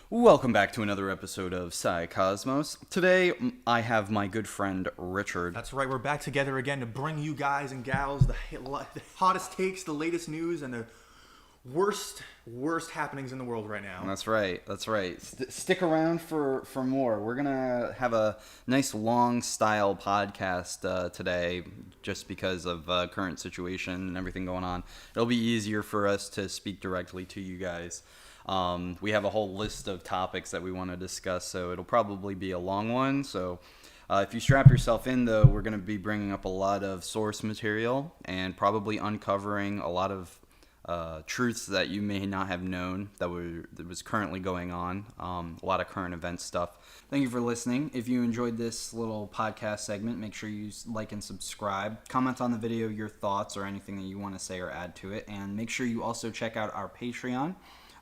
Welcome back to another episode of Psycosmos. Today, I have my good friend Richard. That's right, we're back together again to bring you guys and gals the hottest takes, the latest news, and the worst happenings in the world right now. That's right. Stick around for more. We're going to have a nice long-style podcast today just because of current situation and everything going on. It'll be easier for us to speak directly to you guys. We have a whole list of topics that we want to discuss, so it'll probably be a long one. So if you strap yourself in, though, we're going to be bringing up a lot of source material and probably uncovering a lot of truths that you may not have known that was currently going on, a lot of current event stuff. Thank you for listening. If you enjoyed this little podcast segment, make sure you like and subscribe. Comment on the video your thoughts or anything that you want to say or add to it, and make sure you also check out our Patreon.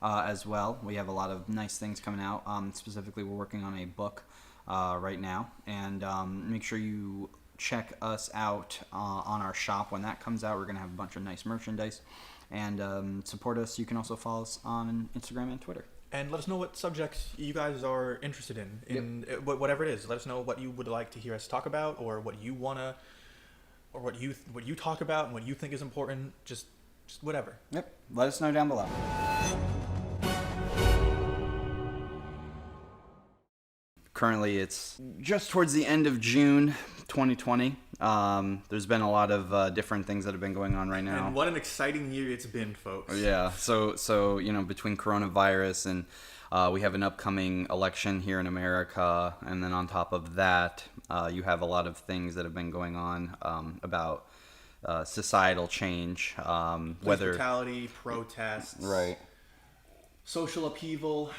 As well. We have a lot of nice things coming out. Specifically, we're working on a book right now. And make sure you check us out on our shop. When that comes out, we're going to have a bunch of nice merchandise. And support us. You can also follow us on Instagram and Twitter. And let us know what subjects you guys are interested in whatever it is. Let us know what you would like to hear us talk about, or what you want to, or what you talk about and what you think is important. Just whatever. Yep. Let us know down below. Currently, it's just towards the end of June 2020. There's been a lot of different things that have been going on right now. And what an exciting year it's been, folks. Yeah, so between coronavirus and we have an upcoming election here in America, and then on top of that, you have a lot of things that have been going on about societal change. Whether brutality, protests. Right. Social upheaval,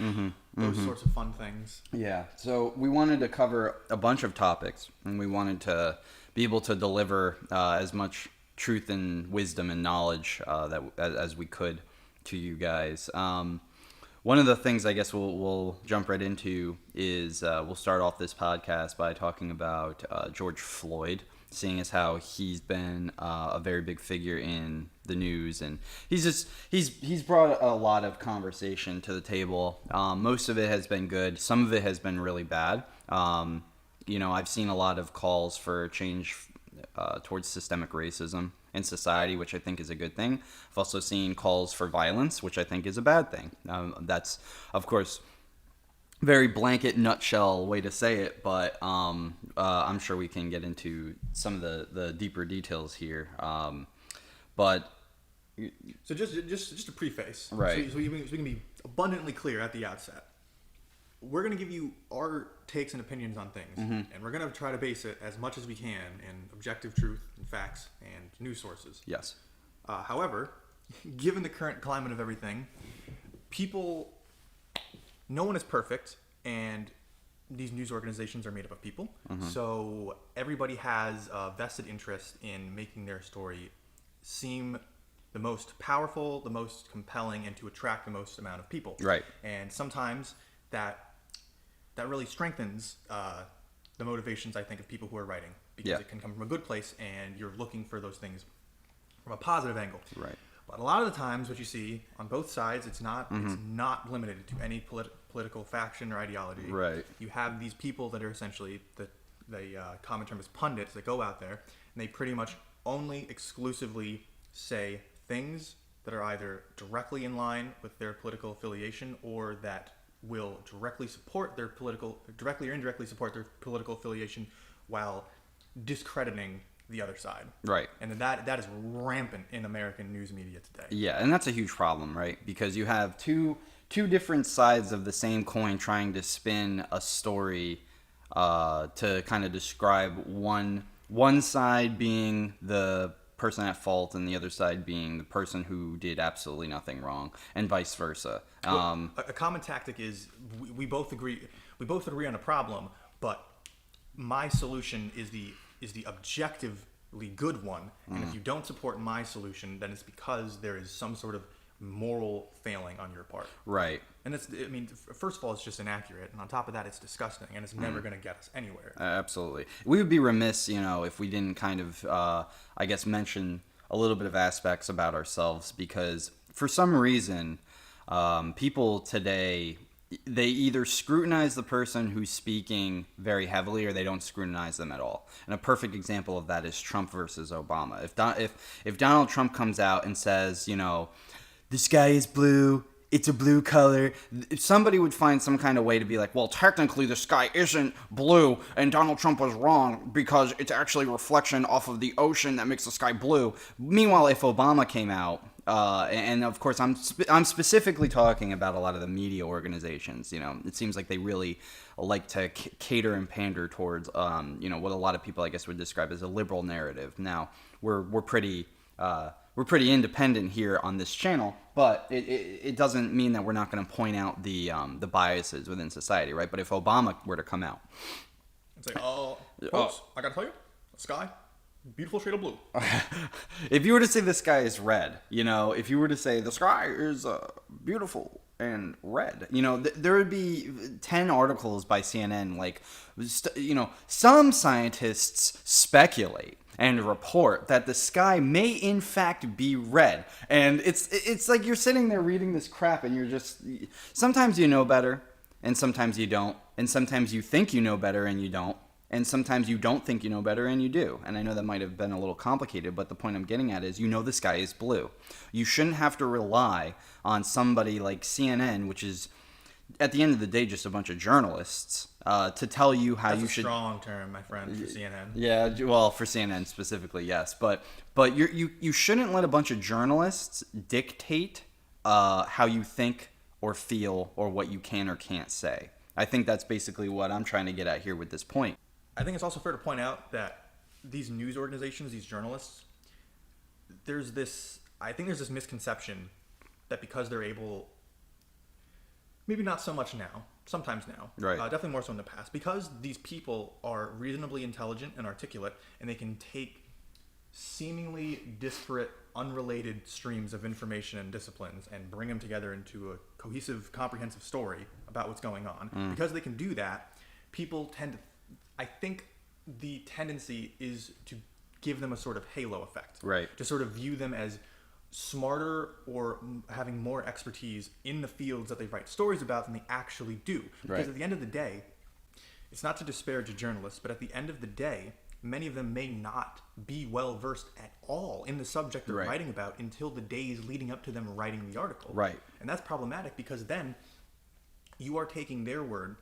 those sorts of fun things. Yeah, so we wanted to cover a bunch of topics, and we wanted to be able to deliver as much truth and wisdom and knowledge as we could to you guys. One of the things I guess we'll jump right into is we'll start off this podcast by talking about George Floyd, seeing as how he's been a very big figure in the news, and he's brought a lot of conversation to the table. Most of it has been good. Some of it has been really bad. I've seen a lot of calls for change towards systemic racism in society, which I think is a good thing. I've also seen calls for violence, which I think is a bad thing. That's, of course, very blanket nutshell way to say it, but I'm sure we can get into some of the deeper details here. But so just a preface, right? So we can be abundantly clear at the outset. We're going to give you our takes and opinions on things, and we're going to try to base it as much as we can in objective truth and facts and news sources. Yes. However, given the current climate of everything, no one is perfect, and these news organizations are made up of people. So everybody has a vested interest in making their story seem the most powerful, the most compelling, and to attract the most amount of people. Right. And sometimes that really strengthens the motivations, I think, of people who are writing, because it can come from a good place, and you're looking for those things from a positive angle. Right. But a lot of the times, what you see on both sides, it's not limited to any political faction or ideology. Right. You have these people that are essentially the common term is pundits that go out there, and they pretty much only exclusively say things that are either directly in line with their political affiliation, or that will directly or indirectly support their political affiliation, while discrediting the other side. Right. And that is rampant in American news media today. Yeah, and that's a huge problem, right? Because you have two different sides of the same coin trying to spin a story to kind of describe one side being the person at fault and the other side being the person who did absolutely nothing wrong, and vice versa. Well, a common tactic is we both agree on a problem, but my solution is the objectively good one, and if you don't support my solution, then it's because there is some sort of moral failing on your part. Right. And first of all, it's just inaccurate, and on top of that, it's disgusting, and it's never going to get us anywhere. Absolutely. We would be remiss, if we didn't kind of, mention a little bit of aspects about ourselves, because for some reason, people today they either scrutinize the person who's speaking very heavily, or they don't scrutinize them at all. And a perfect example of that is Trump versus Obama. If Donald Trump comes out and says, the sky is blue, it's a blue color, if somebody would find some kind of way to be like, well, technically the sky isn't blue, and Donald Trump was wrong because it's actually a reflection off of the ocean that makes the sky blue. Meanwhile, if Obama came out, and of course, I'm specifically talking about a lot of the media organizations. It seems like they really like to cater and pander towards, what a lot of people, I guess, would describe as a liberal narrative. Now, we're pretty independent here on this channel, but it doesn't mean that we're not going to point out the biases within society, right? But if Obama were to come out, it's like, folks, I gotta tell you, the sky. Beautiful shade of blue. If you were to say the sky is red, if you were to say the sky is beautiful and red, there would be 10 articles by CNN like, some scientists speculate and report that the sky may in fact be red. And it's like you're sitting there reading this crap and you're just, sometimes you know better and sometimes you don't. And sometimes you think you know better and you don't. And sometimes you don't think you know better and you do. And I know that might have been a little complicated, but the point I'm getting at is the sky is blue. You shouldn't have to rely on somebody like CNN, which is, at the end of the day, just a bunch of journalists, to tell you how you should... That's a strong term, my friend, for CNN. Yeah, well, for CNN specifically, yes. But you shouldn't let a bunch of journalists dictate how you think or feel or what you can or can't say. I think that's basically what I'm trying to get at here with this point. I think it's also fair to point out that these news organizations, these journalists, there's this misconception that because they're able, maybe not so much now, sometimes now, right. Definitely more so in the past, because these people are reasonably intelligent and articulate, and they can take seemingly disparate, unrelated streams of information and disciplines and bring them together into a cohesive, comprehensive story about what's going on. Because they can do that, people tend to, I think the tendency is to give them a sort of halo effect. Right. To sort of view them as smarter or having more expertise in the fields that they write stories about than they actually do. Because at the end of the day, it's not to disparage a journalist, but at the end of the day, many of them may not be well versed at all in the subject they're writing about until the days leading up to them writing the article. Right. And that's problematic because then you are taking their word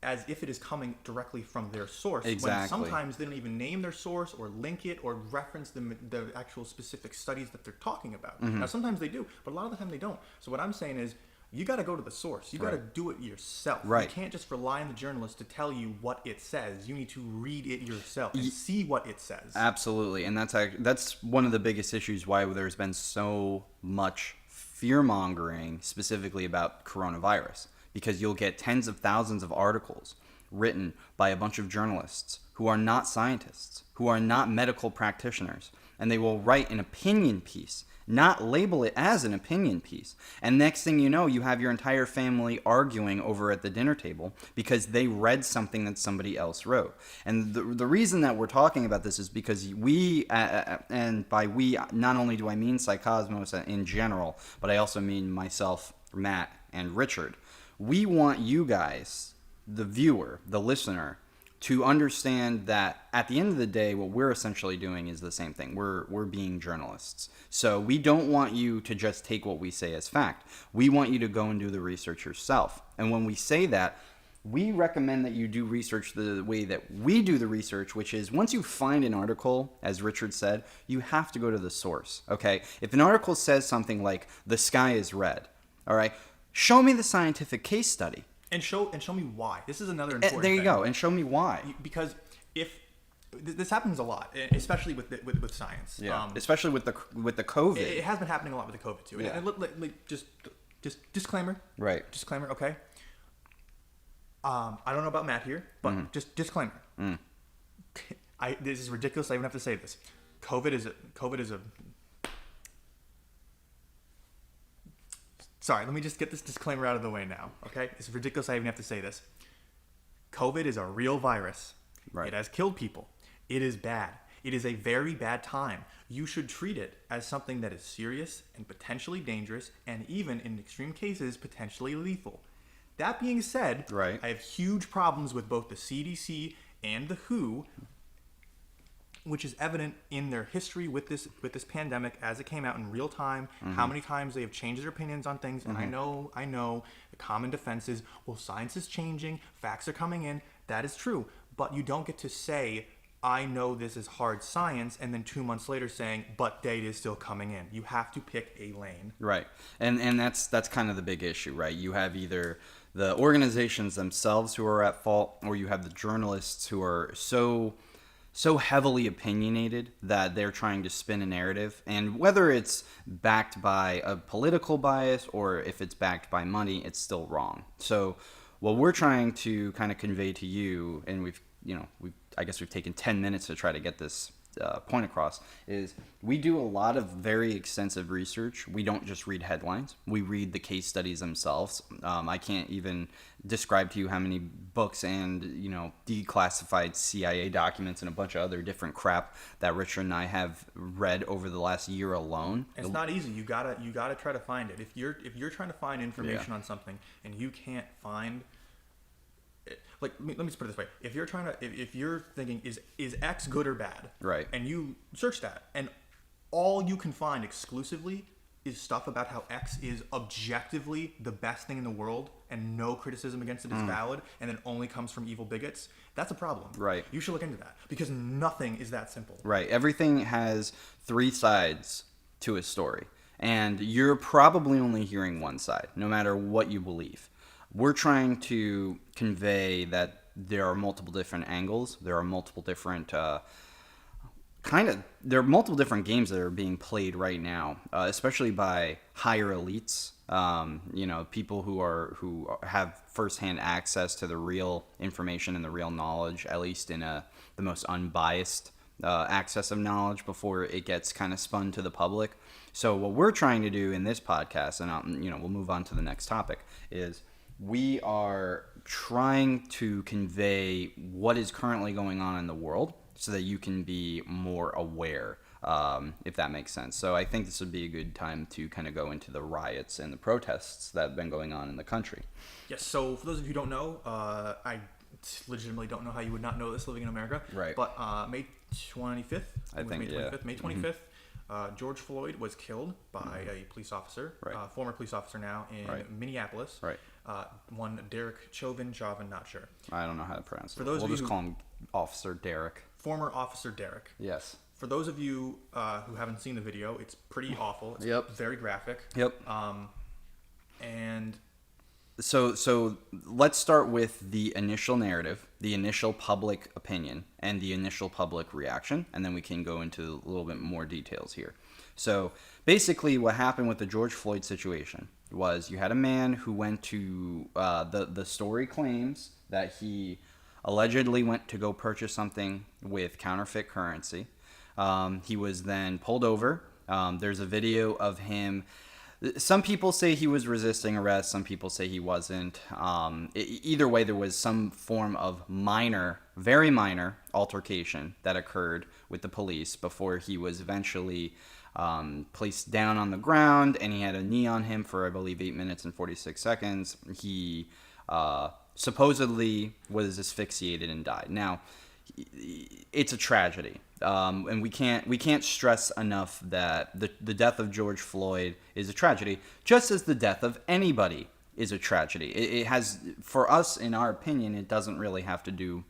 as if it is coming directly from their source. Exactly. When sometimes they don't even name their source or link it or reference the actual specific studies that they're talking about. Now, sometimes they do, but a lot of the time they don't. So what I'm saying is, you got to go to the source. You got to do it yourself. Right. You can't just rely on the journalist to tell you what it says. You need to read it yourself and see what it says. Absolutely. And that's one of the biggest issues why there's been so much fear-mongering specifically about coronavirus. Because you'll get tens of thousands of articles written by a bunch of journalists who are not scientists, who are not medical practitioners, and they will write an opinion piece, not label it as an opinion piece. And next thing you know, you have your entire family arguing over at the dinner table because they read something that somebody else wrote. And the reason that we're talking about this is because we, and by we, not only do I mean Psycosmos in general, but I also mean myself, Matt, and Richard. We want you guys, the viewer, the listener, to understand that at the end of the day, what we're essentially doing is the same thing. We're being journalists. So we don't want you to just take what we say as fact. We want you to go and do the research yourself. And when we say that, we recommend that you do research the way that we do the research, which is once you find an article, as Richard said, you have to go to the source, okay? If an article says something like, the sky is red, all right? Show me the scientific case study. And show me why. This is another important thing. There you thing. go. And show me why. Because if this happens a lot, especially with science. Yeah. Especially with the COVID. It has been happening a lot with the COVID too. Yeah. And just disclaimer. Right. Disclaimer. Okay. I don't know about Matt here, but just disclaimer. This is ridiculous. I even have to say this. COVID is a Sorry, let me just get this disclaimer out of the way now, okay? It's ridiculous I even have to say this. COVID is a real virus. Right. It has killed people. It is bad. It is a very bad time. You should treat it as something that is serious and potentially dangerous and even, in extreme cases, potentially lethal. That being said, Right. I have huge problems with both the CDC and the WHO, which is evident in their history with this pandemic as it came out in real time, how many times they have changed their opinions on things. And I know the common defense is, well, science is changing, facts are coming in. That is true. But you don't get to say, I know this is hard science, and then 2 months later saying, but data is still coming in. You have to pick a lane. Right. And that's kind of the big issue, right? You have either the organizations themselves who are at fault, or you have the journalists who are so heavily opinionated that they're trying to spin a narrative, and whether it's backed by a political bias or if it's backed by money, it's still wrong. So what we're trying to kind of convey to you, and I guess we've taken 10 minutes to try to get this point across, is we do a lot of very extensive research. We don't just read headlines. We read the case studies themselves. I can't even describe to you how many books and, declassified CIA documents and a bunch of other different crap that Richard and I have read over the last year alone. It's not easy. You gotta try to find it. If you're trying to find information on something and you can't find, like, let me just put it this way: if you're thinking, is X good or bad, right? And you search that, and all you can find exclusively is stuff about how X is objectively the best thing in the world, and no criticism against it is valid, and it only comes from evil bigots, that's a problem. Right. You should look into that, because nothing is that simple. Right. Everything has 3 sides to a story, and you're probably only hearing one side, no matter what you believe. We're trying to convey that there are multiple different angles. There are multiple different there are multiple different games that are being played right now, especially by higher elites. People who have firsthand access to the real information and the real knowledge, at least in the most unbiased access of knowledge before it gets kind of spun to the public. So what we're trying to do in this podcast, and we'll move on to the next topic, is we are trying to convey what is currently going on in the world so that you can be more aware, if that makes sense. So I think this would be a good time to kind of go into the riots and the protests that have been going on in the country. Yes, so for those of you who don't know, I legitimately don't know how you would not know this living in America. Right. But May 25th, May 25th, George Floyd was killed by a police officer, former police officer now in Minneapolis. Right. One Derek Chauvin, not sure. I don't know how to pronounce it. For those we'll of you just call him Officer Derek. Former Officer Derek. Yes. For those of you who haven't seen the video, it's pretty awful. It's very graphic. Yep. And so let's start with the initial narrative, the initial public opinion, and the initial public reaction, and then we can go into a little bit more details here. So basically what happened with the George Floyd situation was you had a man who went to, the story claims that he allegedly went to go purchase something with counterfeit currency. He was then pulled over. There's a video of him. Some people say he was resisting arrest. Some people say he wasn't. Either way, there was some form of very minor altercation that occurred with the police before he was eventually placed down on the ground, and he had a knee on him for, I believe, 8 minutes and 46 seconds. He supposedly was asphyxiated and died. Now, it's a tragedy, and we can't stress enough that the death of George Floyd is a tragedy, just as the death of anybody is a tragedy. It has, for us, in our opinion, it doesn't really have to do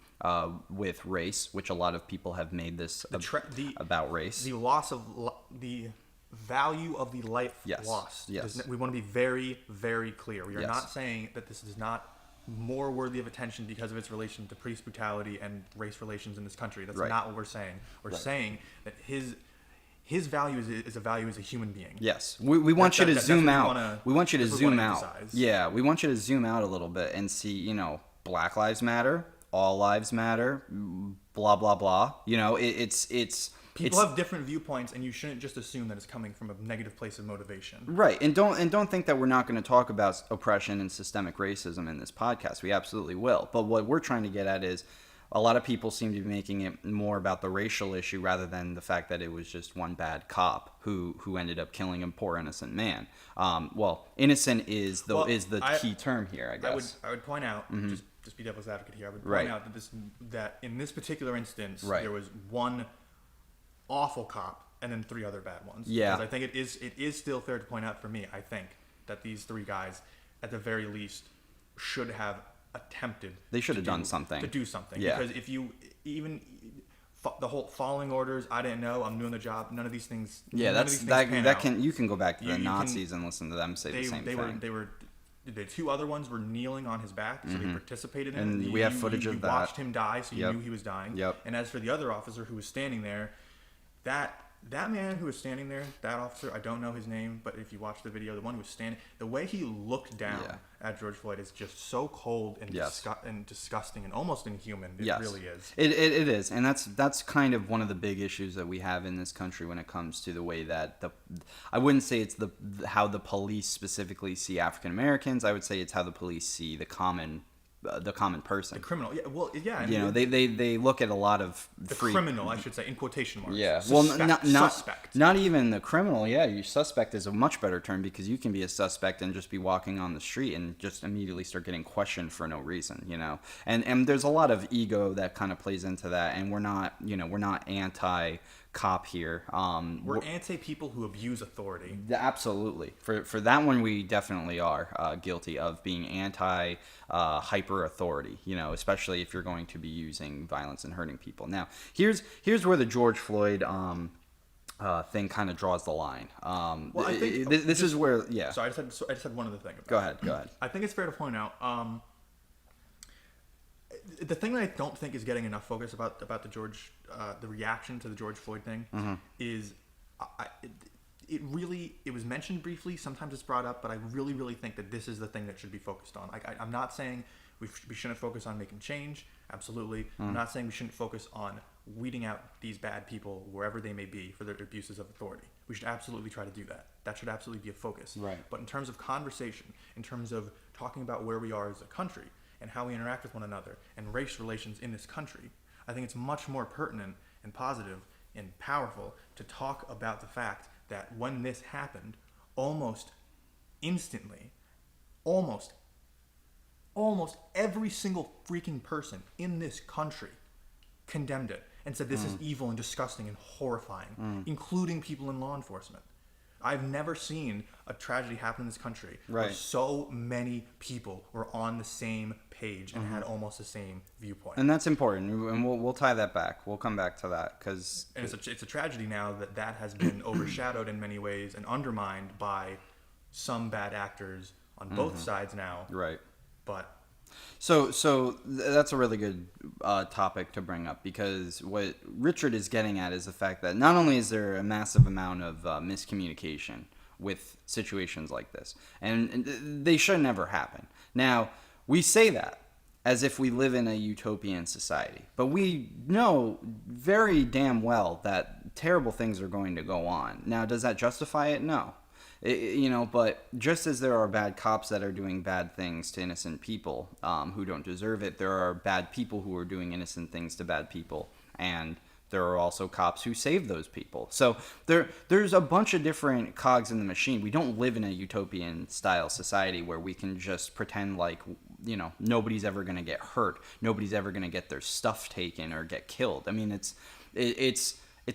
with race, which a lot of people have made this about race. The loss of the value of the life lost. Yes. We want to be very, very clear. We are not saying that this is not more worthy of attention because of its relation to police brutality and race relations in this country. That's not what we're saying. We're saying that his value is a value as a human being. Yes. We want you to zoom out. We want you to zoom out. Yeah, we want you to zoom out a little bit and see, Black Lives Matter, all lives matter, blah, blah, blah. People have different viewpoints, and you shouldn't just assume that it's coming from a negative place of motivation. Right, and don't think that we're not going to talk about oppression and systemic racism in this podcast. We absolutely will. But what we're trying to get at is, a lot of people seem to be making it more about the racial issue rather than the fact that it was just one bad cop who ended up killing a poor innocent man. Well, innocent is the key term here, I guess. I would point out, just be devil's advocate here. I would point Right. out that in this particular instance, Right. there was one awful cop and then 3 other bad ones. Yeah. Because I think it is still fair to point out for me, I think, that these 3 guys, at the very least, should have attempted. They should have done something. To do something. Yeah. Because if you even the whole following orders, I didn't know, I'm doing the job. None of these things. Yeah, none of these things pan out. You can go back to the You can- Nazis and listen to them say the same thing. They were. The 2 other ones were kneeling on his back, so they participated in it. And we have footage of that. You watched him die, so you Yep. knew he was dying. Yep. And as for the other officer who was standing there, that man who was standing there, that officer, I don't know his name, but if you watch the video, the one who was standing, the way he looked down Yeah. at George Floyd is just so cold and, Yes. and disgusting and almost inhuman. It Yes. really is. It is, and that's kind of one of the big issues that we have in this country when it comes to the way that I wouldn't say it's how the police specifically see African Americans. I would say it's how the police see the common person. The criminal, yeah, well, yeah. I You know, mean, they look at a lot of the criminal, I should say, in quotation marks. Yeah, Suspect. not even the criminal. Yeah, your suspect is a much better term because you can be a suspect and just be walking on the street and just immediately start getting questioned for no reason. You know, and there's a lot of ego that kind of plays into that, and we're not anti-cop here. We're anti people who abuse authority. Absolutely. For that one, we definitely are guilty of being anti hyper authority. You know, especially if you're going to be using violence and hurting people. Now, here's where the George Floyd thing kind of draws the line. Well, I think this is where So I just had one other thing. Go ahead. I think it's fair to point out the thing that I don't think is getting enough focus about the reaction to the George Floyd thing is it was mentioned briefly. Sometimes it's brought up, but I really think that this is the thing that should be focused on. I'm not saying we shouldn't focus on making change. Absolutely. I'm not saying we shouldn't focus on weeding out these bad people wherever they may be for their abuses of authority. We should absolutely try to do that. That should absolutely be a focus. Right. But in terms of conversation, in terms of talking about where we are as a country and how we interact with one another and race relations in this country, I think it's much more pertinent and positive and powerful to talk about the fact that when this happened, almost instantly, almost every single freaking person in this country condemned it and said this is evil and disgusting and horrifying, including people in law enforcement. I've never seen a tragedy happen in this country where so many people were on the same page and had almost the same viewpoint. And that's important, and we'll tie that back. We'll come back to that because it's a tragedy now that has been overshadowed in many ways and undermined by some bad actors on both sides now. Right. But So that's a really good topic to bring up because what Richard is getting at is the fact that not only is there a massive amount of miscommunication with situations like this, and they should never happen. Now, we say that as if we live in a utopian society, but we know very damn well that terrible things are going to go on. Now, does that justify it? No. But just as there are bad cops that are doing bad things to innocent people who don't deserve it, there are bad people who are doing innocent things to bad people, and there are also cops who save those people. So there's a bunch of different cogs in the machine. We don't live in a utopian style society where we can just pretend like nobody's ever going to get hurt, nobody's ever going to get their stuff taken or get killed. I mean, it's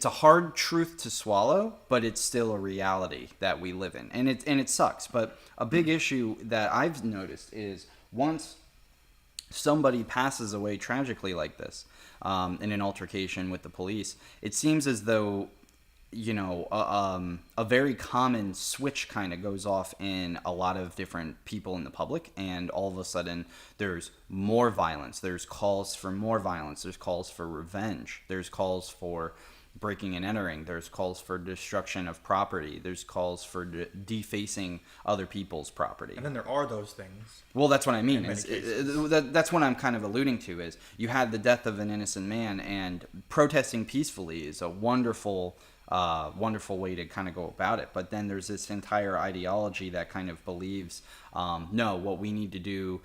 a hard truth to swallow, but it's still a reality that we live in, and it sucks. But a big issue that I've noticed is once somebody passes away tragically like this, in an altercation with the police, it seems as though a very common switch kind of goes off in a lot of different people in the public, and all of a sudden there's more violence. There's calls for more violence. There's calls for revenge. There's calls for breaking and entering. There's calls for destruction of property. There's calls for defacing other people's property. And then there are those things. Well, that's what I mean. In many cases. That's what I'm kind of alluding to is you had the death of an innocent man, and protesting peacefully is a wonderful way to kind of go about it. But then there's this entire ideology that kind of believes No, what we need to do,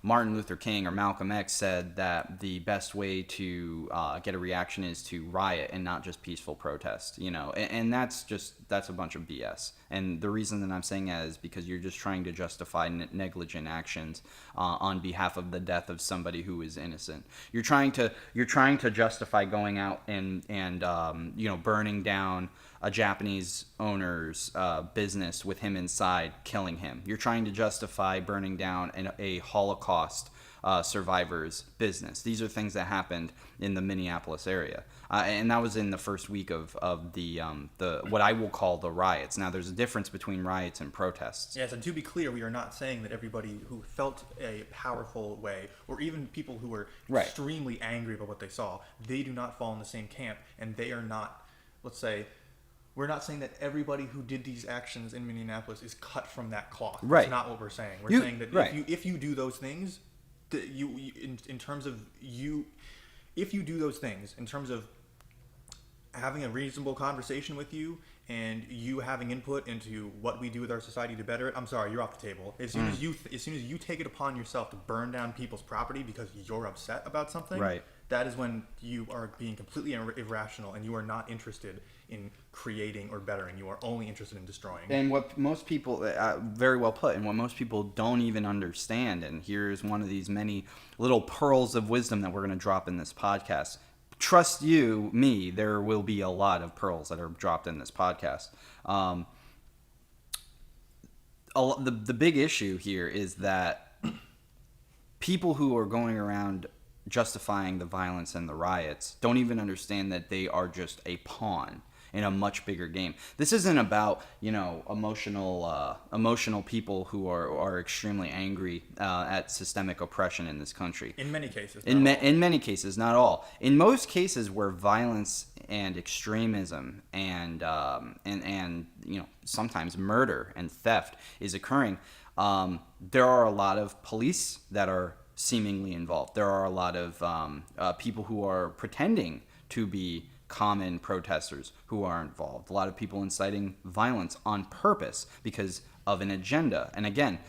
Martin Luther King or Malcolm X said that the best way to get a reaction is to riot and not just peaceful protest, and that's a bunch of BS. And the reason that I'm saying that is because you're just trying to justify negligent actions on behalf of the death of somebody who is innocent. You're trying to justify going out and burning down a Japanese owner's business with him inside, killing him. You're trying to justify burning down a Holocaust survivor's business. These are things that happened in the Minneapolis area, and that was in the first week of the what I will call the riots. Now, there's a difference between riots and protests. Yes, and to be clear, we are not saying that everybody who felt a powerful way, or even people who were extremely angry about what they saw, they do not fall in the same camp, and they are not, let's say, we're not saying that everybody who did these actions in Minneapolis is cut from that cloth. Right. That's not what we're saying. We're saying that if you do those things, if you do those things in terms of having a reasonable conversation with you and you having input into what we do with our society to better it, I'm sorry, you're off the table. As soon as you take it upon yourself to burn down people's property because you're upset about something, right, that is when you are being completely irrational and you are not interested in creating or bettering. You are only interested in destroying. And what most people, very well put, and what most people don't even understand, and here's one of these many little pearls of wisdom that we're going to drop in this podcast. Trust you, me, there will be a lot of pearls that are dropped in this podcast. The big issue here is that people who are going around justifying the violence and the riots don't even understand that they are just a pawn in a much bigger game. This isn't about emotional people who are extremely angry at systemic oppression in this country. In many cases, in many cases, not all. In most cases where violence and extremism and sometimes murder and theft is occurring, there are a lot of police that are seemingly involved. There are a lot of people who are pretending to be common protesters who are involved. A lot of people inciting violence on purpose because of an agenda. And again,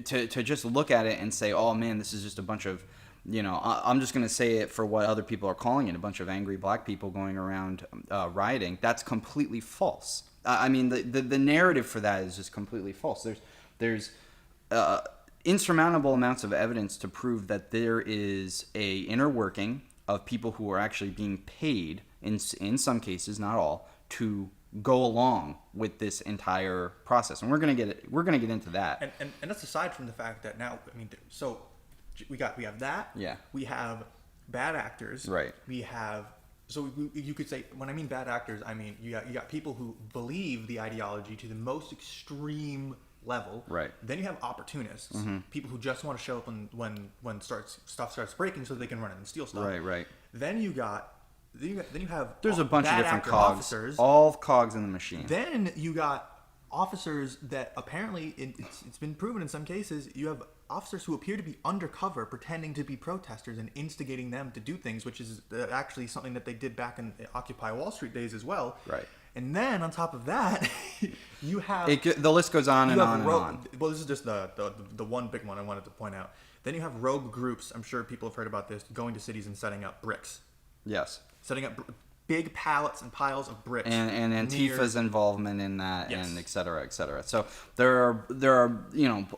to just look at it and say, oh man, this is just a bunch of, I'm just going to say it for what other people are calling it, a bunch of angry black people going around rioting, that's completely false. I mean, the narrative for that is just completely false. There's insurmountable amounts of evidence to prove that there is a inner working of people who are actually being paid, in some cases, not all, to go along with this entire process, and we're gonna get into that. And that's aside from the fact that now, I mean, so we have that. Yeah. We have bad actors. Right. We have. So you could say, when I mean bad actors, I mean you got people who believe the ideology to the most extreme level. Right. Then you have opportunists, people who just want to show up when stuff starts breaking so they can run in and steal stuff. Right. Then you have there's a bunch of different cogs, officers, all cogs in the machine. Then you got officers that apparently it's been proven in some cases you have officers who appear to be undercover pretending to be protesters and instigating them to do things, which is actually something that they did back in the Occupy Wall Street days as well. Right. And then on top of that, you have the list goes on and on and on. Well, this is just the one big one I wanted to point out. Then you have rogue groups. I'm sure people have heard about this, going to cities and setting up bricks. Yes. Setting up big pallets and piles of bricks. And Antifa's involvement in that, yes, and et cetera, et cetera. So there are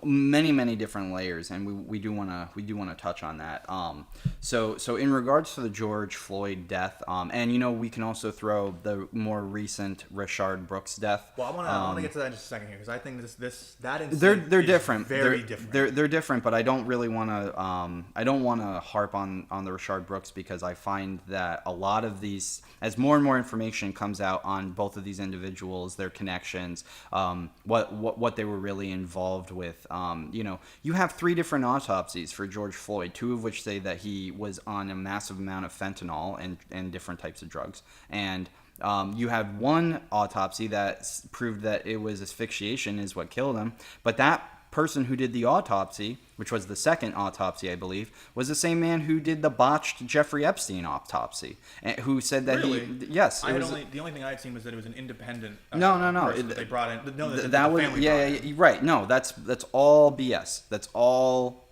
many different layers, and we do want to touch on that. So in regards to the George Floyd death, and we can also throw the more recent Rayshard Brooks death. Well, I want to get to that in just a second here, because I think that incident they're different. Very different. They're different, but I don't really want to harp on the Rayshard Brooks, because I find that a lot of these, as more and more information comes out on both of these individuals, their connections, what they were really involved with, you have 3 different autopsies for George Floyd, 2 of which say that he was on a massive amount of fentanyl and different types of drugs, and you had one autopsy that proved that it was asphyxiation is what killed him, but that person who did the autopsy, which was the second autopsy, I believe, was the same man who did the botched Jeffrey Epstein autopsy, and who said that Really? yes, the only thing I had seen was that it was an independent. No. Person that they brought in. No, That was right. No, that's all BS. That's all,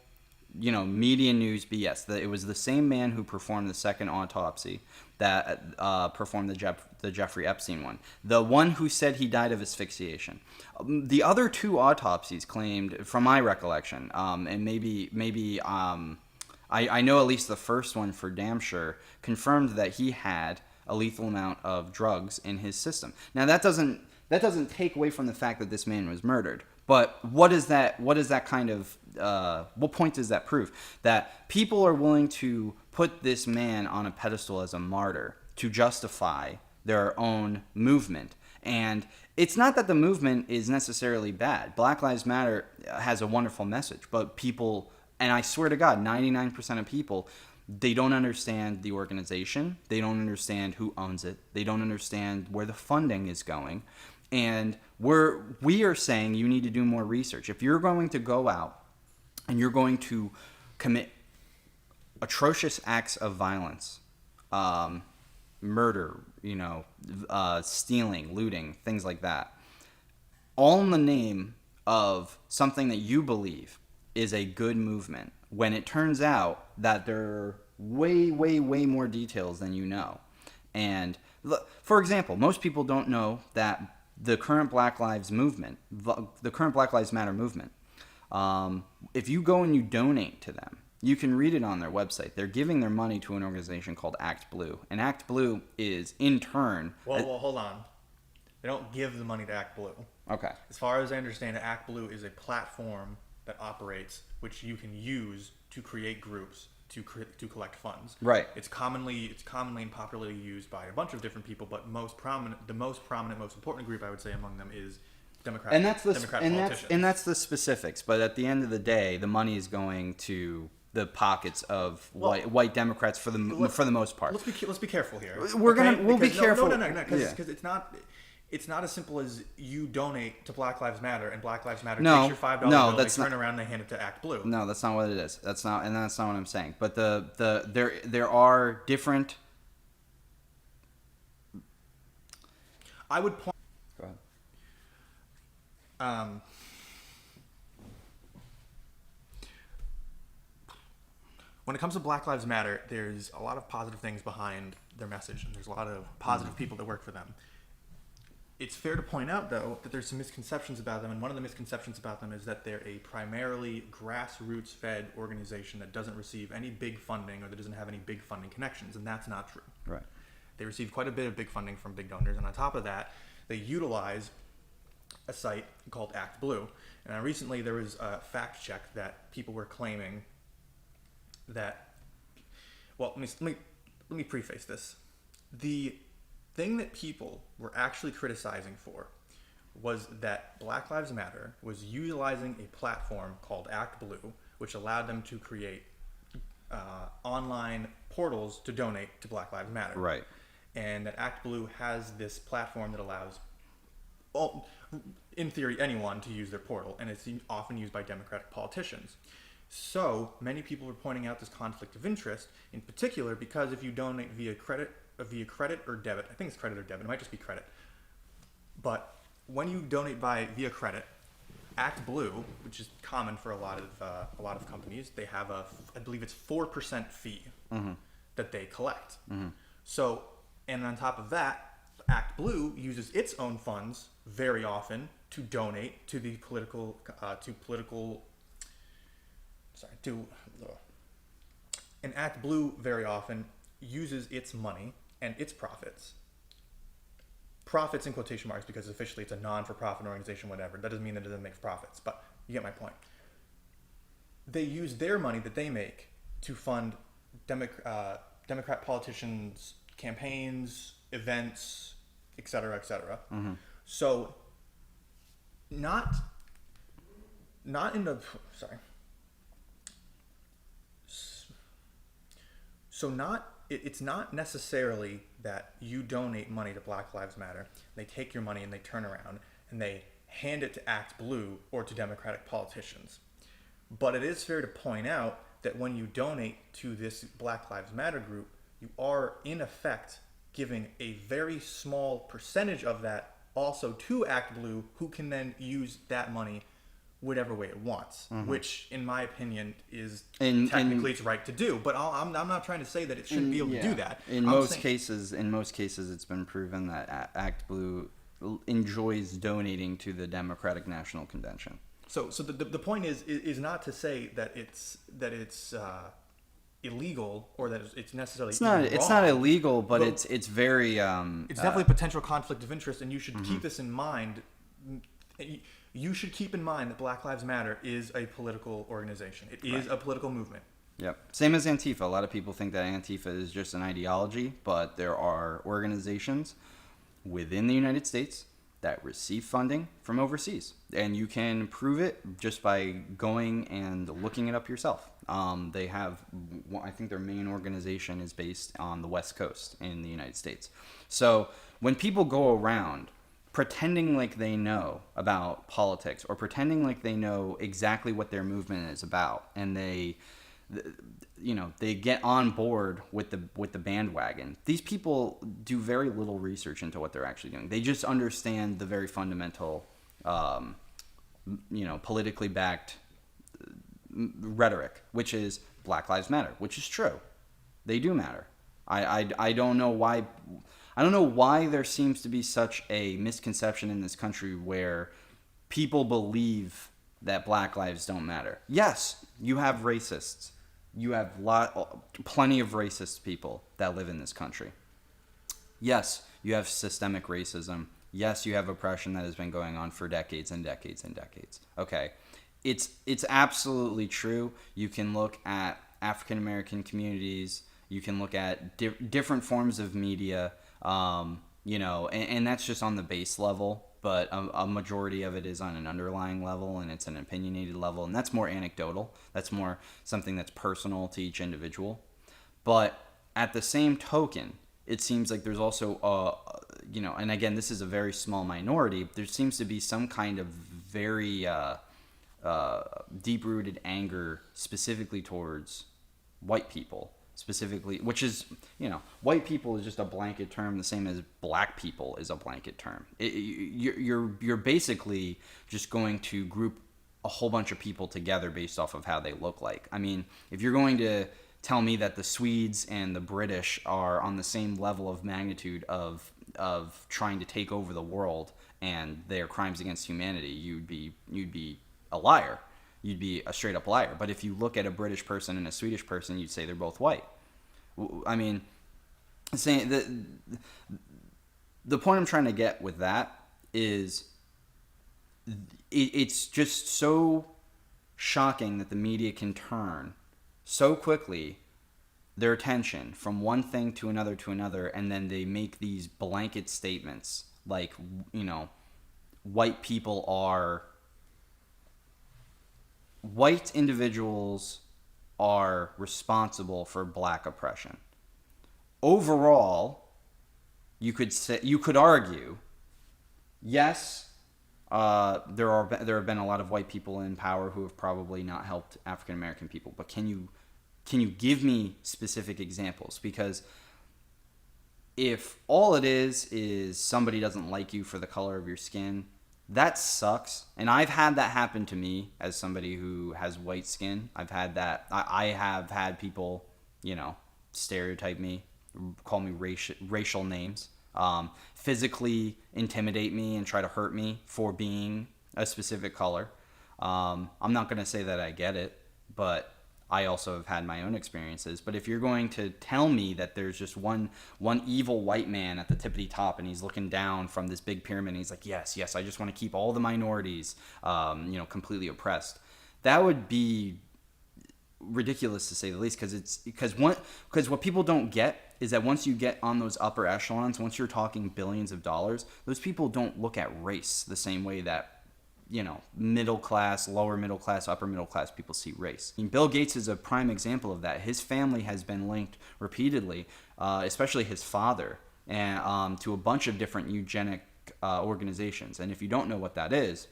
media news BS. It was the same man who performed the second autopsy that performed the Jeffrey Epstein one. The one who said he died of asphyxiation. The other two autopsies claimed, from my recollection, and maybe I know at least the first one for damn sure, confirmed that he had a lethal amount of drugs in his system. Now that doesn't take away from the fact that this man was murdered. But what point does that prove? That people are willing to put this man on a pedestal as a martyr to justify their own movement. And it's not that the movement is necessarily bad. Black Lives Matter has a wonderful message, but people, and I swear to God, 99% of people, they don't understand the organization. They don't understand who owns it. They don't understand where the funding is going. And we are saying you need to do more research. If you're going to go out and you're going to commit atrocious acts of violence, murder, stealing, looting, things like that, all in the name of something that you believe is a good movement, when it turns out that there are way, way, way more details than you know. And for example, most people don't know that the current Black Lives Matter movement, if you go and you donate to them, you can read it on their website. They're giving their money to an organization called Act Blue. And Act Blue is, in turn... Well, hold on. They don't give the money to Act Blue. Okay. As far as I understand it, Act Blue is a platform that operates, which you can use to create groups to collect funds. Right. It's commonly and popularly used by a bunch of different people, but the most important group I would say among them is Democrat politicians. And that's the specifics. But at the end of the day, the money is going to the pockets of white Democrats for the most part. Let's be careful here. We'll be careful. No, because it's not as simple as you donate to Black Lives Matter and Black Lives Matter takes your $5 bill, they turn around and they hand it to Act Blue. No, that's not what it is. That's not what I'm saying. But there are different. I would point. Go ahead. When it comes to Black Lives Matter, there's a lot of positive things behind their message, and there's a lot of positive people that work for them. It's fair to point out, though, that there's some misconceptions about them, and one of the misconceptions about them is that they're a primarily grassroots-fed organization that doesn't receive any big funding or that doesn't have any big funding connections, and that's not true. Right. They receive quite a bit of big funding from big donors, and on top of that, they utilize a site called Act Blue. And recently there was a fact check that people were claiming that... Well, let me preface this. The thing that people were actually criticizing for was that Black Lives Matter was utilizing a platform called Act Blue, which allowed them to create online portals to donate to Black Lives Matter. Right. And that Act Blue has this platform that allows, well, in theory, anyone to use their portal, and it's often used by Democratic politicians. So many people were pointing out this conflict of interest, in particular because if you donate via credit or debit, I think it's credit or debit, it might just be credit, but when you donate via credit, Act Blue, which is common for a lot of companies, they have I believe it's 4% fee that they collect. Mm-hmm. So, and on top of that, Act Blue uses its own funds very often to donate to the and Act Blue very often uses its money and its profits in quotation marks because officially it's a non-for-profit organization, whatever. That doesn't mean that it doesn't make profits, but you get my point. They use their money that they make to fund Democrat politicians' campaigns, events, etc., etc. Mm-hmm. So, it's not necessarily that you donate money to Black Lives Matter, they take your money and they turn around and they hand it to Act Blue or to Democratic politicians. But it is fair to point out that when you donate to this Black Lives Matter group, you are in effect giving a very small percentage of that also to Act Blue, who can then use that money whatever way it wants, which in my opinion is technically it's right to do. But I'm not trying to say that it shouldn't be able to do that. In most cases, it's been proven that Act Blue enjoys donating to the Democratic National Convention. So the point is not to say that it's illegal or that it's necessarily wrong. It's not illegal, but it's very it's definitely a potential conflict of interest, and you should keep this in mind. You should keep in mind that Black Lives Matter is a political organization. It is a political movement. Yep. Same as Antifa. A lot of people think that Antifa is just an ideology, but there are organizations within the United States that receive funding from overseas. And you can prove it just by going and looking it up yourself. They have, I think their main organization is based on the West Coast in the United States. So when people go around pretending like they know about politics or pretending like they know exactly what their movement is about, and they get on board with the bandwagon. These people do very little research into what they're actually doing. They just understand the very fundamental, politically backed rhetoric, which is Black Lives Matter, which is true. They do matter. I don't know why. I don't know why there seems to be such a misconception in this country where people believe that Black lives don't matter. Yes, you have racists. You have plenty of racist people that live in this country. Yes, you have systemic racism. Yes, you have oppression that has been going on for decades and decades and decades. Okay, it's absolutely true. You can look at African American communities. You can look at different forms of media. And that's just on the base level. But a majority of it is on an underlying level, and it's an opinionated level, and that's more anecdotal. That's more something that's personal to each individual. But at the same token, it seems like there's also, and again, this is a very small minority. There seems to be some kind of very deep-rooted anger specifically towards white people. Specifically, which is, white people is just a blanket term, the same as black people is a blanket term. You're basically just going to group a whole bunch of people together based off of how they look like. I mean, if you're going to tell me that the Swedes and the British are on the same level of magnitude of trying to take over the world and their crimes against humanity, you'd be a liar. You'd be a straight up liar. But if you look at a British person and a Swedish person, you'd say they're both white. I mean, saying the point I'm trying to get with that is it's just so shocking that the media can turn so quickly their attention from one thing to another, and then they make these blanket statements like, white individuals are responsible for black oppression. Overall, you could argue, yes, there have been a lot of white people in power who have probably not helped African American people. But can you give me specific examples? Because if all it is somebody doesn't like you for the color of your skin, that sucks. And I've had that happen to me as somebody who has white skin. I've had that. I have had people, stereotype me, call me racial names, physically intimidate me and try to hurt me for being a specific color. I'm not going to say that I get it, but I also have had my own experiences. But if you're going to tell me that there's just one evil white man at the tippity top and he's looking down from this big pyramid and he's like, yes, I just want to keep all the minorities, completely oppressed, that would be ridiculous to say the least. Because what people don't get is that once you get on those upper echelons, once you're talking billions of dollars, those people don't look at race the same way that middle class, lower middle class, upper middle class people see race. I mean, Bill Gates is a prime example of that. His family has been linked repeatedly, especially his father, and to a bunch of different eugenic organizations. And if you don't know what that is,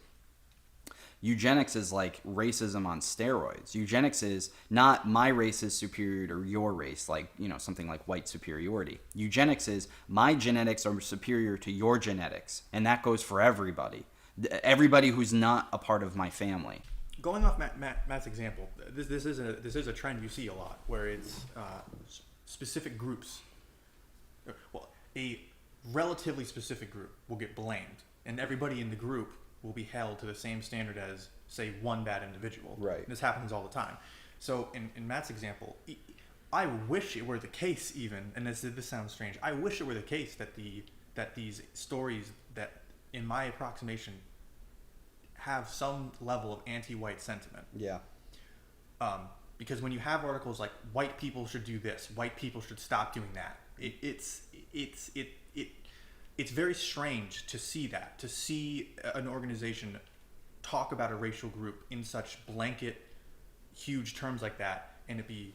eugenics is like racism on steroids. Eugenics is not my race is superior to your race, like, something like white superiority. Eugenics is my genetics are superior to your genetics, and that goes for everybody. Everybody who's not a part of my family. Going off Matt's example, this is a trend you see a lot, where it's specific groups. Well, a relatively specific group will get blamed, and everybody in the group will be held to the same standard as, say, one bad individual. Right. This happens all the time. So in Matt's example, I wish it were the case, even, and this sounds strange, I wish it were the case that these stories that, in my approximation, have some level of anti-white sentiment. Yeah. Because when you have articles like white people should do this, white people should stop doing that, it's very strange to see that, to see an organization talk about a racial group in such blanket, huge terms like that, and it be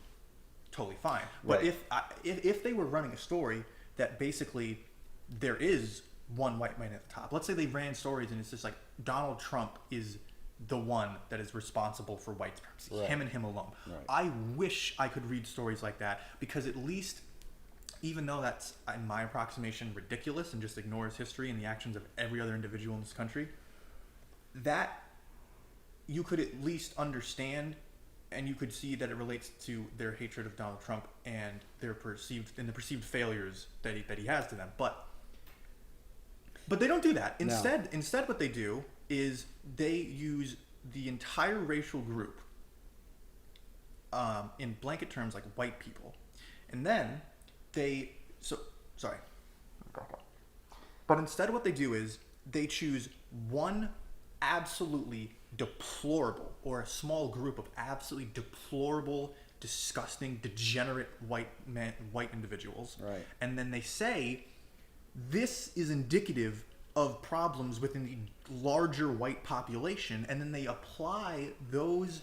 totally fine. But Right. if they were running a story that basically there is one white man at the top, let's say they ran stories and it's just like Donald Trump is the one that is responsible for white supremacy, Right. him and him alone. Right. I wish I could read stories like that, because at least, even though that's, in my approximation, ridiculous and just ignores history and the actions of every other individual in this country, that you could at least understand, and you could see that it relates to their hatred of Donald Trump and the perceived failures that he has to them. But they don't do that. Instead, what they do is they use the entire racial group in blanket terms like white people, and then But instead, what they do is they choose one absolutely deplorable, or a small group of absolutely deplorable, disgusting, degenerate white individuals, Right. and then they say this is indicative of problems within the larger white population, and then they apply those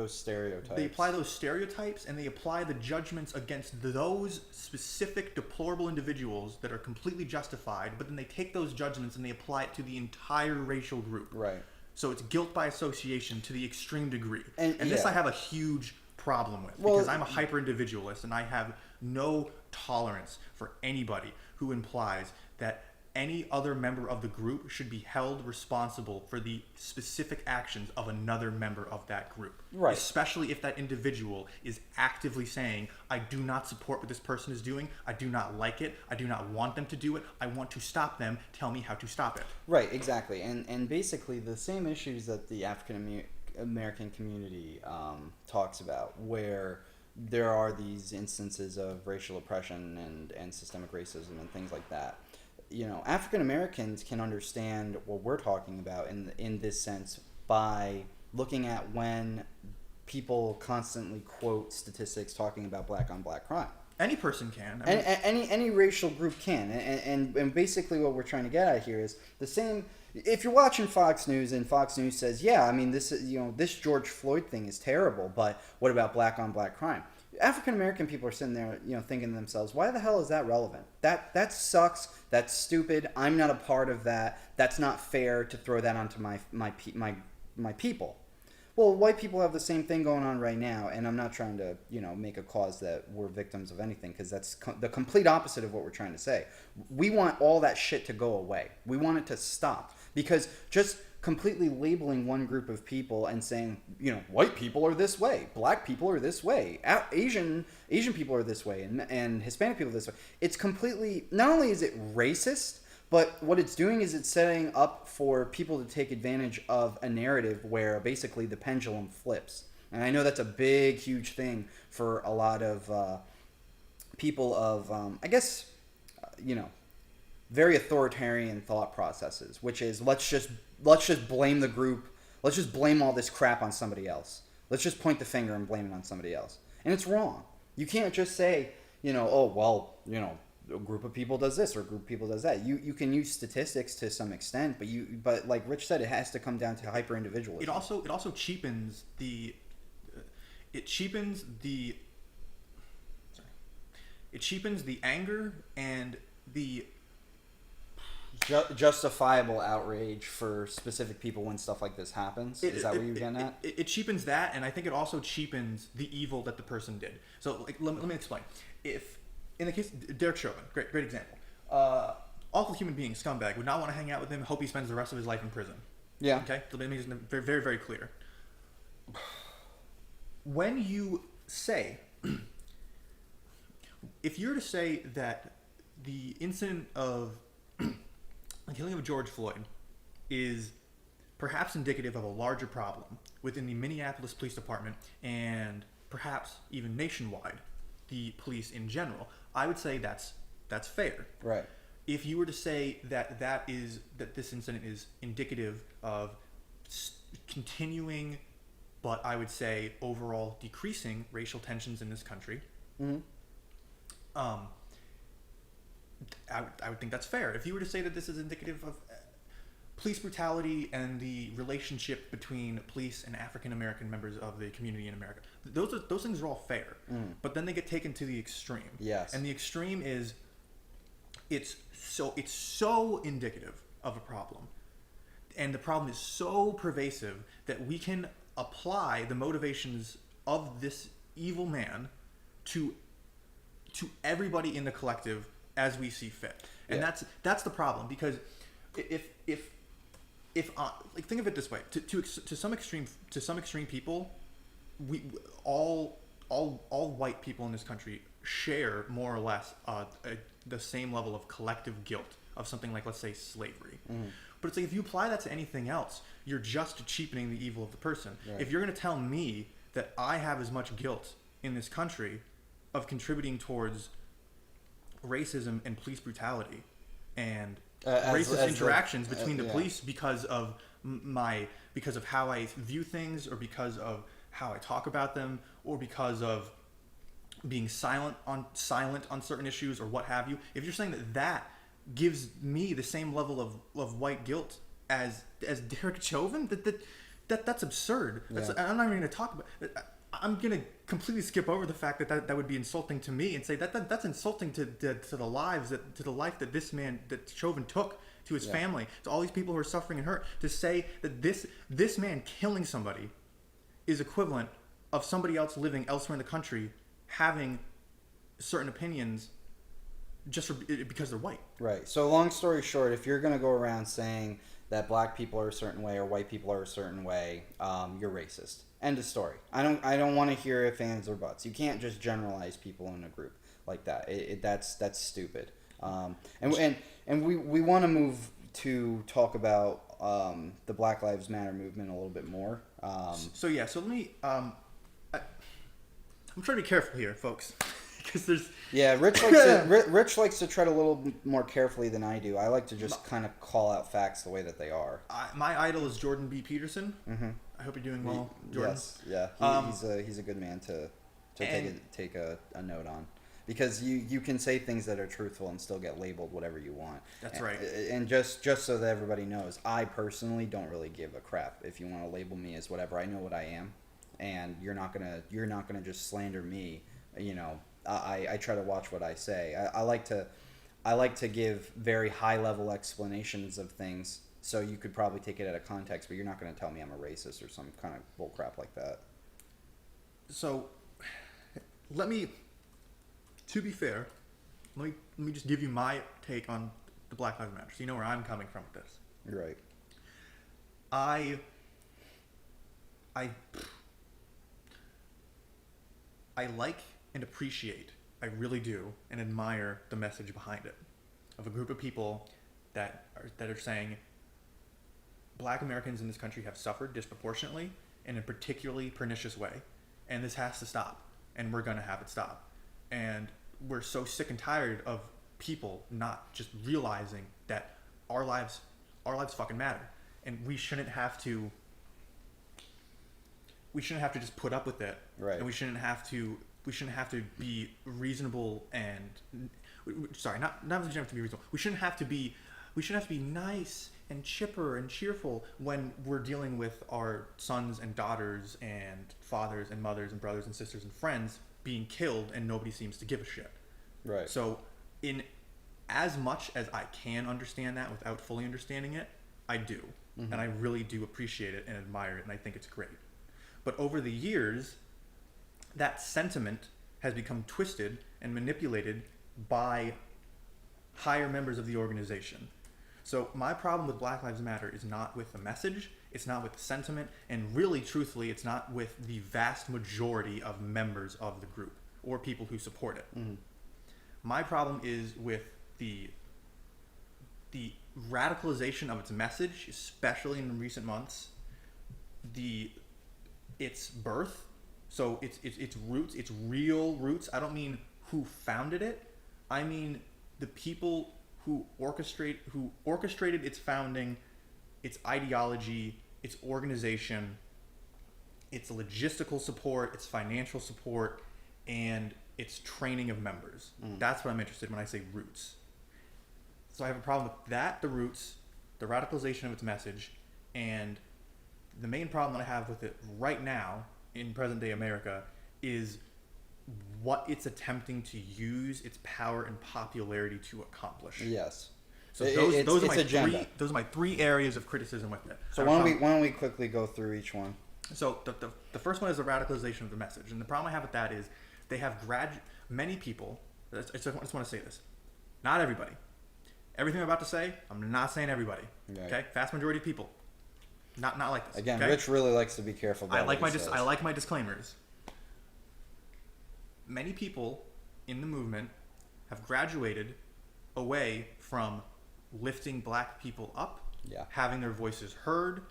stereotypes. They apply those stereotypes, and they apply the judgments against those specific deplorable individuals that are completely justified, but then they take those judgments and they apply it to the entire racial group. Right. So it's guilt by association to the extreme degree. And this yeah. I have a huge problem with, Well, because I'm a hyper-individualist, and I have no tolerance for anybody who implies that any other member of the group should be held responsible for the specific actions of another member of that group. Right. Especially if that individual is actively saying, I do not support what this person is doing, I do not like it, I do not want them to do it, I want to stop them, tell me how to stop it. Right, exactly. And basically the same issues that the African American community talks about, where there are these instances of racial oppression and systemic racism and things like that. African Americans can understand what we're talking about in this sense by looking at when people constantly quote statistics talking about black on black crime. Any person can. Any racial group can. And basically what we're trying to get at here is the same. If you're watching Fox News and Fox News says, yeah, I mean, this George Floyd thing is terrible, but what about black on black crime? African American people are sitting there, thinking to themselves, why the hell is that relevant? That sucks. That's stupid. I'm not a part of that. That's not fair to throw that onto my people. Well, white people have the same thing going on right now, and I'm not trying to, make a cause that we're victims of anything, because that's the complete opposite of what we're trying to say. We want all that shit to go away. We want it to stop, because just completely labeling one group of people and saying, white people are this way, black people are this way, Asian people are this way, and Hispanic people are this way. It's completely, not only is it racist, but what it's doing is it's setting up for people to take advantage of a narrative where basically the pendulum flips. And I know that's a big, huge thing for a lot of people of, very authoritarian thought processes, which is let's just blame the group. Let's just blame all this crap on somebody else. Let's just point the finger and blame it on somebody else. And it's wrong. You can't just say, a group of people does this or a group of people does that. You can use statistics to some extent, but like Rich said, it has to come down to hyper individualism. It also cheapens the It cheapens the anger and the justifiable outrage for specific people when stuff like this happens. Is that what you're getting at? It cheapens that, and I think it also cheapens the evil that the person did. So, like, let me explain. If in the case Derek Chauvin, great example, awful human being, scumbag, would not want to hang out with him. Hope he spends the rest of his life in prison. Yeah. Okay. So let me just very very very clear. When you say, if you're to say that the incident of the killing of George Floyd is perhaps indicative of a larger problem within the Minneapolis Police Department and perhaps even nationwide, the police in general, I would say that's fair. Right. If you were to say that this incident is indicative of continuing, but I would say overall decreasing racial tensions in this country, mm-hmm. I would think that's fair. If you were to say that this is indicative of police brutality and the relationship between police and African American members of the community in America, those things are all fair. But then they get taken to the extreme. Yes. And the extreme is it's so indicative of a problem, and the problem is so pervasive that we can apply the motivations of this evil man to everybody in the collective as we see fit. And that's the problem, because if like, think of it this way, to some extreme people, we all white people in this country share more or less the same level of collective guilt of something like, let's say, slavery. But it's like, if you apply that to anything else, you're just cheapening the evil of the person. Right. If you're going to tell me that I have as much guilt in this country of contributing towards racism and police brutality and racist interactions between the police because of how I view things, or because of how I talk about them, or because of being silent on certain issues, or what have you. If you're saying that gives me the same level of white guilt as Derek Chauvin, that's absurd. I'm not even going to talk about. I'm going to completely skip over the fact that would be insulting to me, and say that's insulting to the life that this man, that Chauvin took, to his family, to all these people who are suffering and hurt. To say that this man killing somebody is equivalent of somebody else living elsewhere in the country having certain opinions just because they're white. Right. So long story short, if you're going to go around saying that black people are a certain way or white people are a certain way, you're racist. End of story. I don't want to hear ifs, ands, or buts. You can't just generalize people in a group like that. That's stupid. And we want to move to talk about the Black Lives Matter movement a little bit more. So let me. I'm trying to be careful here, folks, because there's. Yeah, Rich likes to tread a little more carefully than I do. I like to just kind of call out facts the way that they are. My idol is Jordan B. Peterson. Mm-hmm. I hope you're doing well, Jordan. Yes, yeah, he's a good man to take a note on, because you can say things that are truthful and still get labeled whatever you want. That's right. And just so that everybody knows, I personally don't really give a crap if you want to label me as whatever. I know what I am, and you're not gonna just slander me. You know, I try to watch what I say. I like to give very high level explanations of things, so you could probably take it out of context, but you're not going to tell me I'm a racist or some kind of bull crap like that. So, to be fair, let me just give you my take on the Black Lives Matter, so you know where I'm coming from with this. You're right. I like and appreciate, I really do, and admire the message behind it, of a group of people that are saying Black Americans in this country have suffered disproportionately in a particularly pernicious way, and this has to stop, and we're going to have it stop. And we're so sick and tired of people not just realizing that our lives fucking matter, and we shouldn't have to just put up with it. Right. And we shouldn't have to be reasonable and not have to be reasonable. We shouldn't have to be nice and chipper and cheerful when we're dealing with our sons and daughters and fathers and mothers and brothers and sisters and friends being killed, and nobody seems to give a shit. Right. So in as much as I can understand that without fully understanding it, I do. And I really do appreciate it and admire it, and I think it's great. But over the years, that sentiment has become twisted and manipulated by higher members of the organization. So my problem with Black Lives Matter is not with the message, it's not with the sentiment, and really, truthfully, it's not with the vast majority of members of the group or people who support it. My problem is with the radicalization of its message, especially in recent months, its birth, so its roots, its real roots. I don't mean who founded it. I mean the people who orchestrated its founding, its ideology, its organization, its logistical support, its financial support, and its training of members. That's what I'm interested in when I say roots. So I have a problem with that, the roots, the radicalization of its message, and the main problem that I have with it right now in present day America is what it's attempting to use its power and popularity to accomplish. Yes. So those are my three areas of criticism with it. So why don't we quickly go through each one? So the first one is the radicalization of the message, and the problem I have with that is they have many people. I just want to say this, not everybody. Everything I'm about to say, I'm not saying everybody. Right. Okay, vast majority of people, not like this. Again, okay? Rich really likes to be careful about what he says. I like my disclaimers. Many people in the movement have graduated away from lifting Black people up, having their voices heard,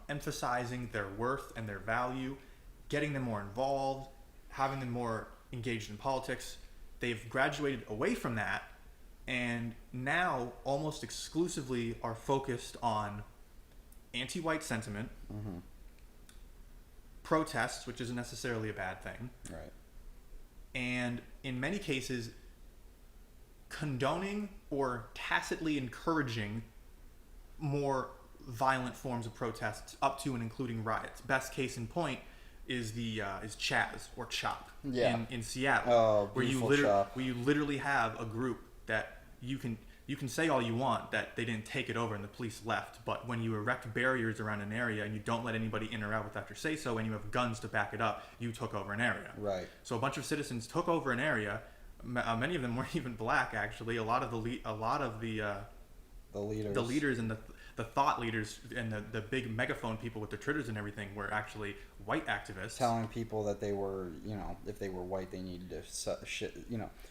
emphasizing their worth and their value, getting them more involved, having them more engaged in politics. They've graduated away from that, and now almost exclusively are focused on anti-white sentiment, protests, which isn't necessarily a bad thing, right, and in many cases condoning or tacitly encouraging more violent forms of protests up to and including riots. Best case in point is Chaz or CHOP in Seattle, where you literally have a group that you can say all you want that they didn't take it over and the police left, but when you erect barriers around an area and you don't let anybody in or out without your say so, and you have guns to back it up, you took over an area. Right. So a bunch of citizens took over an area. Many of them weren't even Black, actually. A lot of the leaders and the thought leaders and the big megaphone people with the Twitters and everything were actually white activists telling people that they were, if they were white, they needed to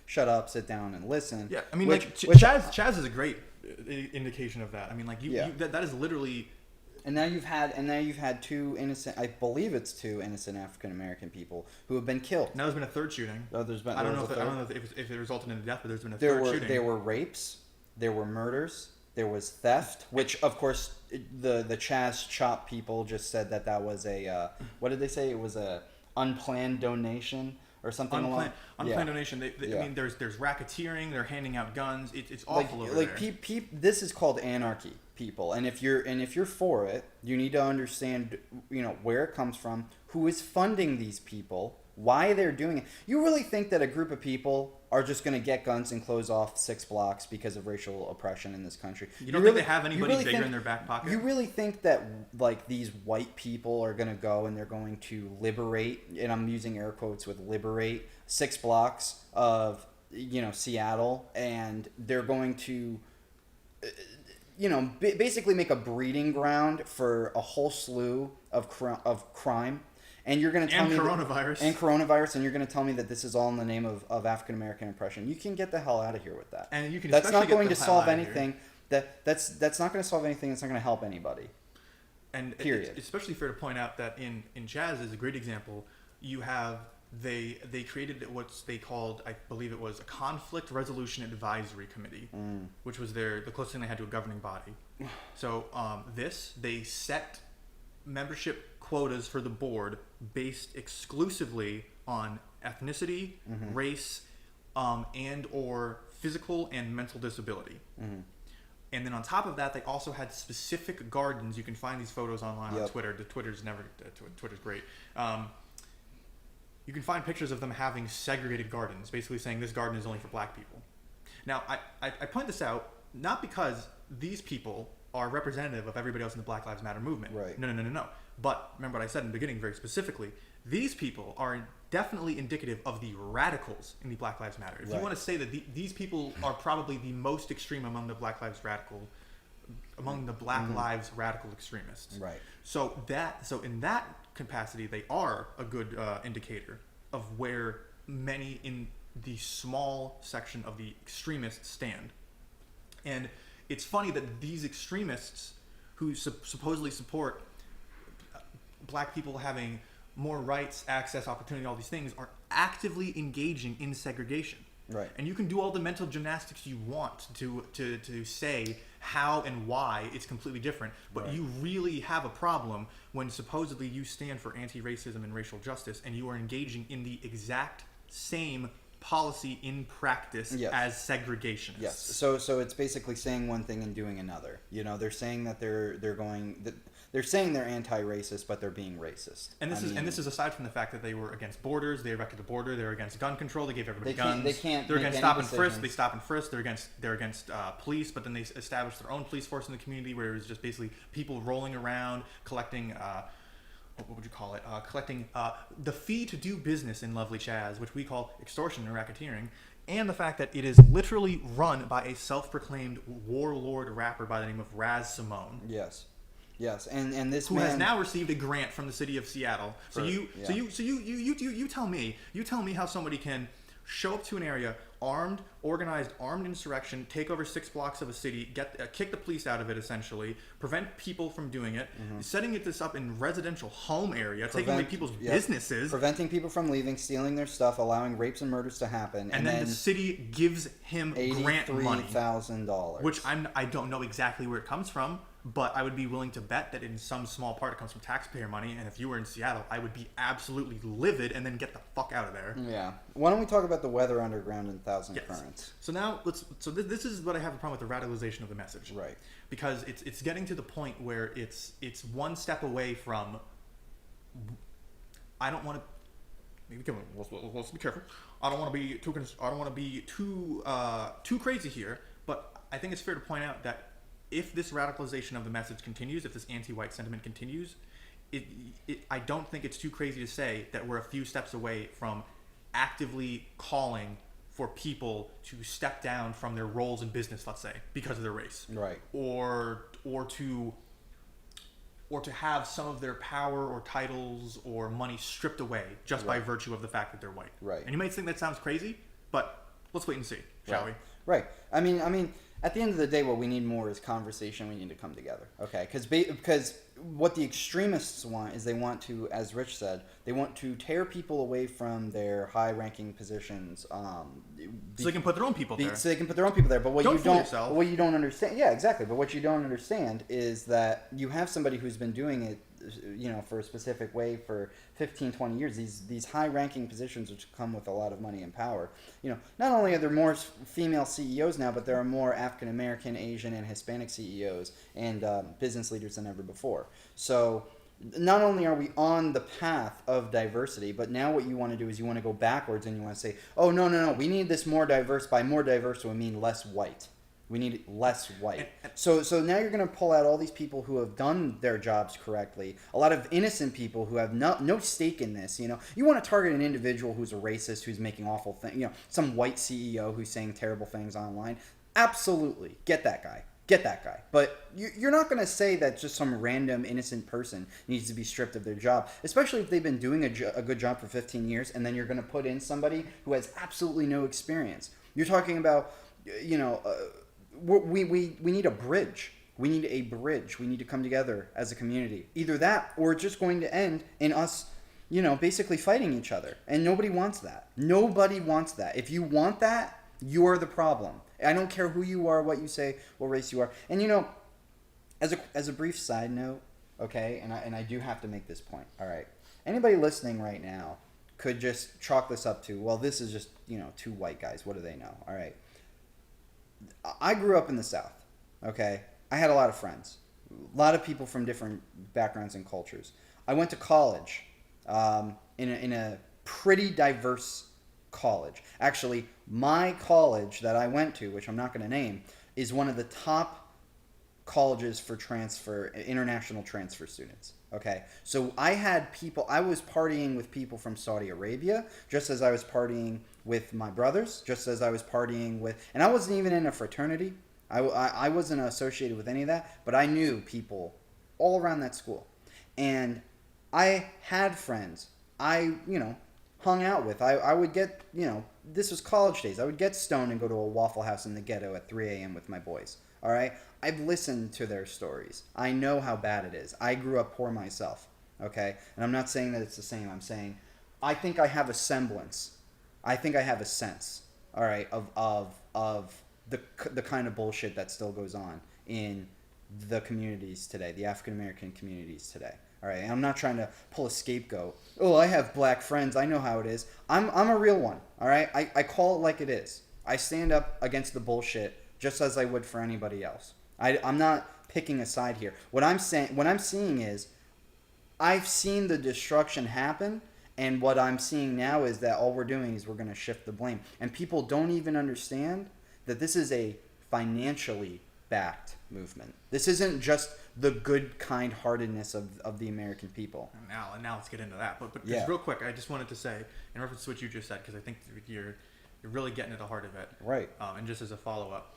shut up, sit down, and listen. Yeah, I mean, Chaz is a great indication of that. I mean, that is literally. And now you've had two innocent, I believe it's two innocent African American people who have been killed. Now there's been a third shooting. Oh, I don't know if it resulted in a death, but there's been a third shooting. There were rapes, there were murders, there was theft, which of course the Chaz Chop people just said that was a what did they say? It was a unplanned donation or something. Unplanned donation. I mean, there's racketeering. They're handing out guns. It's awful over there. This is called anarchy, people. And if you're for it, you need to understand where it comes from, who is funding these people, why they're doing it. You really think that a group of people are just going to get guns and close off 6 blocks because of racial oppression in this country? You don't think they have anybody bigger in their back pocket? You really think that these white people are going to go and they're going to liberate, and I'm using air quotes with liberate, 6 blocks of Seattle, and they're going to basically make a breeding ground for a whole slew of crime? And you're going to tell me coronavirus, and you're going to tell me that this is all in the name of African American oppression. You can get the hell out of here with that. And you can. That's not going to solve anything. That's not going to solve anything. It's not going to help anybody. And period. It's especially fair to point out that in Chaz is a great example. You have they created what they called, I believe it was, a conflict resolution advisory committee, which was the closest thing they had to a governing body. So they set membership quotas for the board based exclusively on ethnicity, race, and or physical and mental disability. And then on top of that, they also had specific gardens. You can find these photos online on Twitter. Twitter's great. you can find pictures of them having segregated gardens, basically saying this garden is only for black people. Now, I point this out not because these people are representative of everybody else in the Black Lives Matter movement. Right. No. But remember what I said in the beginning very specifically. These people are definitely indicative of the radicals in the Black Lives Matter. If you want to say that these people are probably the most extreme among the Black Lives radical extremists. Right. So in that capacity, they are a good indicator of where many in the small section of the extremists stand. And it's funny that these extremists who supposedly support black people having more rights, access, opportunity, all these things, are actively engaging in segregation. Right. And you can do all the mental gymnastics you want to say how and why it's completely different, but you really have a problem when supposedly you stand for anti-racism and racial justice and you are engaging in the exact same policy in practice as segregationists. Yes. So it's basically saying one thing and doing another. They're saying that they're saying they're anti-racist, but they're being racist. And this is aside from the fact that they were against borders, they erected the border, they're against gun control, they gave everybody guns. They're against stop and frisk, they stop and frisk. They're against police, but then they established their own police force in the community where it was just basically people rolling around collecting. What would you call it? Collecting the fee to do business in Lovely Chaz, which we call extortion and racketeering, and the fact that it is literally run by a self-proclaimed warlord rapper by the name of Raz Simone. Yes, and this who man has now received a grant from the city of Seattle. You tell me how somebody can show up to an area, organized armed insurrection, take over 6 blocks of a city, kick the police out of it essentially, prevent people from doing it, setting this up in residential home area, taking away people's businesses, preventing people from leaving, stealing their stuff, allowing rapes and murders to happen, and then the city gives him grant money, $83,000, which I don't know exactly where it comes from. But I would be willing to bet that in some small part it comes from taxpayer money. And if you were in Seattle, I would be absolutely livid and then get the fuck out of there. Yeah. Why don't we talk about the weather underground and Thousand Currents? So now this is what I have a problem with the radicalization of the message. Right. Because it's getting to the point where it's one step away from. I don't want to. Maybe let's be careful. I don't want to be too crazy here. But I think it's fair to point out that if this radicalization of the message continues, if this anti-white sentiment continues, I don't think it's too crazy to say that we're a few steps away from actively calling for people to step down from their roles in business, let's say, because of their race. Right. Or to have some of their power or titles or money stripped away just by virtue of the fact that they're white. Right. And you might think that sounds crazy, but let's wait and see, shall we? Right. I mean, at the end of the day, what we need more is conversation. We need to come together, okay? Because what the extremists want is they want to, as Rich said, they want to tear people away from their high-ranking positions, so they can put their own people there. So they can put their own people there. But what what you don't understand, yeah, exactly. But what you don't understand is that you have somebody who's been doing it, for a specific way for 15, 20 years, these high-ranking positions which come with a lot of money and power. Not only are there more female CEOs now, but there are more African American, Asian, and Hispanic CEOs and business leaders than ever before. So not only are we on the path of diversity, but now what you want to do is you want to go backwards and you want to say, oh, no, we need this more diverse. By more diverse, we mean less white. We need less white. So now you're going to pull out all these people who have done their jobs correctly. A lot of innocent people who have no stake in this. You want to target an individual who's a racist, who's making awful things. Some white CEO who's saying terrible things online. Absolutely, get that guy. But you're not going to say that just some random innocent person needs to be stripped of their job, especially if they've been doing a good job for 15 years, and then you're going to put in somebody who has absolutely no experience. You're talking about, we need a bridge. We need a bridge. We need to come together as a community. Either that, or it's just going to end in us, basically fighting each other. And nobody wants that. Nobody wants that. If you want that, you're the problem. I don't care who you are, what you say, what race you are. And as a brief side note, okay, and I do have to make this point. All right, anybody listening right now could just chalk this up to, well, this is just two white guys. What do they know? All right. I grew up in the South, okay? I had a lot of friends, a lot of people from different backgrounds and cultures. I went to college in a pretty diverse college. Actually, my college that I went to, which I'm not going to name, is one of the top colleges for international transfer students. Okay, so I was partying with people from Saudi Arabia, just as I was partying with my brothers, just as I was partying with, and I wasn't even in a fraternity. I wasn't associated with any of that, but I knew people all around that school. And I had friends hung out with. I would get, this was college days. I would get stoned and go to a Waffle House in the ghetto at 3 a.m. with my boys. All right? I've listened to their stories. I know how bad it is. I grew up poor myself. Okay? And I'm not saying that it's the same. I'm saying I think I have a semblance. I think I have a sense, all right, of the kind of bullshit that still goes on in the communities today, the African American communities today. All right, and I'm not trying to pull a scapegoat. Oh, I have black friends. I know how it is. I'm a real one. All right, I call it like it is. I stand up against the bullshit just as I would for anybody else. I'm not picking a side here. What I'm seeing is, I've seen the destruction happen, and what I'm seeing now is that all we're doing is we're going to shift the blame, and people don't even understand that this is a financially backed movement. This isn't just the good kind-heartedness of the American people. Now let's get into that. But yeah. Just real quick, I just wanted to say, in reference to what you just said, because I think you're really getting at the heart of it. Right. And just as a follow-up,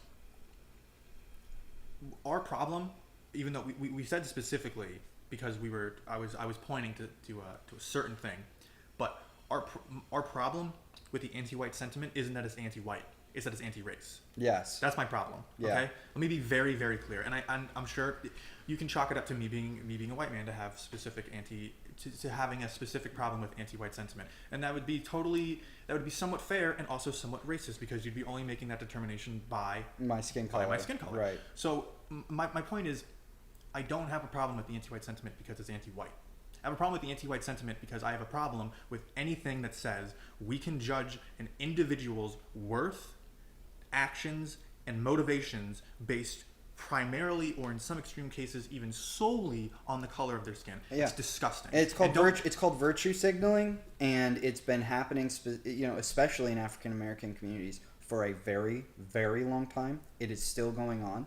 our problem, even though we said specifically, because I was pointing to a certain thing, but our problem with the anti-white sentiment isn't that it's anti-white. It's that it's anti-race. Yes. That's my problem. Yeah. Okay. Let me be very, very clear. And I'm sure you can chalk it up to me being a white man to have to having a specific problem with anti-white sentiment, and that would be somewhat fair and also somewhat racist, because you'd be only making that determination by my skin color. Right. So my point is, I don't have a problem with the anti-white sentiment because it's anti-white. I have a problem with the anti-white sentiment because I have a problem with anything that says we can judge an individual's worth, actions, and motivations based primarily, or in some extreme cases, even solely on the color of their skin. Yeah. It's disgusting. It's called virtue signaling, and it's been happening, especially in African American communities, for a very, very long time. It is still going on.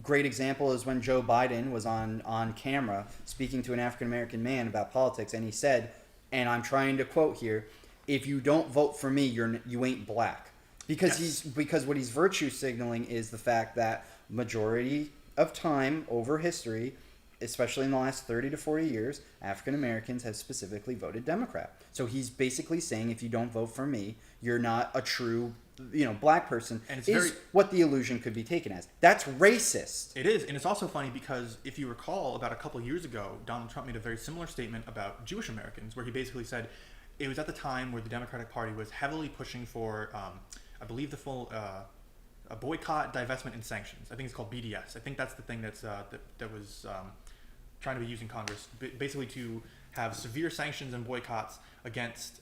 Great example is when Joe Biden was on camera speaking to an African American man about politics, and he said, and I'm trying to quote here, "If you don't vote for me, you ain't black." Because what he's virtue signaling is the fact that majority of time over history, especially in the last 30 to 40 years, African Americans have specifically voted Democrat. So he's basically saying, if you don't vote for me, you're not a true black person, and what the illusion could be taken as. That's racist. It is, and it's also funny because if you recall, about a couple of years ago, Donald Trump made a very similar statement about Jewish Americans, where he basically said it was at the time where the Democratic Party was heavily pushing for, I believe, the full a boycott, divestment, and sanctions. I think it's called BDS. I think that's the thing that was trying to be used in Congress, basically to have severe sanctions and boycotts against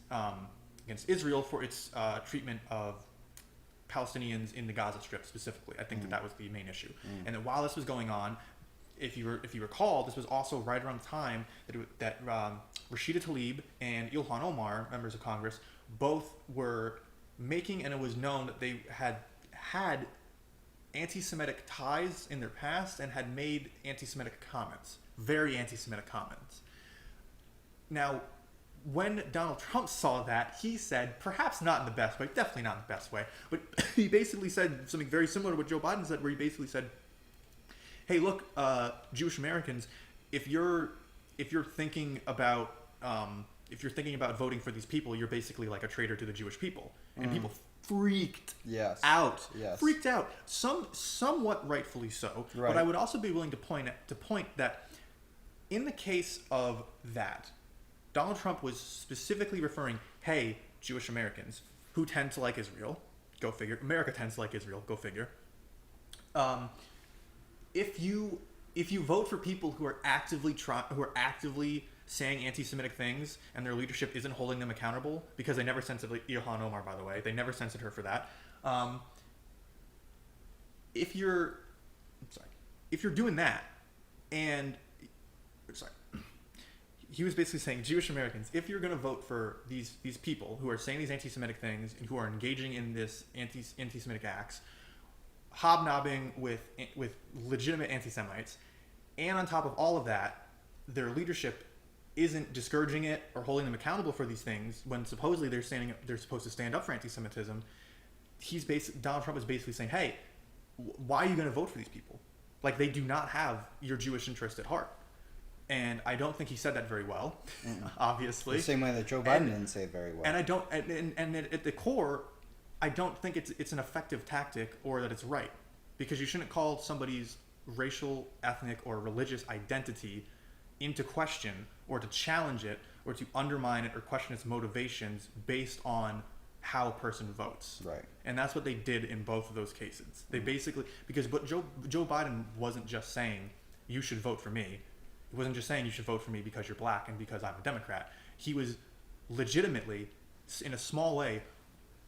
Israel for its treatment of Palestinians in the Gaza Strip specifically. I think that was the main issue. And that while this was going on, if you recall, this was also right around the time that Rashida Tlaib and Ilhan Omar, members of Congress, both were making, and it was known that they had anti-Semitic ties in their past and had made anti-Semitic comments, very anti-Semitic comments. Now, when Donald Trump saw that, he said, perhaps not in the best way, definitely not in the best way, but he basically said something very similar to what Joe Biden said, where he basically said, hey, look, Jewish Americans, if you're thinking about voting for these people, you're basically like a traitor to the Jewish people. And people freaked out. Freaked out. Somewhat rightfully so. Right. But I would also be willing to point that in the case of that, Donald Trump was specifically referring, hey, Jewish Americans who tend to like Israel, go figure. America tends to like Israel, go figure. If you vote for people who are actively saying anti-Semitic things and their leadership isn't holding them accountable, because they never censored Ilhan Omar, by the way, they never censored her for that. If you're doing that, and he was basically saying, Jewish Americans, if you're going to vote for these people who are saying these anti-Semitic things and who are engaging in this anti-Semitic acts, hobnobbing with legitimate anti-Semites, and on top of all of that, their leadership isn't discouraging it or holding them accountable for these things when supposedly they're supposed to stand up for anti-Semitism. Donald Trump is basically saying, hey, why are you going to vote for these people? Like, they do not have your Jewish interest at heart. And I don't think he said that very well, obviously. The same way that Joe Biden didn't say it very well. And I don't, and at the core, I don't think it's an effective tactic or that it's right, because you shouldn't call somebody's racial, ethnic, or religious identity into question or to challenge it or to undermine it or question its motivations based on how a person votes. Right. And that's what they did in both of those cases. They basically, because Joe Biden wasn't just saying you should vote for me. He wasn't just saying you should vote for me because you're black and because I'm a Democrat. He was legitimately, in a small way,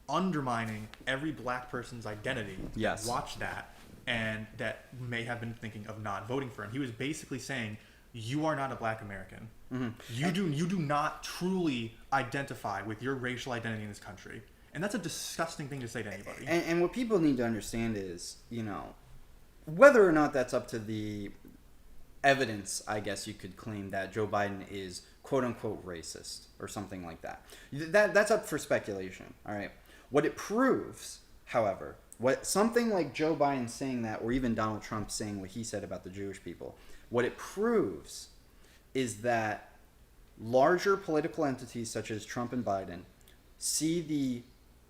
undermining every black person's identity. Yes. Watch that, and that may have been thinking of not voting for him. He was basically saying, you are not a black American. Mm-hmm. You do not truly identify with your racial identity in this country. And that's a disgusting thing to say to anybody. And what people need to understand is, whether or not that's up to the evidence, I guess you could claim that Joe Biden is quote unquote racist or something like that. That's up for speculation. All right. What it proves, however, what something like Joe Biden saying that, or even Donald Trump saying what he said about the Jewish people, what it proves is that larger political entities such as Trump and Biden see the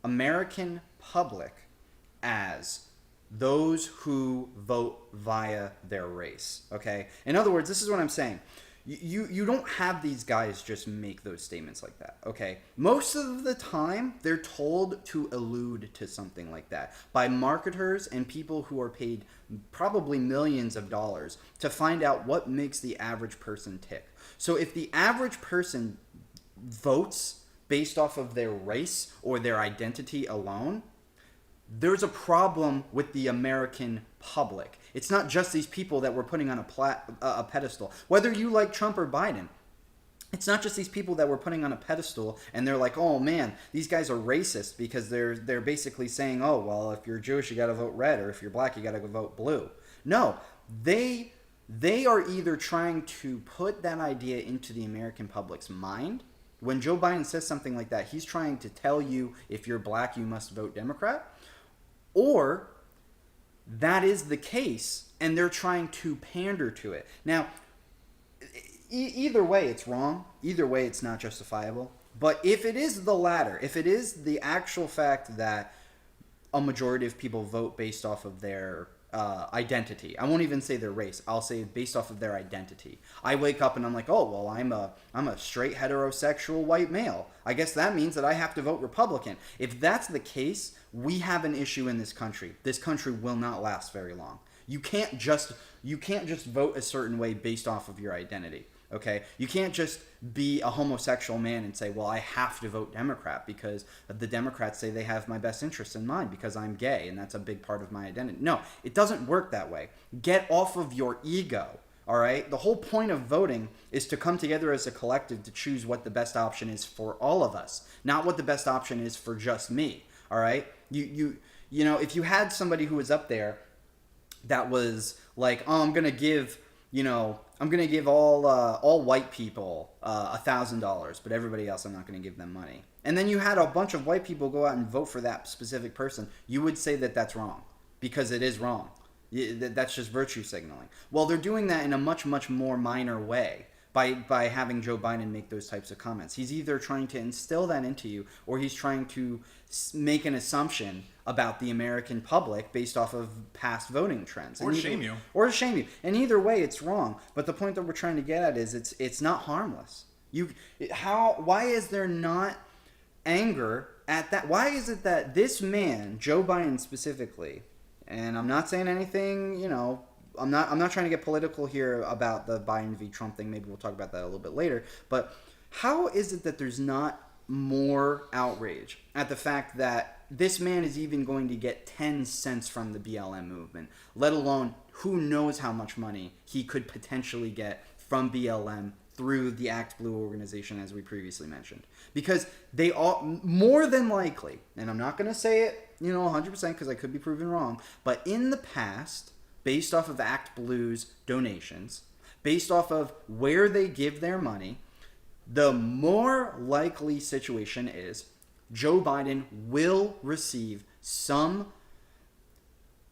American public as those who vote via their race. Okay? In other words, this is what I'm saying. You don't have these guys just make those statements like that, okay? Most of the time, they're told to allude to something like that by marketers and people who are paid probably millions of dollars to find out what makes the average person tick. So if the average person votes based off of their race or their identity alone, there's a problem with the American public. It's not just these people that we're putting on a pedestal. Whether you like Trump or Biden, it's not just these people that we're putting on a pedestal and they're like, oh man, these guys are racist because they're basically saying, oh, well, if you're Jewish, you got to vote red, or if you're black, you got to vote blue. No, they are either trying to put that idea into the American public's mind. When Joe Biden says something like that, he's trying to tell you if you're black, you must vote Democrat. Or that is the case, and they're trying to pander to it. Now, either way, it's wrong. Either way, it's not justifiable. But if it is the latter, if it is the actual fact that a majority of people vote based off of their identity, I won't even say their race. I'll say based off of their identity. I wake up and I'm like, oh, well, I'm a straight heterosexual white male. I guess that means that I have to vote Republican. If that's the case, we have an issue in this country. This country will not last very long. You can't just vote a certain way based off of your identity. Okay? You can't just be a homosexual man and say, well, I have to vote Democrat because the Democrats say they have my best interest in mind because I'm gay and that's a big part of my identity. No, it doesn't work that way. Get off of your ego. All right? The whole point of voting is to come together as a collective to choose what the best option is for all of us, not what the best option is for just me. All right? You if you had somebody who was up there that was like, oh, I'm gonna give all white people $1,000, but everybody else I'm not gonna give them money. And then you had a bunch of white people go out and vote for that specific person. You would say that that's wrong because it is wrong. That's just virtue signaling. Well, they're doing that in a much, much more minor way by having Joe Biden make those types of comments. He's either trying to instill that into you or he's trying to make an assumption about the American public based off of past voting trends. Or shame you. Or to shame you. And either way, it's wrong. But the point that we're trying to get at is it's not harmless. Why is there not anger at that? Why is it that this man, Joe Biden specifically, and I'm not saying anything, I'm not trying to get political here about the Biden v. Trump thing. Maybe we'll talk about that a little bit later. But how is it that there's not more outrage at the fact that this man is even going to get 10 cents from the BLM movement, let alone who knows how much money he could potentially get from BLM through the Act Blue organization, as we previously mentioned, because they all, more than likely, and I'm not going to say it, 100% because I could be proven wrong, but in the past, based off of Act Blue's donations, based off of where they give their money, the more likely situation is Joe Biden will receive some,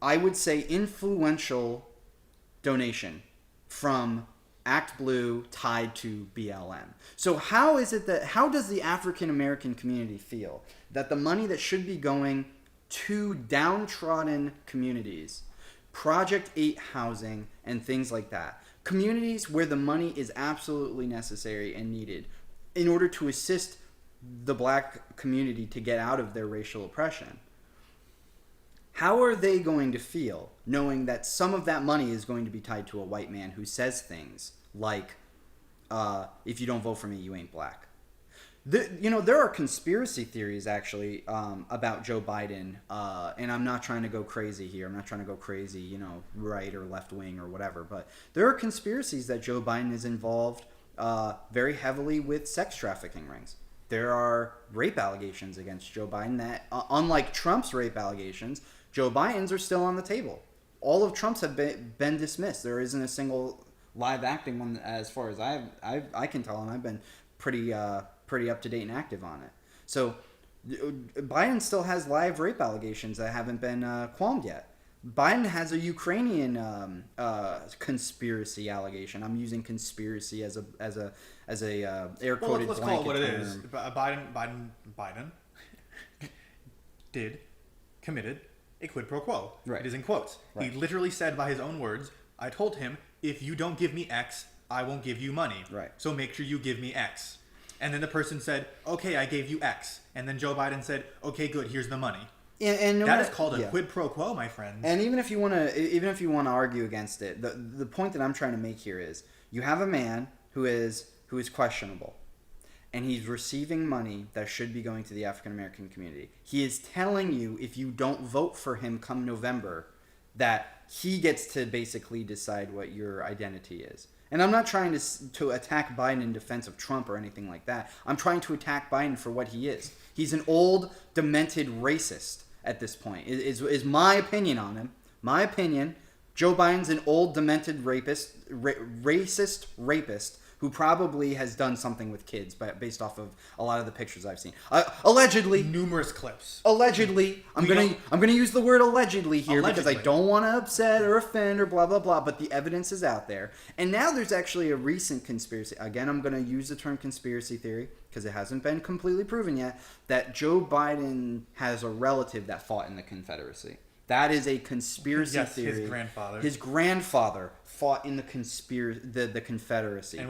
I would say, influential donation from Act Blue tied to BLM. So how does the African American community feel that the money that should be going to downtrodden communities, Project 8 housing, and things like that, communities where the money is absolutely necessary and needed in order to assist the black community to get out of their racial oppression, how are they going to feel knowing that some of that money is going to be tied to a white man who says things like, if you don't vote for me, you ain't black? There are conspiracy theories, actually, about Joe Biden, and I'm not trying to go crazy here. I'm not trying to go crazy, right or left wing or whatever, but there are conspiracies that Joe Biden is involved very heavily with sex trafficking rings. There are rape allegations against Joe Biden that, unlike Trump's rape allegations, Joe Biden's are still on the table. All of Trump's have been dismissed. There isn't a single live acting one, as far as I can tell, and I've been pretty up to date and active on it. So Biden still has live rape allegations that haven't been qualmed yet. Biden has a Ukrainian conspiracy allegation. I'm using conspiracy as a air quoted blanket term. Let's call it what it is. Biden committed a quid pro quo. Right. It is in quotes. Right. He literally said, by his own words, I told him, if you don't give me X, I won't give you money. Right. So make sure you give me X. And then the person said, okay, I gave you X. And then Joe Biden said, okay, good, here's the money. And that is called a quid pro quo, my friends. And even if you want to argue against it, the point that I'm trying to make here is you have a man who is questionable, and he's receiving money that should be going to the African American community. He is telling you, if you don't vote for him come November, that he gets to basically decide what your identity is. And I'm not trying to attack Biden in defense of Trump or anything like that. I'm trying to attack Biden for what he is. He's an old, demented racist at this point, is my opinion on him. My opinion, Joe Biden's an old, demented racist rapist who probably has done something with kids based off of a lot of the pictures I've seen. Allegedly. Numerous clips. Allegedly. I'm gonna use the word allegedly here because I don't want to upset or offend or blah, blah, blah, but the evidence is out there. And now there's actually a recent conspiracy. Again, I'm going to use the term conspiracy theory because it hasn't been completely proven yet, that Joe Biden has a relative that fought in the Confederacy. That is a conspiracy theory. His grandfather fought in the Confederacy. And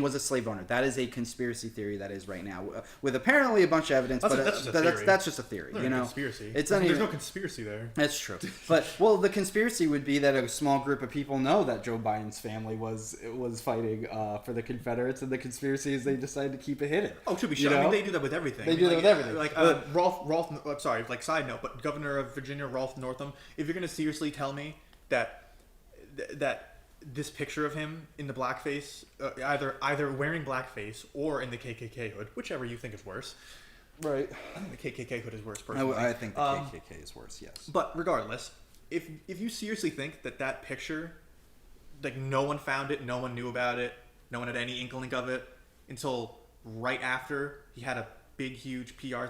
was a slave owner. That is a conspiracy theory that is right now, with apparently a bunch of evidence. That's just a theory. Conspiracy. There's no conspiracy there. That's true. But the conspiracy would be that a small group of people know that Joe Biden's family was fighting for the Confederates, and the conspiracy is they decided to keep it hidden. Oh, to be sure. I mean, they do that with everything. They do that with everything. Like side note, but Governor of Virginia, Ralph Northam, if you're going to seriously tell me that this picture of him in the blackface, either wearing blackface or in the KKK hood, whichever you think is worse. Right. I think the KKK hood is worse, personally. I think the KKK is worse, yes. But regardless, if you seriously think that picture, like, no one found it, no one knew about it, no one had any inkling of it until right after he had a big, huge PR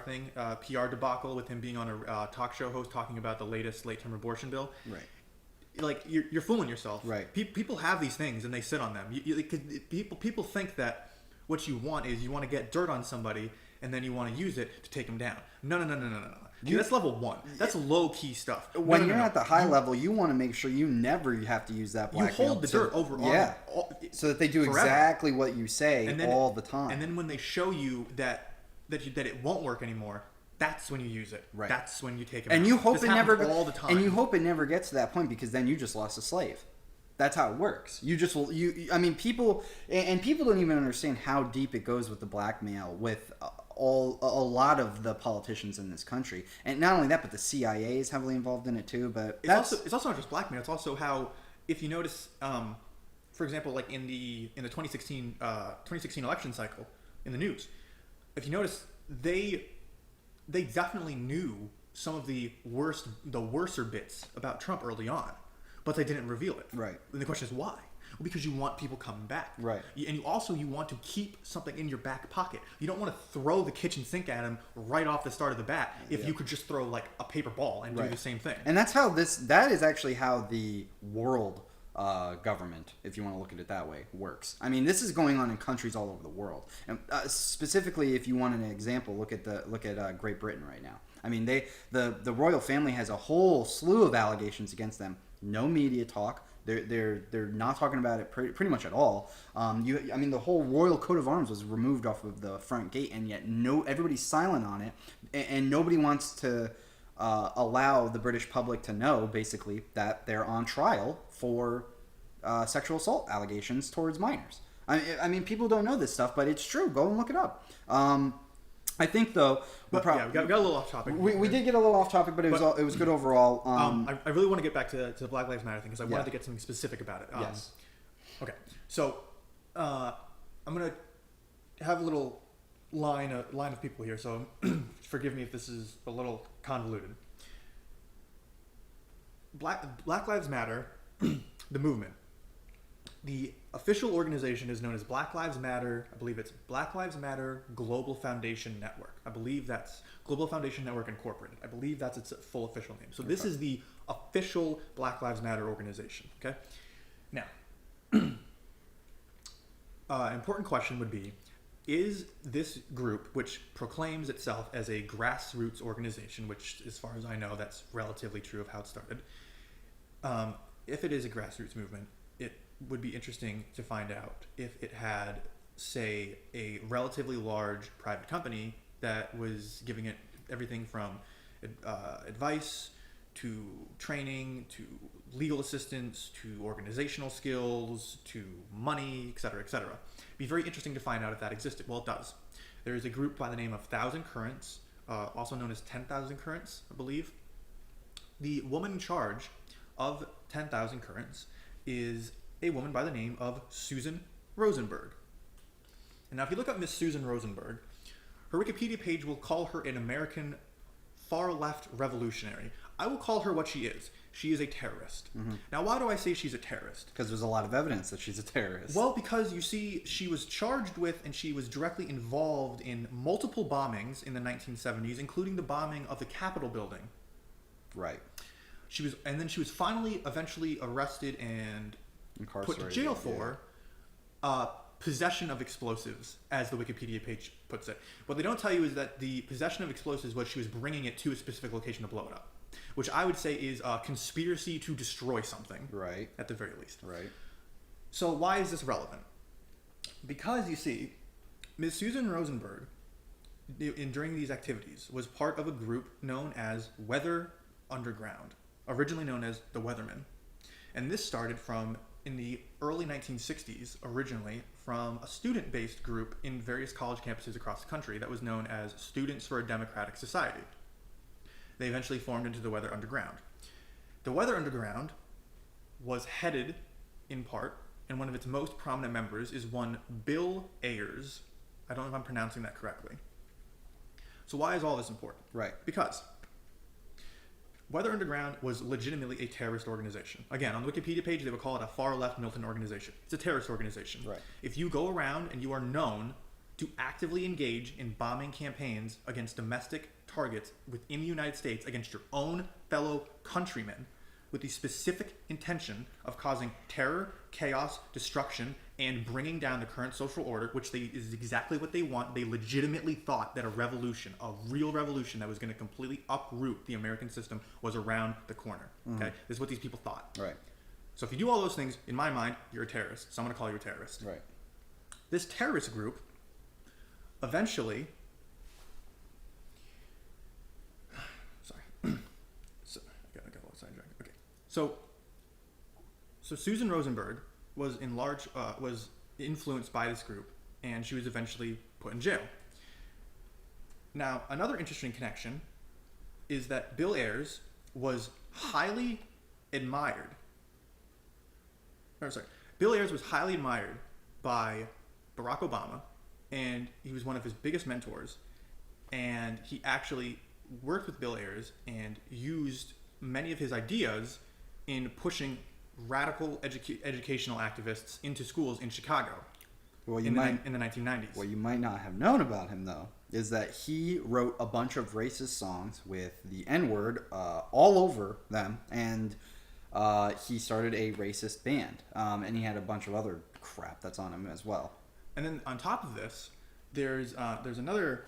debacle with him being on a talk show host talking about the latest late-term abortion bill. Right. Like, you're fooling yourself. Right. People have these things and they sit on them. People think that what you want is you want to get dirt on somebody and then you want to use it to take them down. No. Dude, that's level 1. That's low-key stuff. When you're at the high level, you want to make sure you never have to use that blackmail. You hold the dirt over so that they do forever. Exactly what you say all the time. And then when they show you that it won't work anymore, that's when you use it. Right. That's when you take it. And you hope it never all the time. And you hope it never gets to that point, because then you just lost a slave. That's how it works. People don't even understand how deep it goes with the blackmail with a lot of the politicians in this country. And not only that, but the CIA is heavily involved in it too. But it's also not just blackmail. It's also how, if you notice, for example, like in the 2016 election cycle in the news, if you notice, they definitely knew some of the worser bits about Trump early on, but they didn't reveal it. Right. And the question is why? Well, because you want people coming back. Right. And you want to keep something in your back pocket. You don't want to throw the kitchen sink at him right off the start of the bat if you could just throw like a paper ball and do the same thing. And that is actually how the world government, if you want to look at it that way, works. I mean, this is going on in countries all over the world. And specifically, if you want an example, look at Great Britain right now. I mean, the royal family has a whole slew of allegations against them. No media talk. They're not talking about it pretty much at all. The whole royal coat of arms was removed off of the front gate, and yet everybody's silent on it, and nobody wants to allow the British public to know, basically, that they're on trial for sexual assault allegations towards minors. I mean, people don't know this stuff, but it's true. Go and look it up. I think though, we got a little off topic. We did get a little off topic, but it was good overall. I really want to get back to the Black Lives Matter thing because I wanted to get something specific about it. Yes. Okay. So I'm gonna have a little line of people here. So forgive me if this is a little convoluted. Black Lives Matter, the movement. The official organization is known as Black Lives Matter. I believe it's Black Lives Matter Global Foundation Network. I believe that's Global Foundation Network Incorporated. I believe that's its full official name. So this is the official Black Lives Matter organization. Okay. Now, an important question would be, is this group, which proclaims itself as a grassroots organization, which as far as I know, that's relatively true of how it started. If it is a grassroots movement, it would be interesting to find out if it had, say, a relatively large private company that was giving it everything from advice to training to legal assistance to organizational skills to money, etc., etc. It'd be very interesting to find out if that existed. Well, it does. There is a group by the name of 1,000 Currents, also known as 10,000 Currents, I believe. The woman in charge of 10,000 Currents is a woman by the name of Susan Rosenberg. And now if you look up Miss Susan Rosenberg, her Wikipedia page will call her an American far-left revolutionary. I will call her what she is. She is a terrorist. Mm-hmm. Now, why do I say she's a terrorist? Because there's a lot of evidence that she's a terrorist. Well, because you see, she was charged with and she was directly involved in multiple bombings in the 1970s, including the bombing of the Capitol building. Right. And then she was finally, eventually arrested and put to jail for possession of explosives, as the Wikipedia page puts it. What they don't tell you is that the possession of explosives was she was bringing it to a specific location to blow it up, which I would say is a conspiracy to destroy something. Right. At the very least. Right. So why is this relevant? Because you see, Ms. Susan Rosenberg, during these activities, was part of a group known as Weather Underground, originally known as the Weathermen. And this started in the early 1960s, originally from a student-based group in various college campuses across the country that was known as Students for a Democratic Society. They eventually formed into the Weather Underground. The Weather Underground was headed, in part, and one of its most prominent members is one Bill Ayers. I don't know if I'm pronouncing that correctly. So why is all this important? Right. Because Weather Underground was legitimately a terrorist organization. Again, on the Wikipedia page, they would call it a far-left militant organization. It's a terrorist organization. Right. If you go around and you are known to actively engage in bombing campaigns against domestic targets within the United States, against your own fellow countrymen, with the specific intention of causing terror, chaos, destruction, and bringing down the current social order, which is exactly what they want. They legitimately thought that a revolution, a real revolution that was going to completely uproot the American system, was around the corner. Okay, This is what these people thought. Right. So if you do all those things, in my mind, you're a terrorist. So I'm going to call you a terrorist. Right. This terrorist group eventually... Sorry. So I got a little sidetracked. Okay. So Susan Rosenberg was influenced by this group, and she was eventually put in jail. Now, another interesting connection is that Bill Ayers was highly admired. Bill Ayers was highly admired by Barack Obama, and he was one of his biggest mentors. And he actually worked with Bill Ayers and used many of his ideas in pushing radical educational activists into schools in Chicago in the 1990s. What you might not have known about him, though, is that he wrote a bunch of racist songs with the N-word all over them, and he started a racist band, and he had a bunch of other crap that's on him as well. And then on top of this, there's another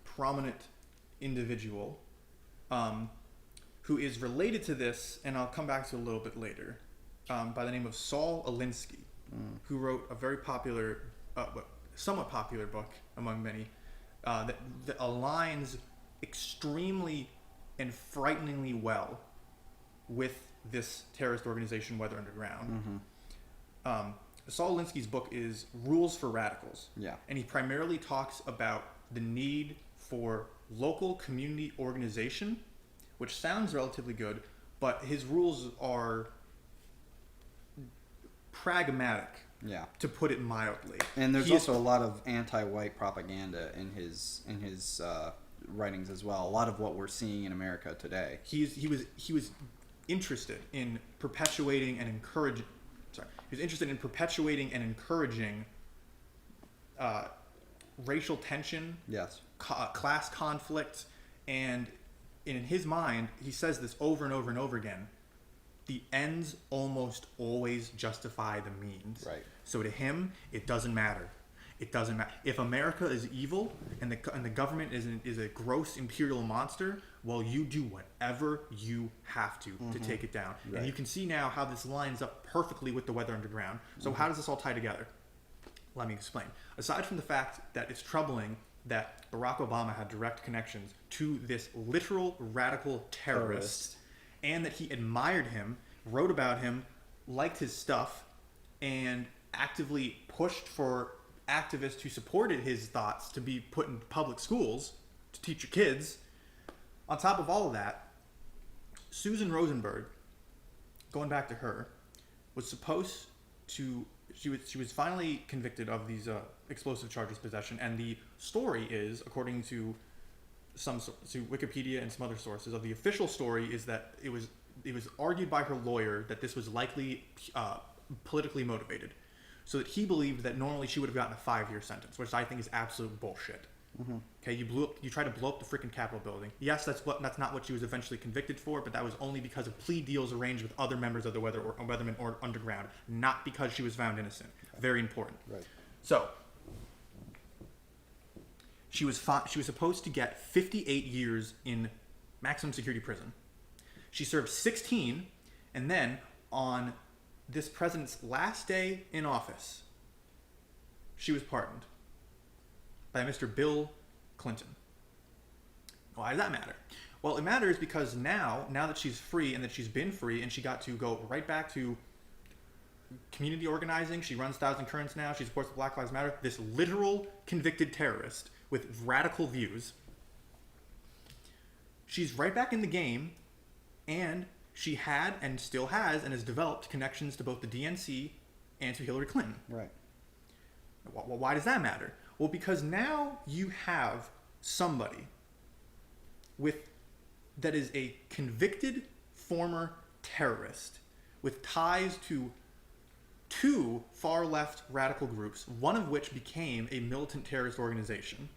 prominent individual who is related to this, and I'll come back to a little bit later, by the name of Saul Alinsky, who wrote a very popular, somewhat popular book among many, that aligns extremely and frighteningly well with this terrorist organization, Weather Underground. Saul Alinsky's book is Rules for Radicals. Yeah. And he primarily talks about the need for local community organization, which sounds relatively good, but his rules are pragmatic, to put it mildly. And there's also a lot of anti-white propaganda in his writings as well. A lot of what we're seeing in America today. He was interested in perpetuating and encouraging. He was interested in perpetuating and encouraging racial tension, yes, class conflict, and in his mind, he says this over and over and over again: the ends almost always justify the means. Right. So to him, it doesn't matter. It doesn't matter if America is evil and the government is a gross imperial monster. Well, you do whatever you have to take it down. Right. And you can see now how this lines up perfectly with the Weather Underground. So how does this all tie together? Let me explain. Aside from the fact that it's troubling that Barack Obama had direct connections to this literal radical terrorist, and that he admired him, wrote about him, liked his stuff, and actively pushed for activists who supported his thoughts to be put in public schools to teach your kids. On top of all of that, Susan Rosenberg, going back to her, was supposed to she was finally convicted of these explosive charges possession, and the story is, according to Wikipedia and some other sources, of the official story is that it was argued by her lawyer that this was likely politically motivated, so that he believed that normally she would have gotten a 5-year sentence, which I think is absolute bullshit. Okay, you tried to blow up the freaking Capitol building. Yes, that's not what she was eventually convicted for, but that was only because of plea deals arranged with other members of the Weathermen or Underground, not because she was found innocent. Very important. Right. So she was supposed to get 58 years in maximum security prison. She served 16, and then on this president's last day in office, she was pardoned by Mr. Bill Clinton. Why does that matter? Well, it matters because now that she's free and that she's been free and she got to go right back to community organizing, she runs Thousand Currents now, she supports the Black Lives Matter, this literal convicted terrorist with radical views, she's right back in the game, and she had and still has and has developed connections to both the DNC and to Hillary Clinton. Right. Well, why does that matter? Well, because now you have somebody that is a convicted former terrorist with ties to 2 far-left radical groups, one of which became a militant terrorist organization.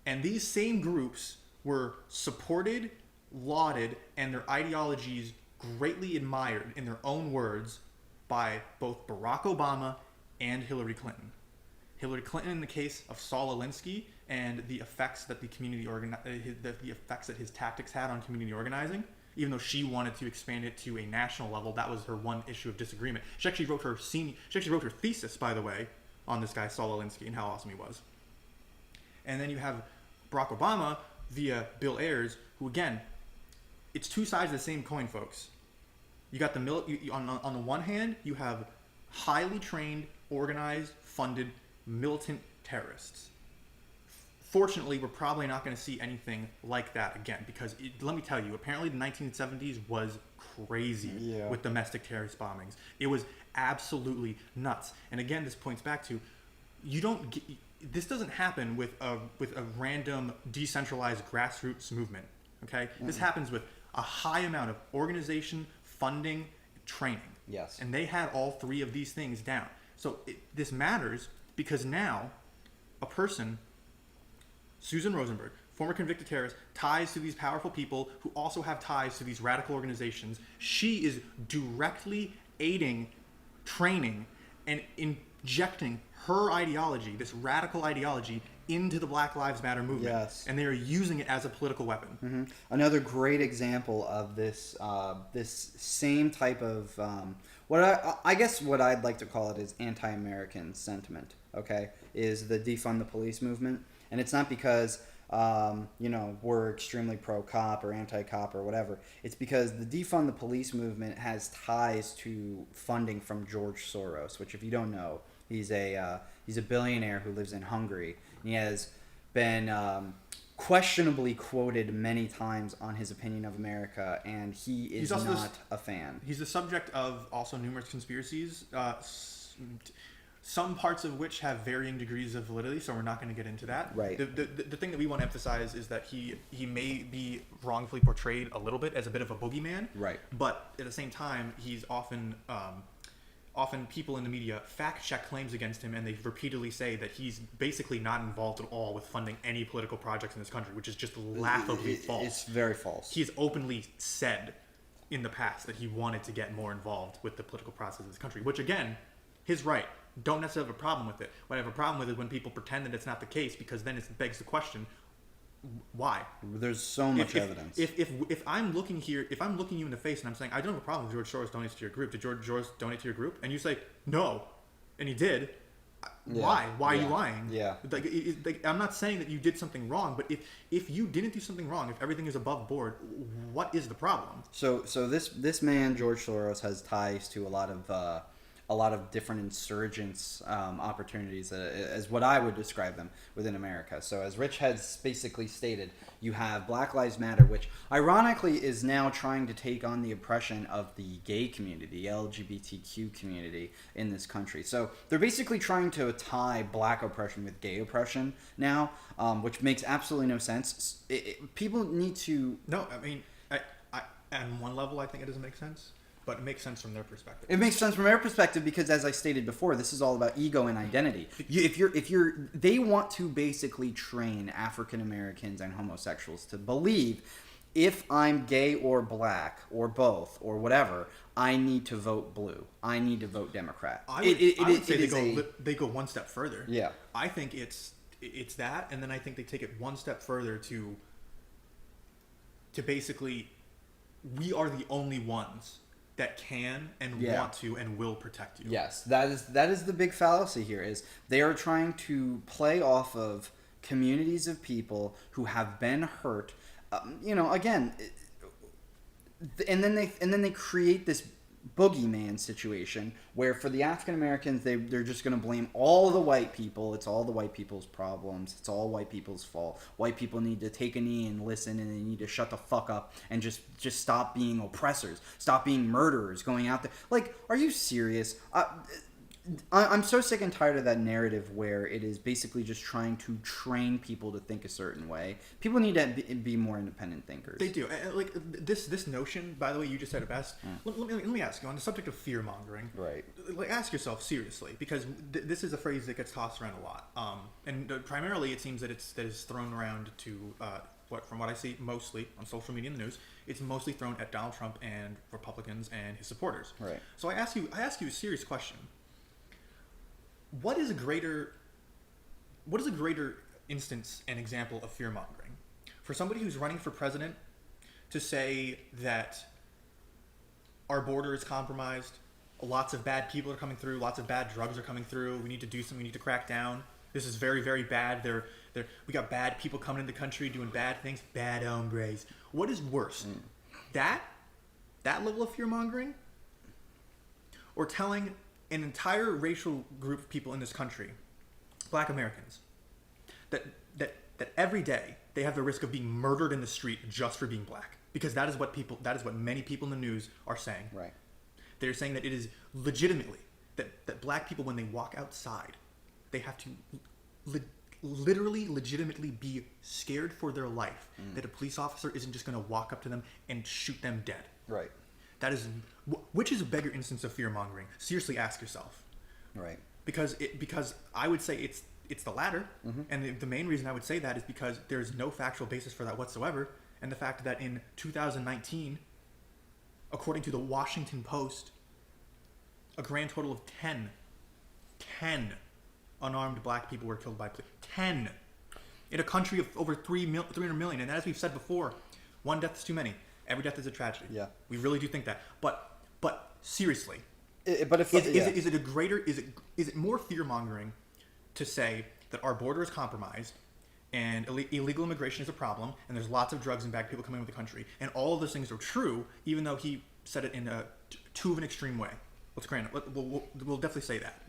And these same groups were supported, lauded, and their ideologies greatly admired, in their own words, by both Barack Obama and Hillary Clinton. Hillary Clinton in the case of Saul Alinsky and the effects that the effects that his tactics had on community organizing, even though she wanted to expand it to a national level. That was her one issue of disagreement. She actually wrote her thesis, by the way, on this guy Saul Alinsky and how awesome he was. And then you have Barack Obama via Bill Ayers, who, again, it's 2 sides of the same coin, folks. You got on the one hand, you have highly trained, organized, funded militant terrorists. Fortunately, we're probably not going to see anything like that again, because let me tell you, apparently the 1970s was crazy with domestic terrorist bombings. It was absolutely nuts. And again, this points back to this doesn't happen with a random decentralized grassroots movement. Okay, this happens with a high amount of organization, funding, training. Yes. And they had all three of these things down. So this matters because now a person, Susan Rosenberg, former convicted terrorist, ties to these powerful people who also have ties to these radical organizations. She is directly aiding, training, and injecting her ideology, this radical ideology, into the Black Lives Matter movement. Yes. And they are using it as a political weapon. Mm-hmm. Another great example of this this same type of I guess what I'd like to call it is anti-American sentiment. Okay, is the defund the police movement, and it's not because we're extremely pro-cop or anti-cop or whatever. It's because the defund the police movement has ties to funding from George Soros, which, if you don't know, he's a billionaire who lives in Hungary. And he has been questionably quoted many times on his opinion of America, and he is not a fan. He's the subject of also numerous conspiracies, some parts of which have varying degrees of validity, so we're not going to get into that. Right. The thing that we want to emphasize is that he may be wrongfully portrayed a little bit as a bit of a boogeyman. Right. But at the same time, he's often people in the media fact check claims against him, and they repeatedly say that he's basically not involved at all with funding any political projects in this country, which is just laughably false. It's very false. He has openly said in the past that he wanted to get more involved with the political process of this country, which, again, his right. Don't necessarily have a problem with it. What I have a problem with is when people pretend that it's not the case, because then it begs the question, why? There's so much evidence. If I'm looking you in the face and I'm saying, I don't have a problem with George Soros donates to your group. Did George Soros donate to your group? And you say, no, and he did. Yeah. Why? Why are you lying? Yeah. I'm not saying that you did something wrong, but if you didn't do something wrong, if everything is above board, what is the problem? So this man, George Soros, has ties to a lot of different insurgents opportunities, as what I would describe them within America. So as Rich has basically stated, you have Black Lives Matter, which ironically is now trying to take on the oppression of the gay community, the LGBTQ community in this country. So they're basically trying to tie black oppression with gay oppression now, which makes absolutely no sense. People need to... No, I mean, I on one level, I think it doesn't make sense. But it makes sense from their perspective. It makes sense from their perspective because, as I stated before, this is all about ego and identity. They want to basically train African Americans and homosexuals to believe, if I'm gay or black or both or whatever, I need to vote blue. I need to vote Democrat. I would say they go one step further. Yeah. I think it's that, and then I think they take it one step further to basically, we are the only ones that can and want to and will protect you. Yes, that is the big fallacy here, is they are trying to play off of communities of people who have been hurt, again, and then they create this boogeyman situation where for the African Americans they're just going to blame all the white people. It's all the white people's problems. It's all white people's fault. White people need to take a knee and listen, and they need to shut the fuck up and just stop being oppressors, stop being murderers, going out there. Like, are you serious? I'm so sick and tired of that narrative where it is basically just trying to train people to think a certain way. People need to be more independent thinkers. They do. Like this notion, by the way, you just said it best. Let me ask you, on the subject of fear mongering. Right. Like, ask yourself seriously, because this is a phrase that gets tossed around a lot. And primarily, it seems that is thrown around to from what I see mostly on social media and the news. It's mostly thrown at Donald Trump and Republicans and his supporters. Right. So I ask you a serious question. What is a greater instance and example of fear mongering? For somebody who's running for president to say that our border is compromised, lots of bad people are coming through, lots of bad drugs are coming through, we need to do something, we need to crack down. This is very, very bad. We got bad people coming in the country doing bad things, bad hombres. What is worse? That level of fear mongering? Or telling an entire racial group of people in this country, Black Americans, that every day they have the risk of being murdered in the street just for being black, because that is what many people in the news are saying. Right. They're saying that it is legitimately that black people, when they walk outside, they have to literally, legitimately be scared for their life. That a police officer isn't just going to walk up to them and shoot them dead. Right. That is, which is a bigger instance of fear mongering? Seriously, ask yourself. Right. Because I would say it's the latter, and the main reason I would say that is because there's no factual basis for that whatsoever, and the fact that in 2019, according to the Washington Post, a grand total of 10 unarmed black people were killed by police. 10 in a country of over 300 million, and as we've said before, one death is too many. Every death is a tragedy. Yeah, we really do think that. But seriously, but if is it more fear mongering to say that our border is compromised and illegal immigration is a problem and there's lots of drugs and bad people coming into the country, and all of those things are true, even though he said it in too of an extreme way? Let's grant it. We'll definitely say that.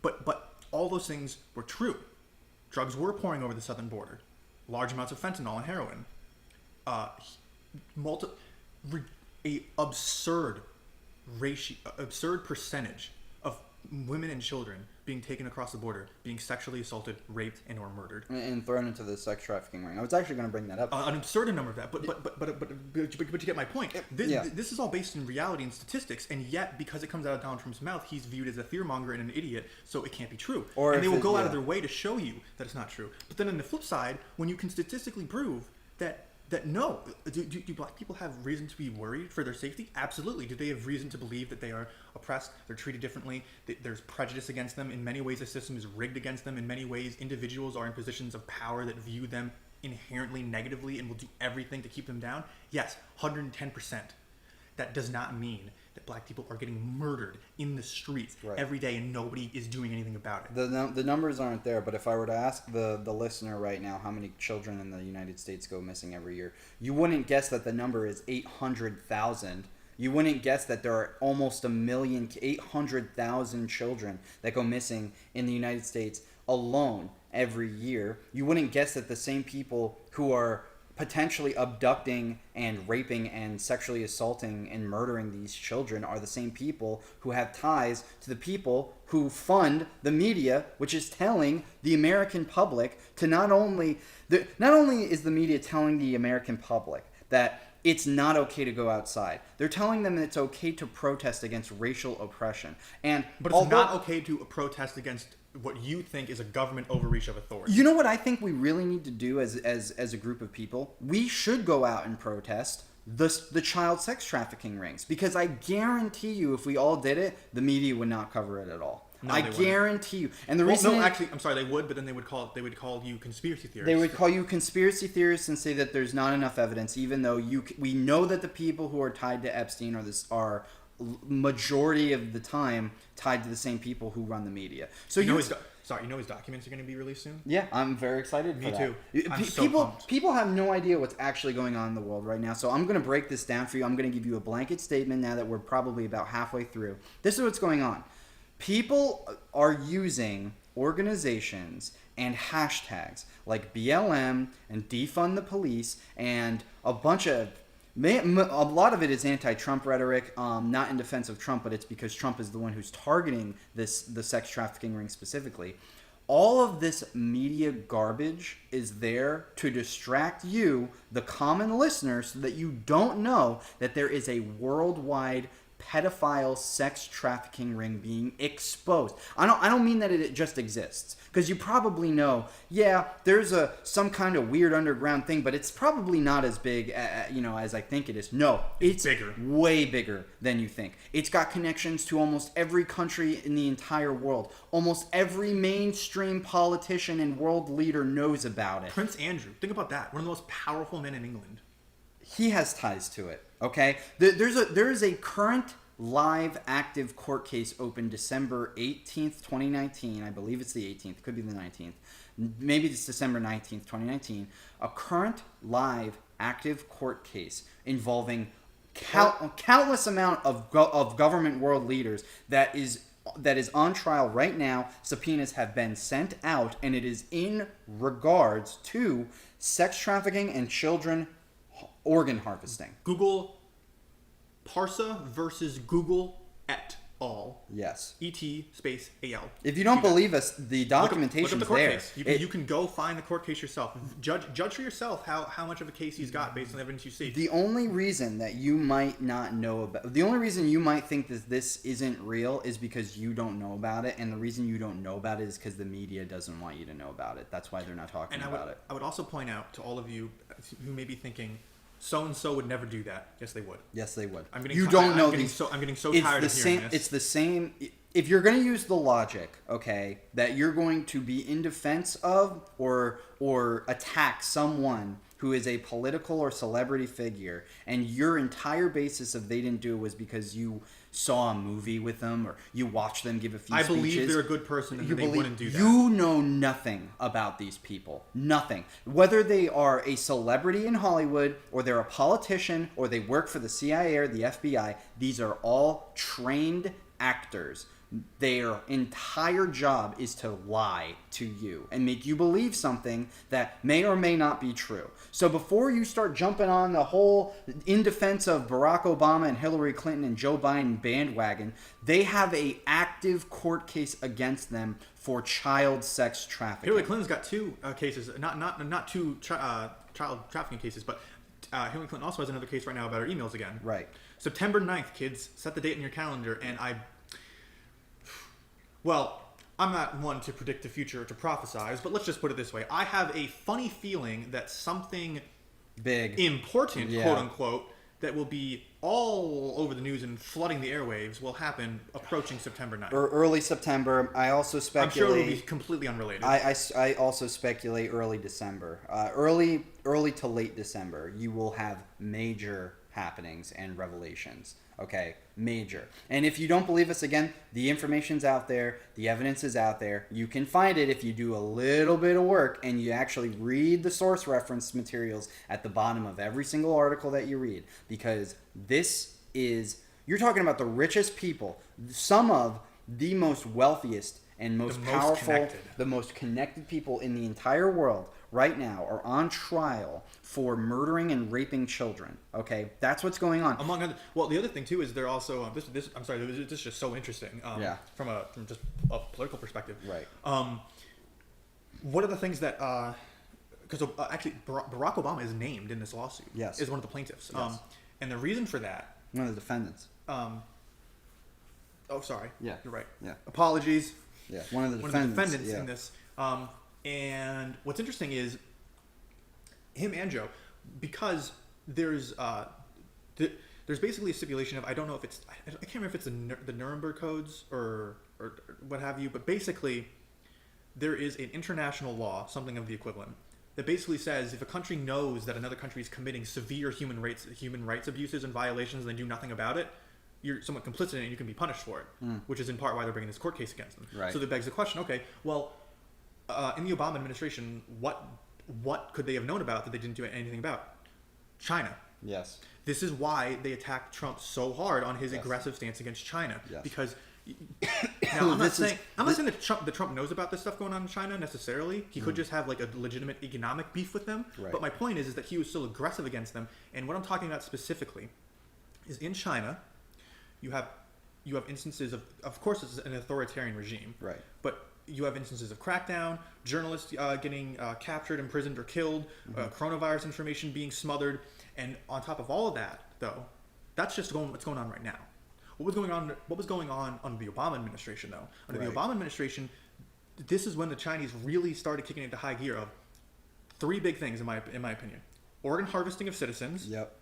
But all those things were true. Drugs were pouring over the southern border, large amounts of fentanyl and heroin, absurd percentage of women and children being taken across the border, being sexually assaulted, raped, and or murdered, and thrown into the sex trafficking ring. I was actually going to bring that up. An absurd number of that, but you get my point. This is all based in reality and statistics, and yet because it comes out of Donald Trump's mouth, he's viewed as a fearmonger and an idiot, so it can't be true. And they will go out of their way to show you that it's not true. But then on the flip side, when you can statistically prove that no, do black people have reason to be worried for their safety? Absolutely. Do they have reason to believe that they are oppressed, they're treated differently, that there's prejudice against them? In many ways, the system is rigged against them. In many ways, individuals are in positions of power that view them inherently negatively and will do everything to keep them down. Yes, 110%. That does not mean that black people are getting murdered in the streets every day and nobody is doing anything about it. The numbers aren't there, but if I were to ask the listener right now how many children in the United States go missing every year, you wouldn't guess that the number is 800,000. You wouldn't guess that there are almost 800,000 children that go missing in the United States alone every year. You wouldn't guess that the same people who are potentially abducting and raping and sexually assaulting and murdering these children are the same people who have ties to the people who fund the media, which is telling the American public to not only is the media telling the American public that it's not okay to go outside. They're telling them that it's okay to protest against racial oppression. But it's not okay to protest against what you think is a government overreach of authority. You know what I think we really need to do as a group of people? We should go out and protest the child sex trafficking rings, because I guarantee you if we all did it, the media would not cover it at all. No, I guarantee you. And the reason actually, I'm sorry, they would, but then they would call you conspiracy theorists. They would call you conspiracy theorists and say that there's not enough evidence, even though we know that the people who are tied to Epstein are majority of the time tied to the same people who run the media. So you know his documents are going to be released soon? Yeah, I'm very excited for that. Me too. People have no idea what's actually going on in the world right now. So I'm going to break this down for you. I'm going to give you a blanket statement now that we're probably about halfway through. This is what's going on. People are using organizations and hashtags like BLM and defund the police and a lot of it is anti-Trump rhetoric, not in defense of Trump, but it's because Trump is the one who's targeting the sex trafficking ring specifically. All of this media garbage is there to distract you, the common listener, so that you don't know that there is a worldwide pedophile sex trafficking ring being exposed. I don't mean that it just exists, because you probably know, there's some kind of weird underground thing, but it's probably not as big as I think it is. No, it's bigger. Way bigger than you think. It's got connections to almost every country in the entire world. Almost every mainstream politician and world leader knows about it. Prince Andrew, think about that. One of the most powerful men in England. He has ties to it. Okay, there is a current live active court case open December 18th, 2019. I believe it's the 18th. Could be the 19th. Maybe it's December 19th, 2019. A current live active court case involving countless amount of government world leaders that is on trial right now. Subpoenas have been sent out, and it is in regards to sex trafficking and children organ harvesting. Google Parsa versus Google et al. Yes. E-T space A-L. If you don't believe us, the documentation's look up the court there. Case. You can go find the court case yourself. Judge for yourself how much of a case he's got based on the evidence you see. The only reason that you might not know about, the only reason you might think that this isn't real is because you don't know about it, and the reason you don't know about it is because the media doesn't want you to know about it. That's why they're not talking about it. I would also point out to all of you who may be thinking, so-and-so would never do that. Yes, they would. Yes, they would. I'm getting tired of hearing this. It's the same. If you're going to use the logic, okay, that you're going to be in defense of or attack someone who is a political or celebrity figure, and your entire basis of they didn't do it was because you saw a movie with them or you watched them give a few speeches. I believe they're a good person and they wouldn't do that. You know nothing about these people. Nothing. Whether they are a celebrity in Hollywood or they're a politician or they work for the CIA or the FBI, these are all trained actors. Their entire job is to lie to you and make you believe something that may or may not be true. So before you start jumping on the whole in defense of Barack Obama and Hillary Clinton and Joe Biden bandwagon, they have a active court case against them for child sex trafficking. Hillary Clinton's got two cases, not two child trafficking cases, but Hillary Clinton also has another case right now about her emails again. Right. September 9th, kids. Set the date in your calendar, and Well, I'm not one to predict the future or to prophesize, but let's just put it this way. I have a funny feeling that something big, important, quote unquote, that will be all over the news and flooding the airwaves will happen approaching September 9th. Or early September. I also speculate. I'm sure it will be completely unrelated. I also speculate early December. Early to late December, you will have major happenings and revelations. Okay, major. And if you don't believe us, again, the information's out there, the evidence is out there. You can find it if you do a little bit of work and you actually read the source reference materials at the bottom of every single article that you read. Because you're talking about the richest people, some of the most wealthiest and most powerful, the most connected people in the entire world right now are on trial for murdering and raping children. Okay, that's what's going on. Among other, well, the other thing too is they're also this. I'm sorry, this is just so interesting. From just a political perspective. Right. What are the things that? Because actually, Barack Obama is named in this lawsuit. Yes. Is one of the plaintiffs. Yes. And the reason for that. One of the defendants. Oh, sorry. Yeah. You're right. Yeah. Apologies. Yeah. One of the defendants in this. And what's interesting is him and Joe, because there's basically a stipulation of, I don't know if it's, I can't remember if it's the Nuremberg codes or what have you, but basically there is an international law, something of the equivalent, that basically says if a country knows that another country is committing severe human rights abuses and violations and they do nothing about it, you're somewhat complicit in it and you can be punished for it, which is in part why they're bringing this court case against them. Right. So that begs the question, okay, well, in the Obama administration, what could they have known about that they didn't do anything about? China. Yes. This is why they attacked Trump so hard on his aggressive stance against China. Yes. Because now I'm not saying that Trump knows about this stuff going on in China necessarily. He could just have like a legitimate economic beef with them. Right. But my point is that he was still aggressive against them. And what I'm talking about specifically is in China, you have instances of course it's an authoritarian regime. Right. But you have instances of crackdown, journalists getting captured, imprisoned, or killed, coronavirus information being smothered, and on top of all of that, though, that's just what's going on right now. What was going on under the Obama administration, though? Under the Obama administration, this is when the Chinese really started kicking into high gear of three big things, in my opinion: organ harvesting of citizens. Yep.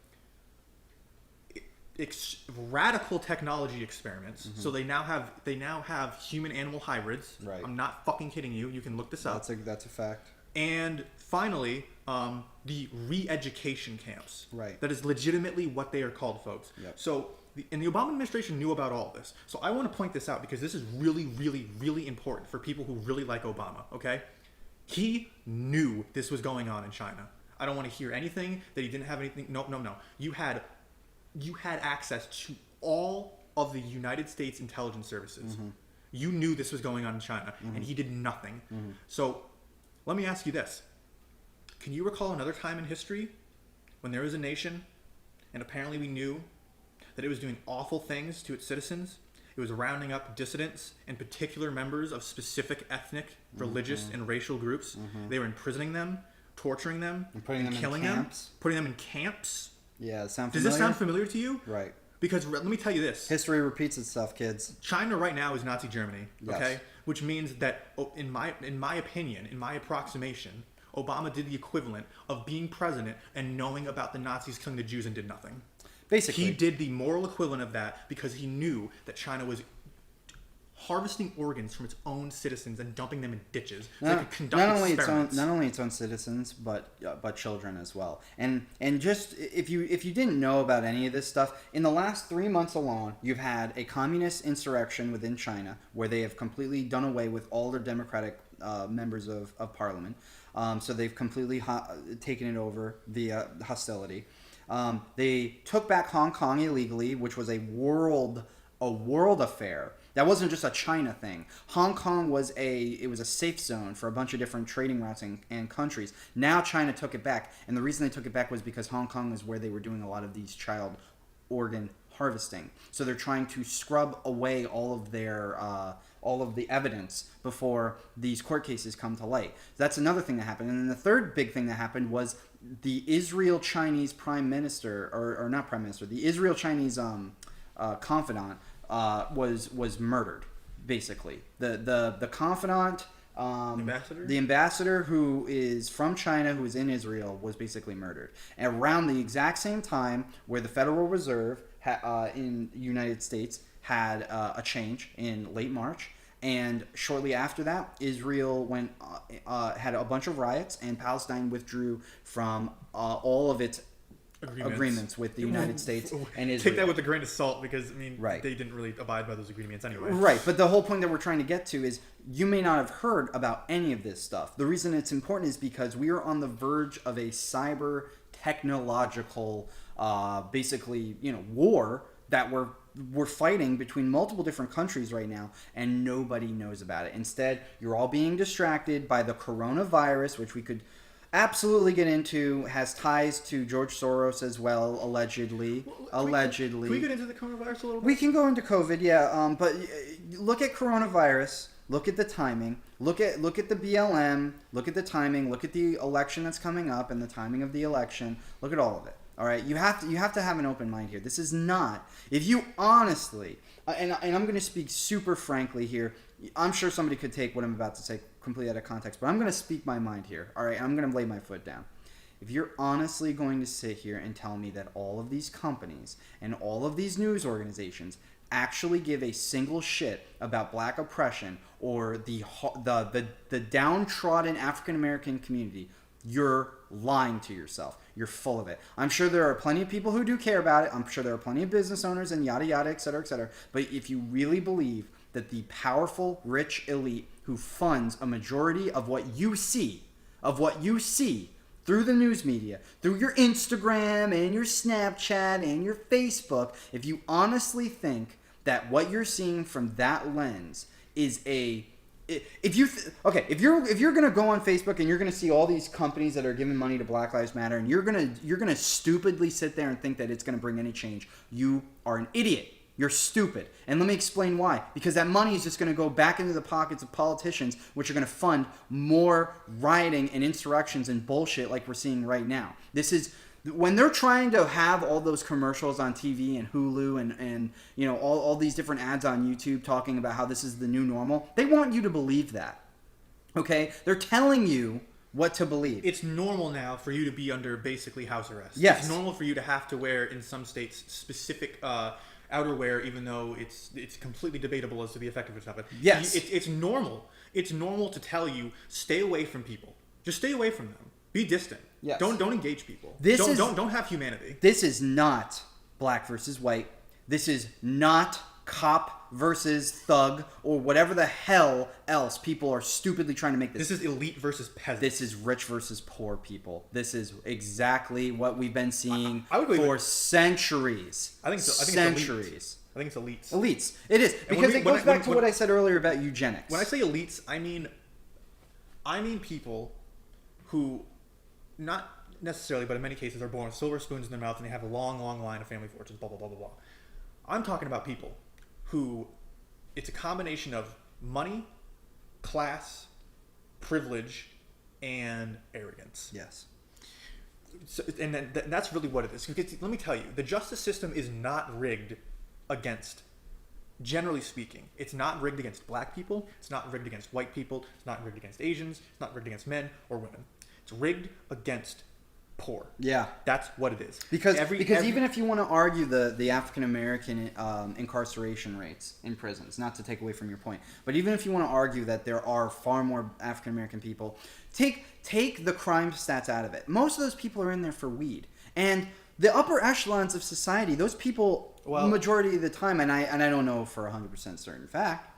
Radical technology experiments. So they now have human animal hybrids. Right. I'm not fucking kidding you. You can look this up. That's a fact. And finally, the re-education camps. Right. That is legitimately what they are called, folks. Yep. So, and the Obama administration knew about all this. So I want to point this out because this is really, really, really important for people who really like Obama. Okay, he knew this was going on in China. I don't want to hear anything that he didn't have anything. No. You had access to all of the United States intelligence services. You knew this was going on in China, and he did nothing. So let me ask you this. Can you recall another time in history when there was a nation, and apparently we knew that it was doing awful things to its citizens, It was rounding up dissidents and particular members of specific ethnic, religious, and racial groups. They were imprisoning them, torturing them, and killing them, putting them in camps. Yeah, Does this sound familiar to you? Right. Because let me tell you this. History repeats itself, kids. China right now is Nazi Germany, okay? Yes. Which means that, in my opinion, in my approximation, Obama did the equivalent of being president and knowing about the Nazis killing the Jews and did nothing. Basically. He did the moral equivalent of that because he knew that China was harvesting organs from its own citizens and dumping them in ditches. So they could conduct experiments. Not only its own citizens, but children as well. And just if you didn't know about any of this stuff, in the last 3 months alone, you've had a communist insurrection within China where they have completely done away with all their democratic members of parliament. So they've completely taken it over via hostility. They took back Hong Kong illegally, which was a world affair. That wasn't just a China thing. Hong Kong was a safe zone for a bunch of different trading routes and countries. Now China took it back, and the reason they took it back was because Hong Kong is where they were doing a lot of these child organ harvesting. So they're trying to scrub away all of the evidence before these court cases come to light. That's another thing that happened. And then the third big thing that happened was the Israel-Chinese prime minister, or not prime minister, the Israel-Chinese confidant was murdered, basically. The confidant, the ambassador who is from China, who is in Israel, was basically murdered. And around the exact same time where the Federal Reserve in the United States had a change in late March, and shortly after that, Israel had a bunch of riots, and Palestine withdrew from all of its agreements with the United States and Israel. Take that with a grain of salt because, right. They didn't really abide by those agreements anyway. Right, but the whole point that we're trying to get to is you may not have heard about any of this stuff. The reason it's important is because we are on the verge of a cyber technological, basically, war that we're fighting between multiple different countries right now, and nobody knows about it. Instead, you're all being distracted by the coronavirus, which we could absolutely get into, has ties to George Soros as well, allegedly. Can we get into the coronavirus a little bit? We can go into COVID, yeah. But look at coronavirus. Look at the timing. Look at the BLM. Look at the timing. Look at the election that's coming up and the timing of the election. Look at all of it. All right, you have to have an open mind here. This is not, if you honestly, and I'm going to speak super frankly here. I'm sure somebody could take what I'm about to say completely out of context, but I'm going to speak my mind here. All right, I'm going to lay my foot down. If you're honestly going to sit here and tell me that all of these companies and all of these news organizations actually give a single shit about black oppression or the downtrodden African American community, you're lying to yourself. You're full of it. I'm sure there are plenty of people who do care about it. I'm sure there are plenty of business owners and yada yada, et cetera, et cetera. But if you really believe that the powerful, rich elite who funds a majority of what you see through the news media, through your Instagram and your Snapchat and your Facebook, if you honestly think that what you're seeing from that lens is if you're gonna go on Facebook and you're gonna see all these companies that are giving money to Black Lives Matter and you're gonna stupidly sit there and think that it's gonna bring any change, you are an idiot. You're stupid. And let me explain why. Because that money is just going to go back into the pockets of politicians, which are going to fund more rioting and insurrections and bullshit like we're seeing right now. This is when they're trying to have all those commercials on TV and Hulu and all these different ads on YouTube talking about how this is the new normal. They want you to believe that. Okay? They're telling you what to believe. It's normal now for you to be under basically house arrest. Yes. It's normal for you to have to wear, in some states, specific outerwear, even though it's completely debatable as to the effectiveness of it. Yes. It's normal. It's normal to tell you, stay away from people. Just stay away from them. Be distant. Yes. Don't engage people. Don't have humanity. This is not black versus white. This is not cop versus thug or whatever the hell else people are stupidly trying to make this. This is elite versus peasant. This is rich versus poor people. This is exactly what we've been seeing for centuries. I think centuries. I think it's elites. Elites. It is. Because it goes back to what I said earlier about eugenics. When I say elites, I mean people who, not necessarily, but in many cases, are born with silver spoons in their mouth and they have a long, long line of family fortunes, blah, blah, blah, blah, blah. I'm talking about people who it's a combination of money, class, privilege, and arrogance. Yes. So, and then that's really what it is. Because let me tell you, the justice system is not rigged against, generally speaking, it's not rigged against black people, it's not rigged against white people, it's not rigged against Asians, it's not rigged against men or women. It's rigged against poor. Yeah. That's what it is. Because even if you want to argue the African American incarceration rates in prisons, not to take away from your point, but even if you want to argue that there are far more African American people, take the crime stats out of it. Most of those people are in there for weed. And the upper echelons of society, those people, majority of the time, and I don't know for 100% certain fact,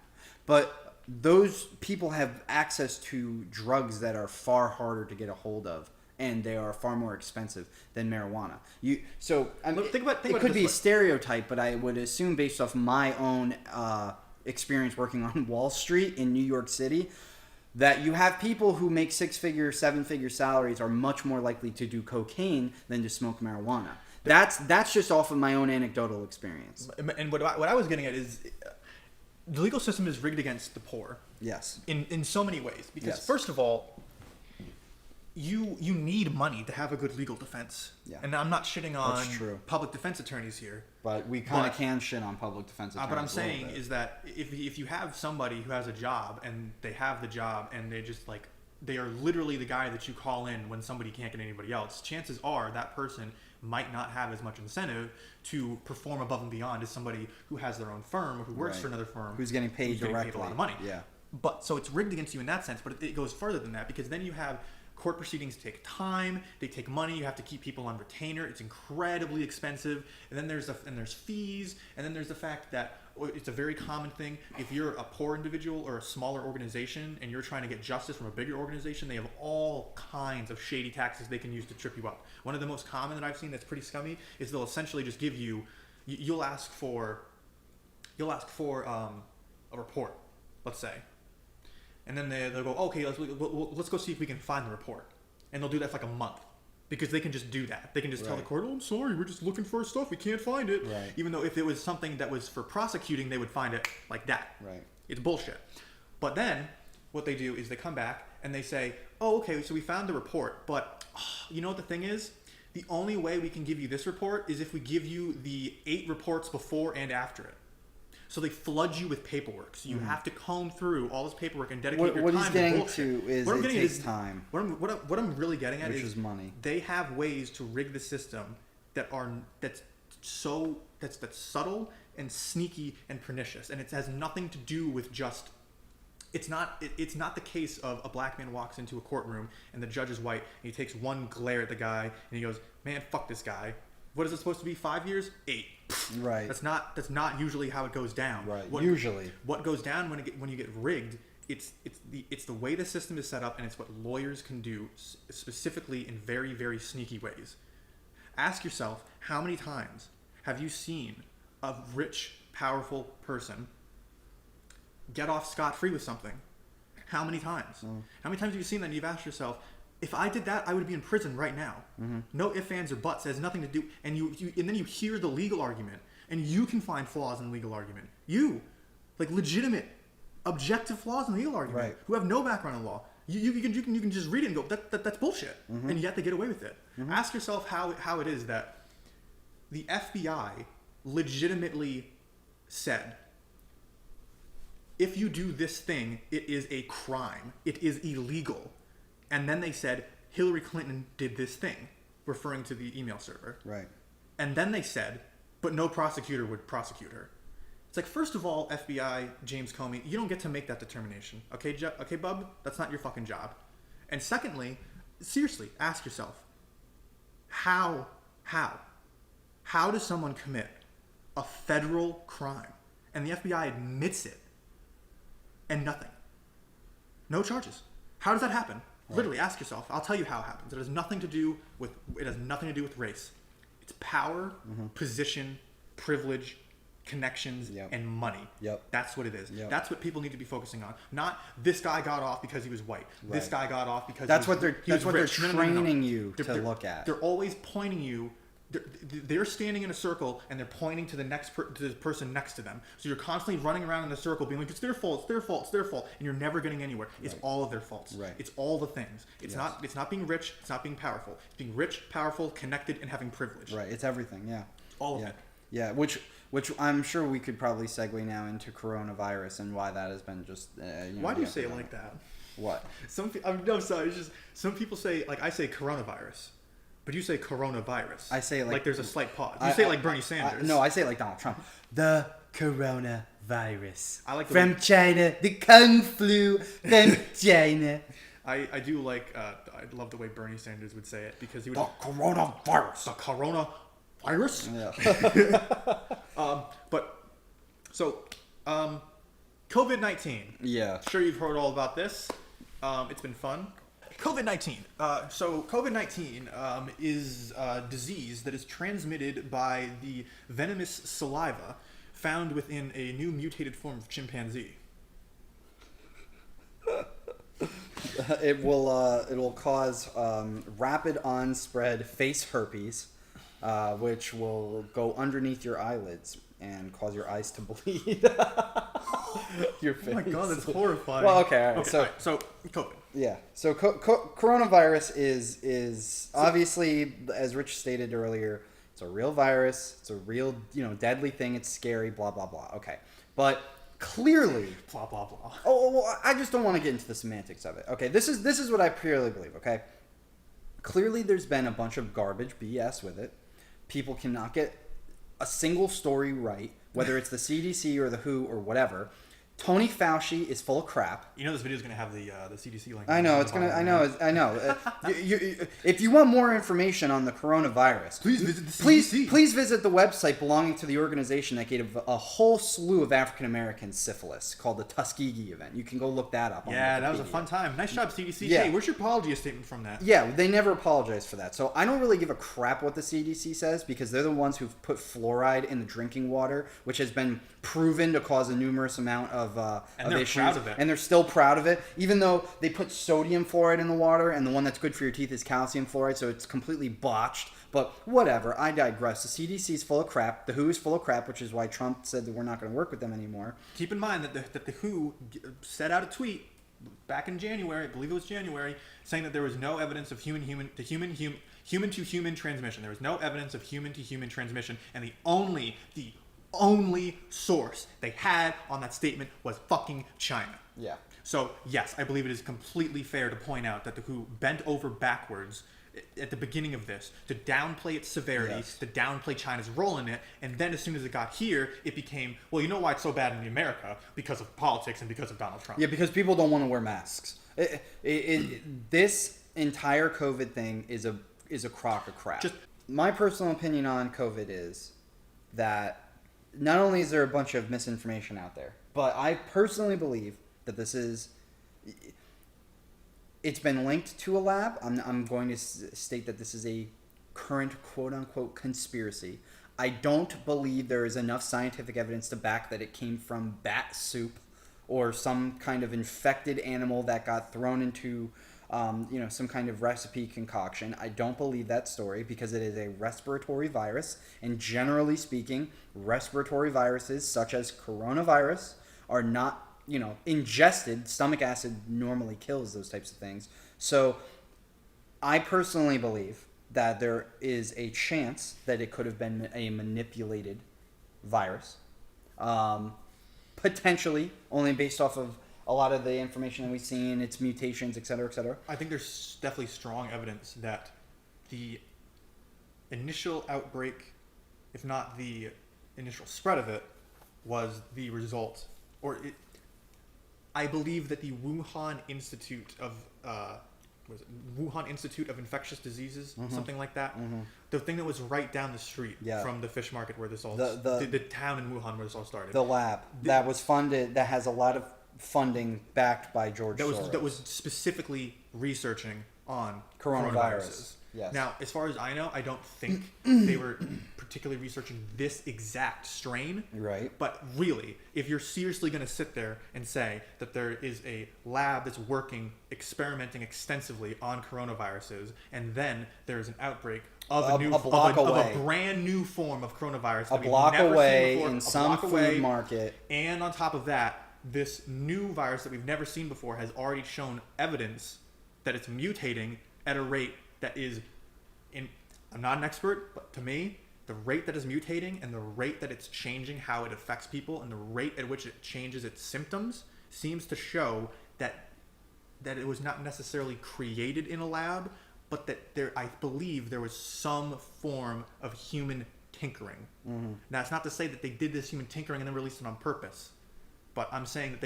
but those people have access to drugs that are far harder to get a hold of. And they are far more expensive than marijuana. Think about it could be a stereotype, but I would assume based off my own experience working on Wall Street in New York City, that you have people who make 6-figure, 7-figure salaries are much more likely to do cocaine than to smoke marijuana. That's just off of my own anecdotal experience. And what I was getting at is the legal system is rigged against the poor. Yes. In so many ways. Because Yes. First of all, you need money to have a good legal defense. Yeah. And I'm not shitting on That's true. public defense attorneys here. But we kind of can shit on public defense attorneys. But I'm saying is that if you have somebody who has a job and they have the job and they just like they are literally the guy that you call in when somebody can't get anybody else, chances are that person might not have as much incentive to perform above and beyond as somebody who has their own firm or who works for another firm who's getting paid directly. A lot of money. Yeah. But so it's rigged against you in that sense, but it goes further than that because then you have court proceedings take time, they take money, you have to keep people on retainer, it's incredibly expensive, and then there's fees, and then there's the fact that it's a very common thing, if you're a poor individual or a smaller organization and you're trying to get justice from a bigger organization, they have all kinds of shady taxes they can use to trip you up. One of the most common that I've seen that's pretty scummy is they'll essentially just give you'll ask for a report, let's say. And then they'll go, okay, let's go see if we can find the report. And they'll do that for like a month. Because they can just do that. They can just tell the court, oh, I'm sorry, we're just looking for stuff. We can't find it. Right. Even though if it was something that was for prosecuting, they would find it like that. Right. It's bullshit. But then what they do is they come back and they say, oh, okay, so we found the report. But you know what the thing is? The only way we can give you this report is if we give you the 8 reports before and after it. So they flood you with paperwork. So you have to comb through all this paperwork and dedicate your time to bullshit. What he's getting to is it takes time. What I'm really getting at is money. They have ways to rig the system that's subtle and sneaky and pernicious, and it has nothing to do with just. It's not the case of a black man walks into a courtroom and the judge is white and he takes one glare at the guy and he goes, man, fuck this guy. What is it supposed to be? 5 years? 8. Right. That's not usually how it goes down. Right. Usually, what goes down when you get rigged, it's the way the system is set up, and it's what lawyers can do specifically in very, very sneaky ways. Ask yourself, how many times have you seen a rich, powerful person get off scot-free with something? How many times? How many times have you seen that and you've asked yourself, if I did that, I would be in prison right now. Mm-hmm. No ifs, ands, or buts. It has nothing to do. And and then you hear the legal argument, and you can find flaws in the legal argument. Like legitimate, objective flaws in the legal argument. Right. Who have no background in law. You can just read it and go, that's bullshit. Mm-hmm. And yet they get away with it. Mm-hmm. Ask yourself how it is that the FBI legitimately said, if you do this thing, it is a crime. It is illegal. And then they said, Hillary Clinton did this thing, referring to the email server. Right. And then they said, but no prosecutor would prosecute her. It's like, first of all, FBI, James Comey, you don't get to make that determination. Okay, okay, bub? That's not your fucking job. And secondly, seriously, ask yourself, how does someone commit a federal crime? And the FBI admits it. And nothing. No charges. How does that happen? Right. Literally, ask yourself. I'll tell you how it happens. It has nothing to do with race. It's power, position, privilege, connections, and money. Yep. That's what it is. Yep. That's what people need to be focusing on. Not this guy got off because he was white. Right. This guy got off because they're he was rich. training you to look at. They're always pointing you they're standing in a circle and they're pointing to the to the person next to them. So you're constantly running around in a circle being like, it's their fault, it's their fault, it's their fault, and you're never getting anywhere. It's all of their faults. Right. It's all the things. It's not being rich, it's not being powerful. It's being rich, powerful, connected, and having privilege. Right. It's everything. Yeah. All of it. Yeah. Which I'm sure we could probably segue now into coronavirus and why that has been just. Why do you say it like that? What? No, sorry. It's just some people say, like, I say coronavirus. But you say coronavirus. I say like there's a slight pause. You say it like Bernie Sanders. No, I say it like Donald Trump. The coronavirus. I like from China. The Kung flu from China. I do like. I love the way Bernie Sanders would say it because he would. The coronavirus. The coronavirus. Yeah. But so, COVID-19. Yeah. Sure, you've heard all about this. It's been fun. COVID-19. So COVID-19 is a disease that is transmitted by the venomous saliva found within a new mutated form of chimpanzee. It will cause rapid on-spread face herpes, which will go underneath your eyelids and cause your eyes to bleed. Your face. Oh my god, that's horrifying. Well, okay, all right. So COVID. Yeah. So coronavirus is obviously, as Rich stated earlier, it's a real virus. It's a real, deadly thing. It's scary. Blah blah blah. Okay, but clearly, Blah blah blah. Oh, well, I just don't want to get into the semantics of it. Okay, this is what I purely believe. Okay, clearly there's been a bunch of garbage BS with it. People cannot get a single story right, whether it's the CDC or the WHO or whatever. Tony Fauci is full of crap. You know this video is going to have the CDC link. I know it's gonna. I know. If you want more information on the coronavirus, please visit the CDC. Please visit the website belonging to the organization that gave a whole slew of African Americans syphilis, called the Tuskegee event. You can go look that up. Yeah, that was a fun time. Nice job, CDC. Yeah. Hey, where's your apology statement from that? Yeah, they never apologized for that. So I don't really give a crap what the CDC says because they're the ones who've put fluoride in the drinking water, which has been proven to cause a numerous amount of they're issues. proud of it. And they're still proud of it, even though they put sodium fluoride in the water, and the one that's good for your teeth is calcium fluoride, so it's completely botched. But whatever, I digress. The CDC is full of crap. The WHO is full of crap, which is why Trump said that we're not going to work with them anymore. Keep in mind that the WHO set out a tweet back in January, I believe it was January, saying that there was no evidence of human to human transmission. There was no evidence of human to human transmission, and the only source they had on that statement was fucking China. Yeah. So, yes, I believe it is completely fair to point out that the WHO bent over backwards at the beginning of this to downplay its severity, to downplay China's role in it, and then as soon as it got here, it became, well, you know why it's so bad in America? Because of politics and because of Donald Trump. Yeah, because people don't want to wear masks. This entire COVID thing is a crock of crap. My personal opinion on COVID is that not only is there a bunch of misinformation out there, but I personally believe that it's been linked to a lab. I'm going to state that this is a current quote-unquote conspiracy. I don't believe there is enough scientific evidence to back that it came from bat soup or some kind of infected animal that got thrown into some kind of recipe concoction. I don't believe that story because it is a respiratory virus, and generally speaking, respiratory viruses such as coronavirus are not, ingested. Stomach acid normally kills those types of things. So I personally believe that there is a chance that it could have been a manipulated virus, potentially only based off of a lot of the information that we've seen, its mutations, et cetera, et cetera. I think there's definitely strong evidence that the initial outbreak, if not the initial spread of it, was the result, I believe that the Wuhan Institute of Infectious Diseases, something like that. Mm-hmm. The thing that was right down the street from the fish market where this all the town in Wuhan where this all started. The lab that was funded, that has a lot of funding backed by George Soros. That was specifically researching on coronavirus. Yes. Now, as far as I know, I don't think they were particularly researching this exact strain. Right. But really, if you're seriously going to sit there and say that there is a lab that's working, experimenting extensively on coronaviruses, and then there's an outbreak of a brand new form of coronavirus a block away in some food market, and on top of that, this new virus that we've never seen before has already shown evidence that it's mutating at a rate that is, I'm not an expert, but to me, the rate that is mutating and the rate that it's changing how it affects people and the rate at which it changes its symptoms seems to show that it was not necessarily created in a lab, but that I believe there was some form of human tinkering. Mm-hmm. Now, it's not to say that they did this human tinkering and then released it on purpose, but I'm saying that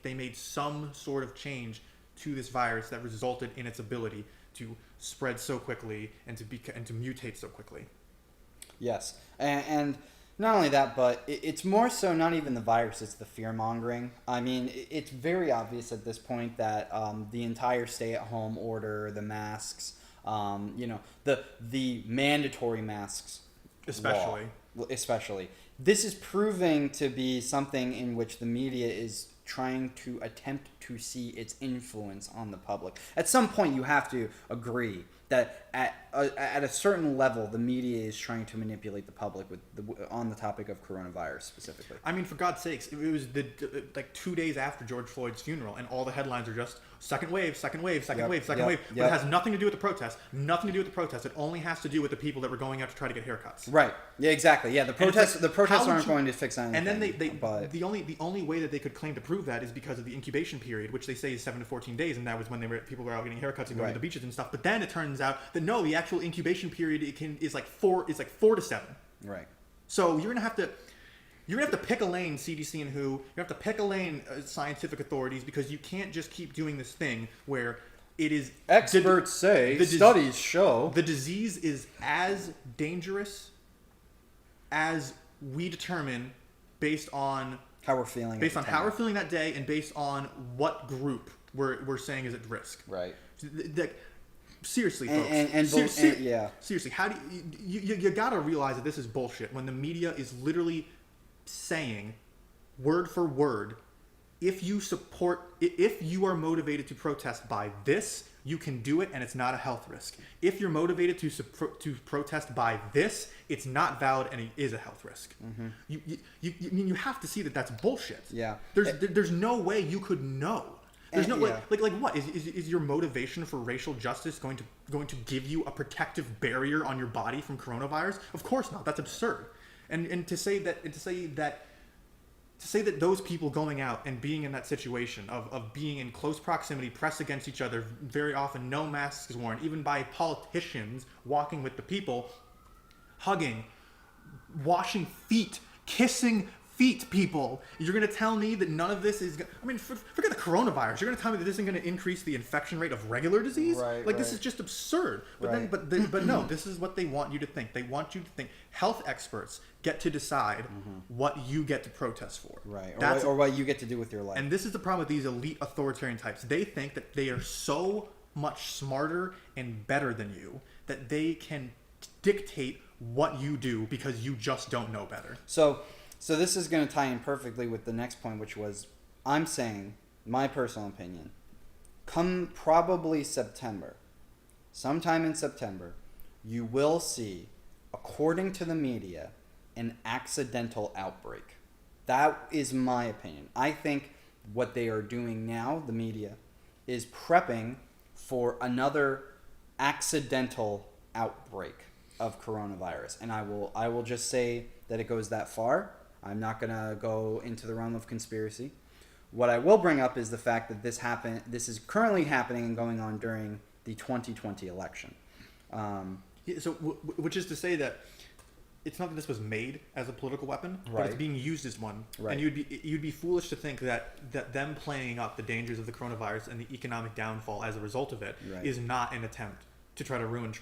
they made some sort of change to this virus that resulted in its ability to spread so quickly and to mutate so quickly. Yes, and not only that, but it's more so not even the virus; it's the fear mongering. I mean, it's very obvious at this point that the entire stay-at-home order, the masks, the mandatory masks, especially, this is proving to be something in which the media is trying to attempt to see its influence on the public. At some point, you have to agree that at a certain level, the media is trying to manipulate the public on the topic of coronavirus specifically. I mean, for God's sakes, it was like 2 days after George Floyd's funeral, and all the headlines are just second wave, second wave, second wave, second wave. But it has nothing to do with the protests. Nothing to do with the protests. It only has to do with the people that were going out to try to get haircuts. Right. Yeah. Exactly. Yeah. The protests aren't going to fix anything. And then the only way that they could claim to prove that is because of the incubation period, which they say is 7 to 14 days, and that was when people were out getting haircuts and going to the beaches and stuff. But then it turns out that no, the actual incubation period is like 4 to 7. Right. So you're gonna have to pick a lane, CDC and WHO. You have to pick a lane, scientific authorities, because you can't just keep doing this thing where it is experts say studies show the disease is as dangerous as we determine based on how we're feeling that day and based on what group we're saying is at risk. Right. Seriously, folks. Seriously, how do you gotta realize that this is bullshit when the media is literally saying word for word, if you are motivated to protest by this, you can do it and it's not a health risk. If you're motivated to protest by this, it's not valid and it is a health risk. Mm-hmm. You have to see that that's bullshit. Yeah. There's no way you could know. There's no like what is your motivation for racial justice going to give you a protective barrier on your body from coronavirus? Of course not. That's absurd. And to say that those people going out and being in that situation of being in close proximity, pressed against each other, very often no masks worn, even by politicians walking with the people, hugging, washing feet, kissing feet, people. You're going to tell me that none of this is... forget the coronavirus. You're going to tell me that this isn't going to increase the infection rate of regular disease? This is just absurd. But no, this is what they want you to think. They want you to think health experts get to decide what you get to protest for. Right. Or what you get to do with your life. And this is the problem with these elite authoritarian types. They think that they are so much smarter and better than you that they can dictate what you do because you just don't know better. So this is going to tie in perfectly with the next point, which was, I'm saying, my personal opinion, come probably September, sometime in September, you will see, according to the media, an accidental outbreak. That is my opinion. I think what they are doing now, the media, is prepping for another accidental outbreak of coronavirus. And I will just say that it goes that far. I'm not going to go into the realm of conspiracy. What I will bring up is the fact that this is currently happening and going on during the 2020 election. Which is to say that it's not that this was made as a political weapon, but it's being used as one. Right. And you'd be foolish to think that them playing up the dangers of the coronavirus and the economic downfall as a result of it is not an attempt to try to ruin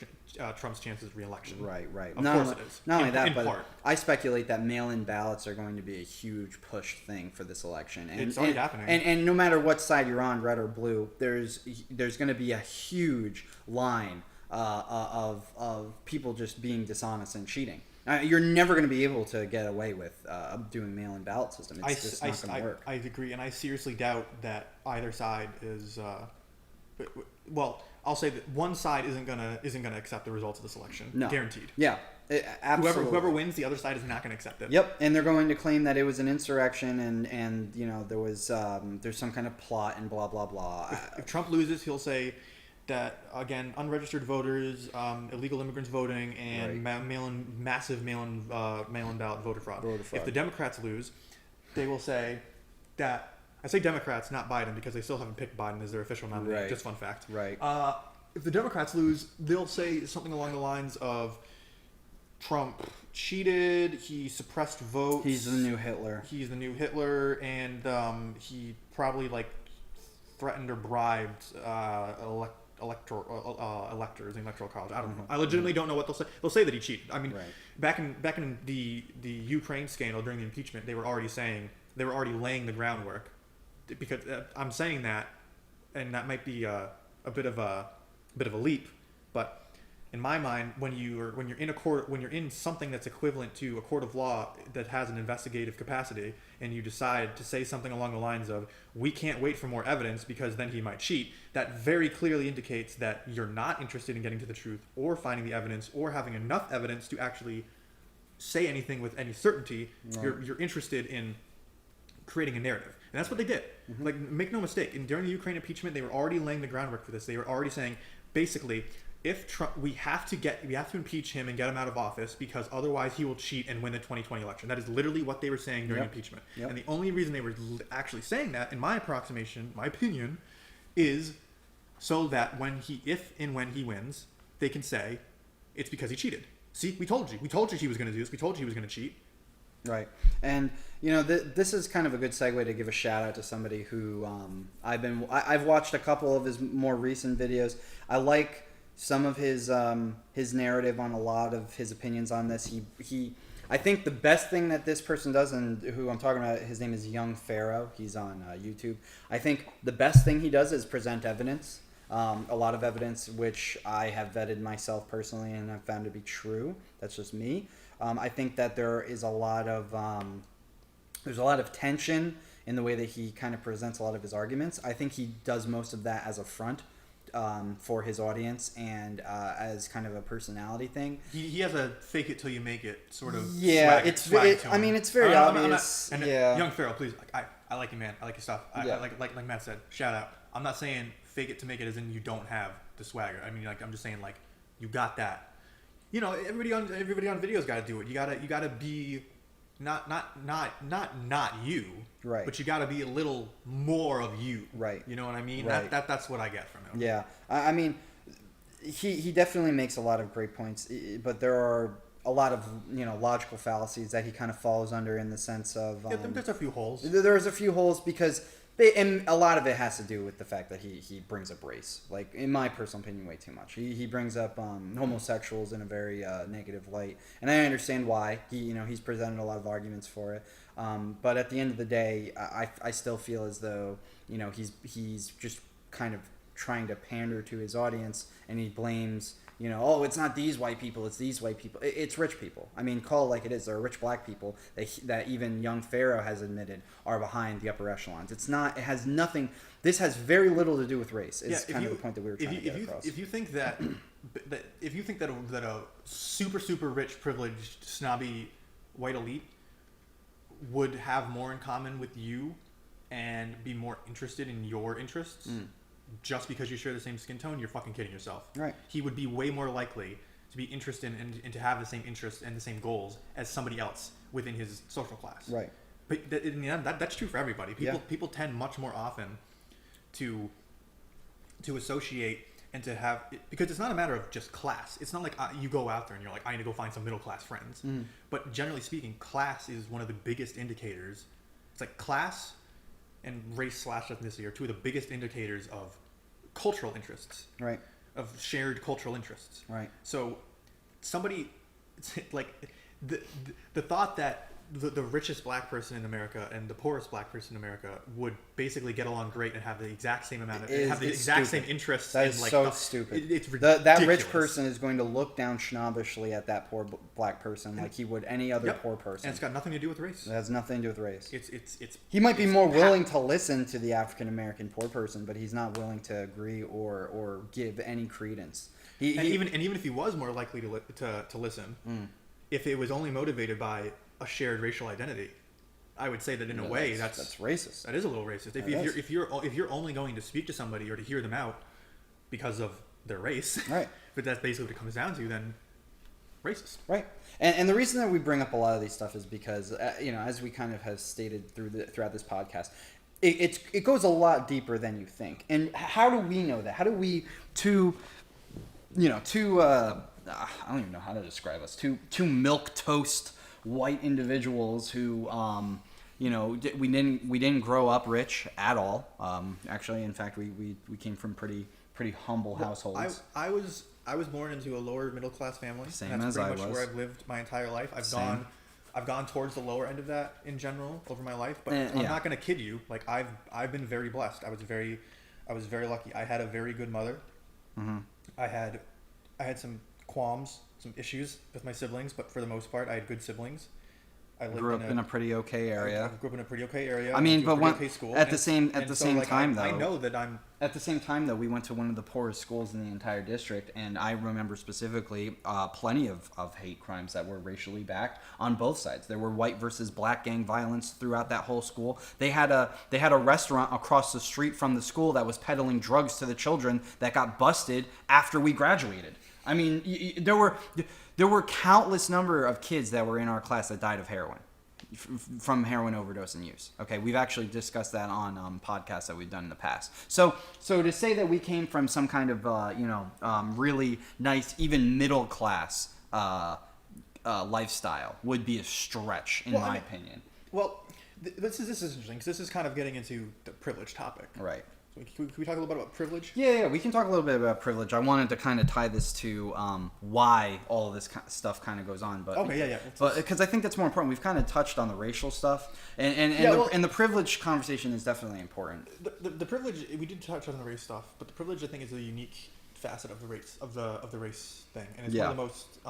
Trump's chances of re-election. Right. Of course it is. Not only that, but I spepeculate that mail-in ballots are going to be a huge push thing for this election. And it's already happening. And no matter what side you're on, red or blue, there's going to be a huge line of people just being dishonest and cheating. You're never going to be able to get away with doing mail-in ballot system. It's just not going to work. I agree, and I seriously doubt that either side is. Well, I'll say that one side isn't gonna accept the results of this election. No, guaranteed. Yeah, absolutely. Whoever wins, the other side is not going to accept it. Yep, and they're going to claim that it was an insurrection, and there was there's some kind of plot and blah blah blah. If Trump loses, he'll say that again, unregistered voters, illegal immigrants voting, and massive mail-in ballot voter fraud. If the Democrats lose, they will say that. I say Democrats, not Biden, because they still haven't picked Biden as their official nominee. Right. Just fun fact. Right. If the Democrats lose, they'll say something along the lines of Trump cheated, he suppressed votes. He's the new Hitler. And he probably threatened or bribed electors in electoral college. I don't know. I legitimately don't know what they'll say. They'll say that he cheated. I mean, back in the Ukraine scandal during the impeachment, they were already laying the groundwork. Because I'm saying that, and that might be a bit of a leap, but in my mind, when you're in something that's equivalent to a court of law that has an investigative capacity, and you decide to say something along the lines of "we can't wait for more evidence because then he might cheat," that very clearly indicates that you're not interested in getting to the truth or finding the evidence or having enough evidence to actually say anything with any certainty. Right. You're interested in creating a narrative. And that's what they did. Mm-hmm. Make no mistake. During the Ukraine impeachment, they were already laying the groundwork for this. They were already saying, basically, if Trump, we have to impeach him and get him out of office because otherwise he will cheat and win the 2020 election. That is literally what they were saying during impeachment. Yep. And the only reason they were actually saying that, in my approximation, my opinion, is so that when he wins, they can say it's because he cheated. See, we told you. We told you he was going to do this. We told you he was going to cheat. Right. And, this is kind of a good segue to give a shout out to somebody who I've watched a couple of his more recent videos. I like some of his narrative on a lot of his opinions on this. I think the best thing that this person does, and who I'm talking about, his name is Young Pharaoh. He's on YouTube. I think the best thing he does is present evidence. A lot of evidence which I have vetted myself personally and I've found to be true. That's just me. I think that there is a lot of tension in the way that he kind of presents a lot of his arguments. I think he does most of that as a front for his audience and as kind of a personality thing. He has a fake it till you make it sort of. Yeah, it's very obvious. Young Pharaoh, please. I like you, man. I like your stuff. Like Matt said, shout out. I'm not saying fake it to make it as in you don't have the swagger. I mean, I'm just saying you got that. Everybody on video's got to do it. You gotta be not you, right? But you got to be a little more of you, right? You know what I mean? Right. That's what I get from him. Yeah, I mean, he definitely makes a lot of great points, but there are a lot of logical fallacies that he kind of falls under in the sense of there's a few holes. There's a few holes because. And a lot of it has to do with the fact that he brings up race, in my personal opinion, way too much. He brings up homosexuals in a very negative light, and I understand why. He's presented a lot of arguments for it, but at the end of the day, I still feel as though he's just kind of trying to pander to his audience, and he blames. It's not these white people, it's these white people. It's rich people. I mean, call it like it is. There are rich black people that even Young Pharaoh has admitted are behind the upper echelons. It has nothing. This has very little to do with race. It's kind of the point that we were trying to get across. If you think that a super, super rich, privileged, snobby white elite would have more in common with you and be more interested in your interests, just because you share the same skin tone, you're fucking kidding yourself. Right. He would be way more likely to be interested and to have the same interests and the same goals as somebody else within his social class. Right. But that's true for everybody. People tend much more often to associate and to have, because it's not a matter of just class. It's not like you go out there and you're like, I need to go find some middle class friends. But generally speaking, class is one of the biggest indicators. It's like class and race/ethnicity are two of the biggest indicators of cultural interests. Right. Of shared cultural interests. Right. So somebody, the thought that the richest black person in America and the poorest black person in America would basically get along great and have the exact same amount of same interests. That is like so stupid. It's ridiculous. That rich person is going to look down snobbishly at that poor black person like he would any other poor person. And it's got nothing to do with race. It has nothing to do with race. It's he might be more willing to listen to the African American poor person, but he's not willing to agree or give any credence. Even if he was more likely to listen, if it was only motivated by a shared racial identity, I would say that in a way that's racist. That is a little racist. If you're only going to speak to somebody or to hear them out because of their race, right? But that's basically what it comes down to, then racist, right? And the reason that we bring up a lot of these stuff is because as we kind of have stated throughout this podcast, it goes a lot deeper than you think. And how do we know that? How do we I don't even know how to describe us. Two milquetoast white individuals who, we didn't grow up rich at all. Actually, in fact, we came from pretty humble households. I was born into a lower middle class family. Same That's as pretty I much was. where I've lived my entire life. I've gone towards the lower end of that in general over my life, but I'm not going to kid you. Like I've been very blessed. I was very lucky. I had a very good mother. Mm-hmm. I had some qualms, some issues with my siblings, but for the most part, I had good siblings. I grew up in a pretty okay area. I grew up in a pretty okay area. I mean, but school. At the same time, though. I know that I'm. At the same time, though, we went to one of the poorest schools in the entire district, and I remember specifically plenty of hate crimes that were racially backed on both sides. There were white versus black gang violence throughout that whole school. They had a restaurant across the street from the school that was peddling drugs to the children that got busted after we graduated. I mean, there were countless number of kids that were in our class that died of heroin, from heroin overdose and use. Okay, we've actually discussed that on podcasts that we've done in the past. So to say that we came from some kind of really nice, even middle class lifestyle would be a stretch in my opinion. Well, this is interesting because this is kind of getting into the privilege topic. Right. Can we talk a little bit about privilege? Yeah, we can talk a little bit about privilege. I wanted to kind of tie this to why all of this stuff kind of goes on, but okay, yeah. But because I think that's more important. We've kind of touched on the racial stuff, and the privilege conversation is definitely important. The privilege, we did touch on the race stuff, but the privilege I think is a unique facet of the race of the race thing, and it's one of the most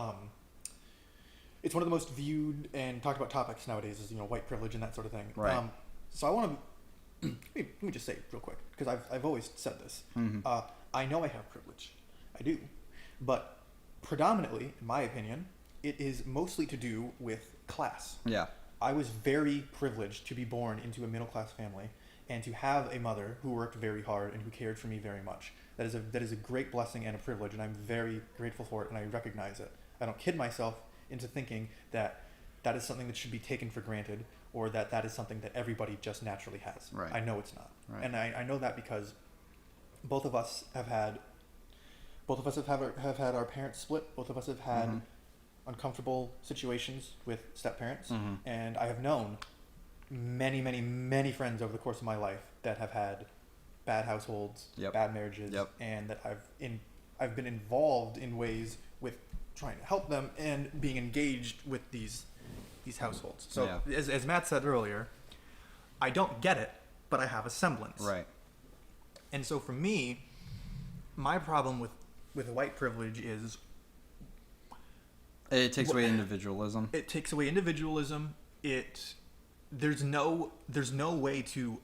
it's one of the most viewed and talked about topics nowadays is white privilege and that sort of thing. Right. So I want to. Let me just say real quick, because I've always said this. Mm-hmm. I know I have privilege. I do. But predominantly, in my opinion, it is mostly to do with class. Yeah. I was very privileged to be born into a middle-class family and to have a mother who worked very hard and who cared for me very much. That is a great blessing and a privilege, and I'm very grateful for it, and I recognize it. I don't kid myself into thinking that is something that should be taken for granted, or that is something that everybody just naturally has. Right. I know it's not. Right. And I know that because both of us have had our parents split. Both of us have had uncomfortable situations with step-parents. Mm-hmm. And I have known many, many, many friends over the course of my life that have had bad households, bad marriages, and that I've been involved in ways with trying to help them and being engaged with these households. So as Matt said earlier, I don't get it, but I have a semblance. Right. And so for me, my problem with white privilege is it takes away individualism. It takes away individualism. There's no way to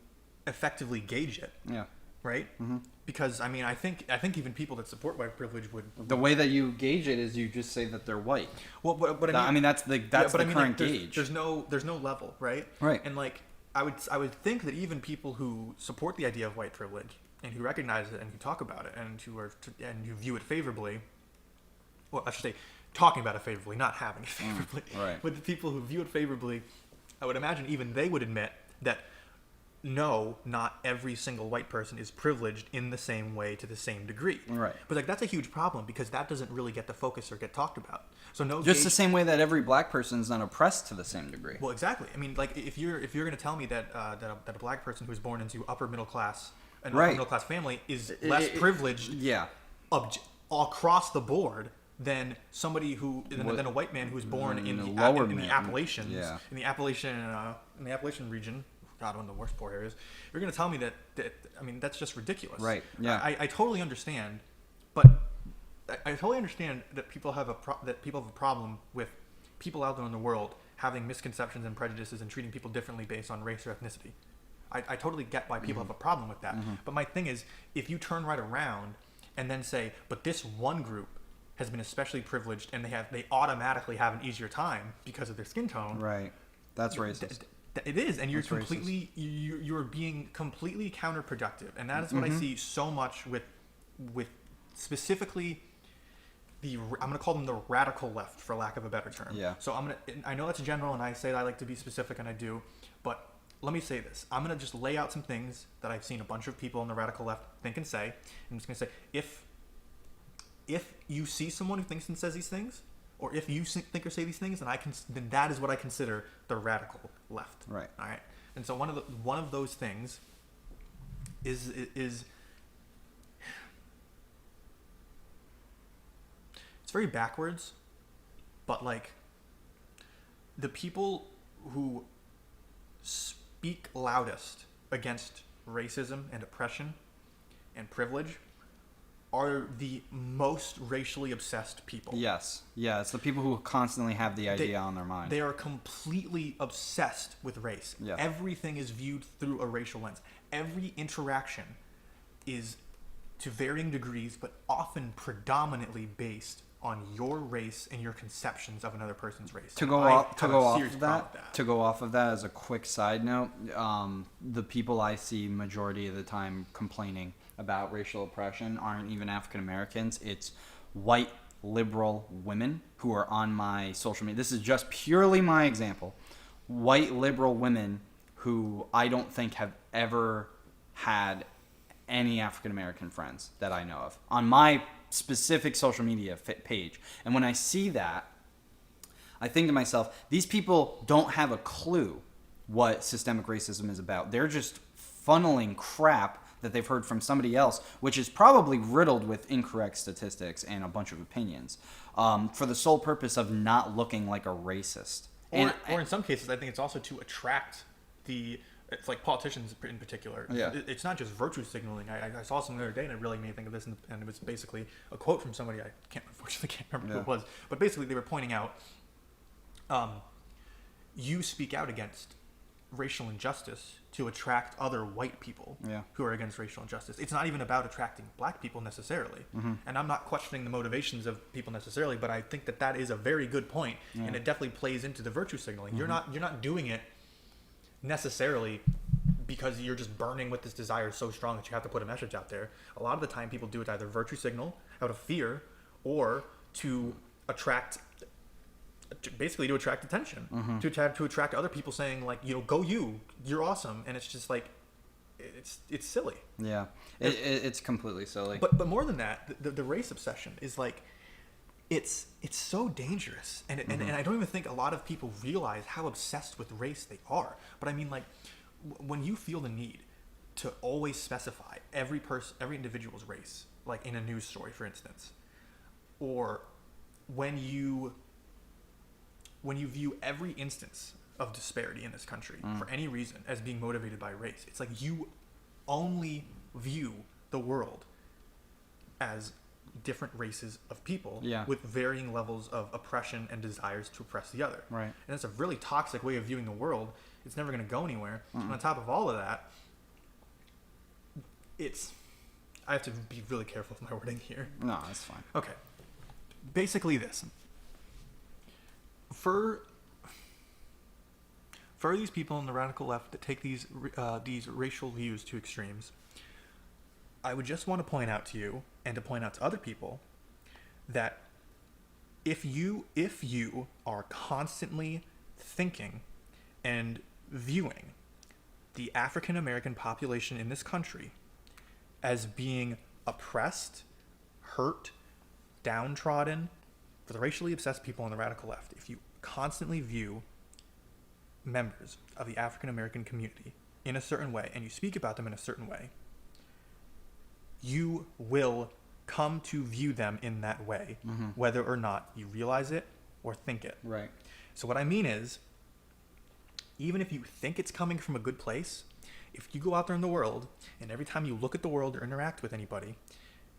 effectively gauge it. Yeah. Right? Mm-hmm. Because I mean, I think even people that support white privilege would. The way that you gauge it is you just say that they're white. Well, but I mean that's the current gauge. There's no level, right? Right. And like I would think that even people who support the idea of white privilege and who recognize it and who talk about it and who view it favorably, well, I should say talking about it favorably, not having it favorably. Right. But the people who view it favorably, I would imagine even they would admit that. No, not every single white person is privileged in the same way to the same degree. Right. But like that's a huge problem because that doesn't really get the focus or get talked about. So the same way that every black person is not oppressed to the same degree. Well, exactly. I mean, like if you're going to tell me that that a black person who was born into upper middle class upper middle class family is less privileged, yeah, across the board than somebody than a white man who's born in the Appalachians, in the Appalachian region. God, one of the worst poor areas. You're going to tell me that I mean, that's just ridiculous. Right. Yeah. I totally understand, but I totally understand that people have a problem with people out there in the world having misconceptions and prejudices and treating people differently based on race or ethnicity. I totally get why people have a problem with that. But my thing is, if you turn right around and then say, but this one group has been especially privileged and they automatically have an easier time because of their skin tone. Right. That's racist. It is, and you're you're being completely counterproductive, and that is what I see so much with specifically I'm going to call them the radical left, for lack of a better term. Yeah. So I know that's general, and I say that I like to be specific, and I do, but let me say this. I'm going to just lay out some things that I've seen a bunch of people on the radical left think and say. I'm just going to say, if you see someone who thinks and says these things, or if you think or say these things, then that is what I consider the radical left. Right. All right. And so one of those things is it's very backwards, but like the people who speak loudest against racism and oppression and privilege are the most racially obsessed people. Yes. Yeah, it's the people who constantly have the idea on their mind. They are completely obsessed with race. Yeah. Everything is viewed through a racial lens. Every interaction is, to varying degrees, but often predominantly based on your race and your conceptions of another person's race. To go off of that as a quick side note, the people I see majority of the time complaining about racial oppression aren't even African Americans. It's white liberal women who are on my social media. This is just purely my example. White liberal women who I don't think have ever had any African American friends that I know of on my specific social media page. And when I see that, I think to myself, these people don't have a clue what systemic racism is about. They're just funneling crap that they've heard from somebody else, which is probably riddled with incorrect statistics and a bunch of opinions, for the sole purpose of not looking like a racist. Or in some cases, I think it's also to attract it's like politicians in particular. Yeah. It's not just virtue signaling. I saw something the other day and it really made me think of this, and it was basically a quote from somebody. I unfortunately can't remember who it was, but basically they were pointing out, you speak out against racial injustice to attract other white people who are against racial injustice. It's not even about attracting black people necessarily. And I'm not questioning the motivations of people necessarily, but I think that is a very good point, and it definitely plays into the virtue signaling. You're not doing it necessarily because you're just burning with this desire so strong that you have to put a message out there. A lot of the time people do it to either virtue signal out of fear or to attract attention, to attract other people saying like, go you're awesome. And it's just like, it's silly. Yeah, it's completely silly. But more than that, the race obsession is like, it's so dangerous, and I don't even think a lot of people realize how obsessed with race they are. But I mean, like, when you feel the need to always specify every individual's race, like in a news story, for instance, or when you view every instance of disparity in this country for any reason as being motivated by race, it's like you only view the world as different races of people with varying levels of oppression and desires to oppress the other. Right. And it's a really toxic way of viewing the world. It's never going to go anywhere. And on top of all of that, I have to be really careful with my wording here. No, that's fine. Okay. Basically this. For these people on the radical left that take these racial views to extremes, I would just want to point out to you and to point out to other people that if you are constantly thinking and viewing the African American population in this country as being oppressed, hurt, downtrodden, for the racially obsessed people on the radical left, if you constantly view members of the African American community in a certain way and you speak about them in a certain way, you will come to view them in that way, whether or not you realize it or think it. Right. So what I mean is, even if you think it's coming from a good place, if you go out there in the world and every time you look at the world or interact with anybody,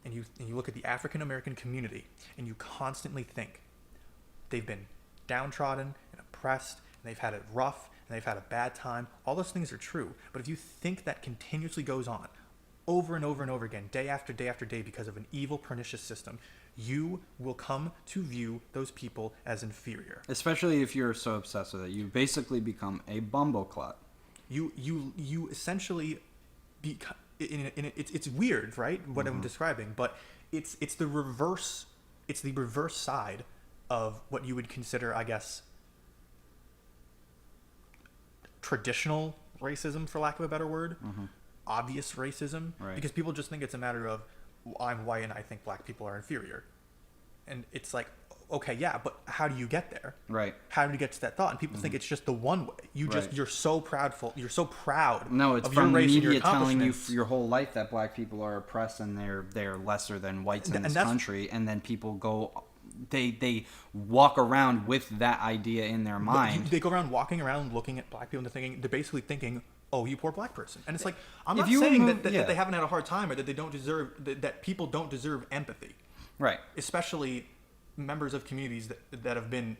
and you look at the African American community and you constantly think they've been downtrodden and oppressed and they've had it rough and they've had a bad time, all those things are true. But if you think that continuously goes on over and over and over again, day after day after day, because of an evil, pernicious system, you will come to view those people as inferior. Especially if you're so obsessed with it. You basically become a bumbleclot. You essentially become... It's weird, right? What I'm describing, but it's the reverse. It's the reverse side of what you would consider, I guess, traditional racism, for lack of a better word, obvious racism, right. Because people just think it's a matter of, I'm white and I think black people are inferior, and it's like, okay, yeah, but how do you get there? Right. How do you get to that thought? And people think it's just the one way. You're so proudful. You're so proud. No, it's of from your race and your media telling you accomplishments. your whole life that black people are oppressed and they're lesser than whites in this country, and then people go, they walk around with that idea in their mind. They go around walking around looking at black people and they're basically thinking, oh, you poor black person. And it's like, I'm not saying that they haven't had a hard time or that they don't deserve, that people don't deserve empathy. Right. Especially members of communities that have been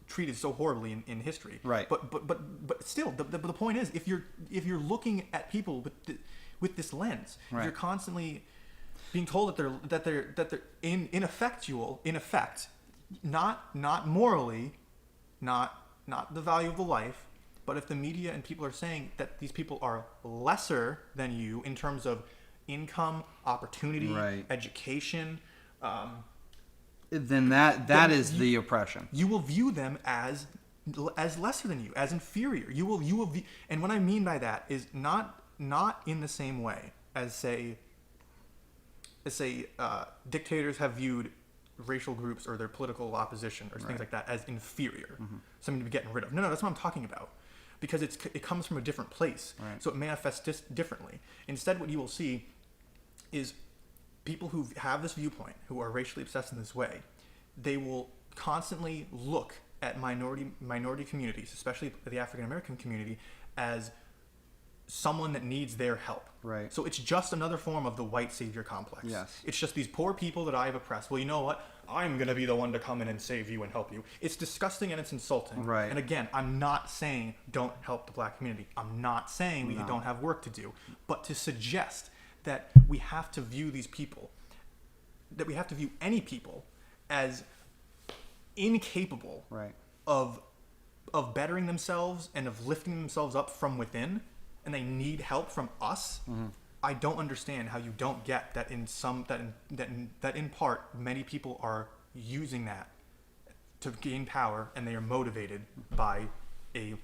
treated so horribly in history. Right. But still, the point is, if you're looking at people with this lens, right. You're constantly being told that they're ineffectual, in effect, not morally, not the value of the life, but if the media and people are saying that these people are lesser than you in terms of income, opportunity, right. education, then that is the oppression. You will view them as lesser than you, as inferior. You will view, and what I mean by that is not in the same way as say dictators have viewed racial groups or their political opposition or right. things like that as inferior, something to be getting rid of. No, that's what I'm talking about, because it comes from a different place, right. So it manifests differently. Instead, what you will see is people who have this viewpoint, who are racially obsessed in this way, they will constantly look at minority communities, especially the African American community, as someone that needs their help. Right. So it's just another form of the white savior complex. Yes. It's just these poor people that I have oppressed. Well, you know what? I'm going to be the one to come in and save you and help you. It's disgusting and it's insulting. Right. And again, I'm not saying don't help the black community. I'm not saying we don't have work to do. But to suggest that we have to view these people, that we have to view any people as incapable right. of bettering themselves and of lifting themselves up from within, and they need help from us. I don't understand how you don't get that in part many people are using that to gain power, and they are motivated by a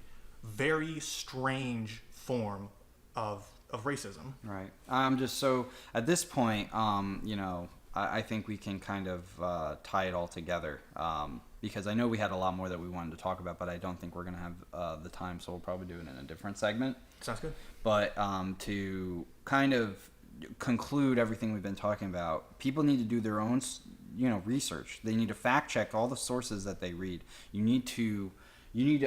very strange form of racism. Right. I'm just so at this point, I think we can kind of tie it all together, because I know we had a lot more that we wanted to talk about, but I don't think we're going to have the time, so we'll probably do it in a different segment. Sounds good. But to kind of conclude everything we've been talking about, people need to do their own, research. They need to fact check all the sources that they read. You need to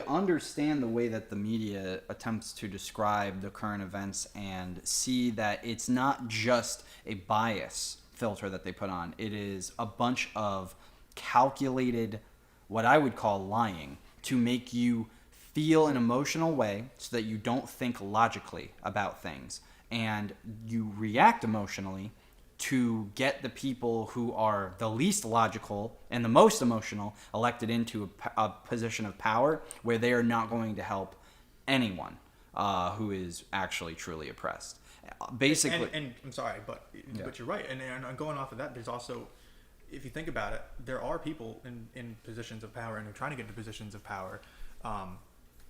understand the way that the media attempts to describe the current events and see that it's not just a bias filter that they put on. It is a bunch of calculated, what I would call lying, to make you feel an emotional way so that you don't think logically about things, and you react emotionally to get the people who are the least logical and the most emotional elected into a position of power where they are not going to help anyone who is actually truly oppressed. Basically, and I'm sorry, but you're right. And going off of that, there's also, if you think about it, there are people in positions of power and who are trying to get into positions of power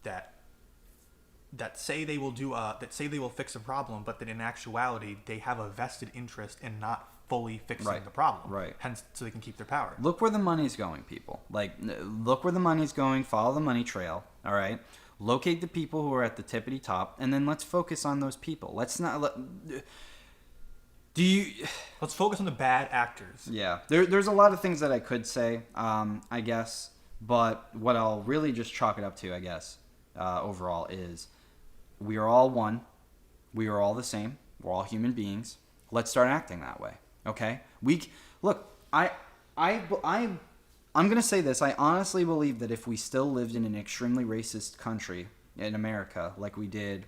that say they will fix a problem, but that in actuality they have a vested interest in not fully fixing the problem. Right. Hence, so they can keep their power. Look where the money's going, people. Look where the money's going. Follow the money trail. All right. Locate the people who are at the tippity top, and then let's focus on those people. Let's not Let's focus on the bad actors. Yeah, there's a lot of things that I could say, I guess, but what I'll really just chalk it up to, I guess, overall is we are all one. We are all the same. We're all human beings. Let's start acting that way, okay? I'm going to say this. I honestly believe that if we still lived in an extremely racist country in America like we did,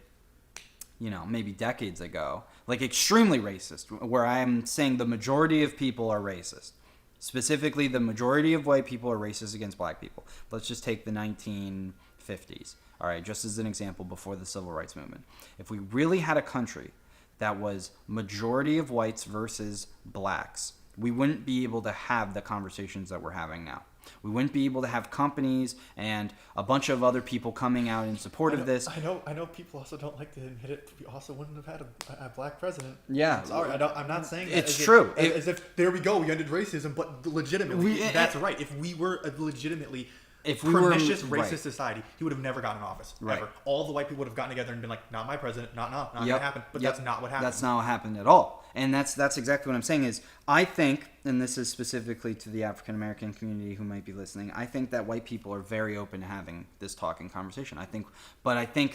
maybe decades ago, like extremely racist, where I'm saying the majority of people are racist. Specifically, the majority of white people are racist against black people. Let's just take the 1950s, all right, just as an example before the Civil Rights Movement. If we really had a country that was majority of whites versus blacks, we wouldn't be able to have the conversations that we're having now. We wouldn't be able to have companies and a bunch of other people coming out in support of this. I know. People also don't like to admit it. We also wouldn't have had a black president. Yeah. Sorry, I'm not saying that. It's true. As if there we go, we ended racism, but legitimately, that's right. If we were a legitimately pernicious racist society, he would have never gotten in office. Right. Ever. All the white people would have gotten together and been like, "Not my president. Not gonna happen." But that's not what happened. That's not what happened at all. And that's exactly what I'm saying is I think, and this is specifically to the African American community who might be listening, I think that white people are very open to having this talking conversation. I think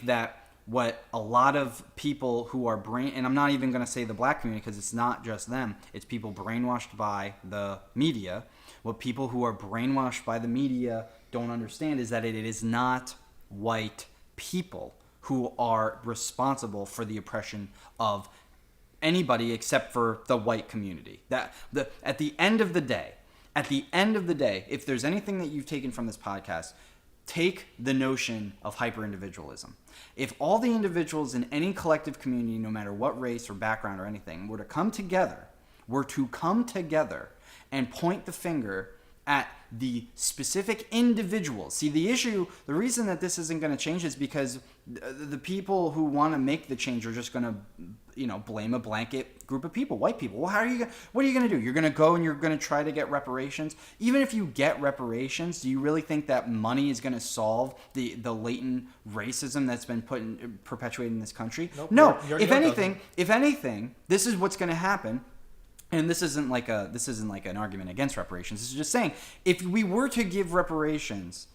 that what a lot of people who are and I'm not even going to say the black community because it's not just them, it's people brainwashed by the media. What people who are brainwashed by the media don't understand is that it is not white people who are responsible for the oppression of anybody except for the white community. At the end of the day, if there's anything that you've taken from this podcast, take the notion of hyper-individualism. If all the individuals in any collective community, no matter what race or background or anything, were to come together and point the finger at the specific individuals. See, the reason that this isn't going to change is because the people who want to make the change are just going to, blame a blanket group of people, white people. Well, what are you going to do? You're going to go and you're going to try to get reparations? Even if you get reparations, do you really think that money is going to solve the latent racism that's been perpetuated in this country? Nope, no. If anything, this is what's going to happen. And this isn't like an argument against reparations. This is just saying if we were to give reparations,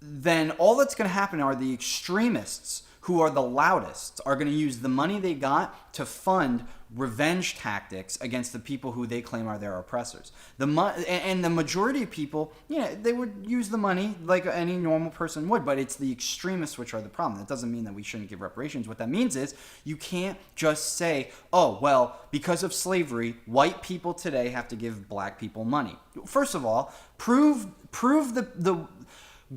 then all that's going to happen are the extremists who are the loudest are going to use the money they got to fund revenge tactics against the people who they claim are their oppressors. And the majority of people, they would use the money like any normal person would, but it's the extremists which are the problem. That doesn't mean that we shouldn't give reparations. What that means is you can't just say, oh, well, because of slavery, white people today have to give black people money. First of all, prove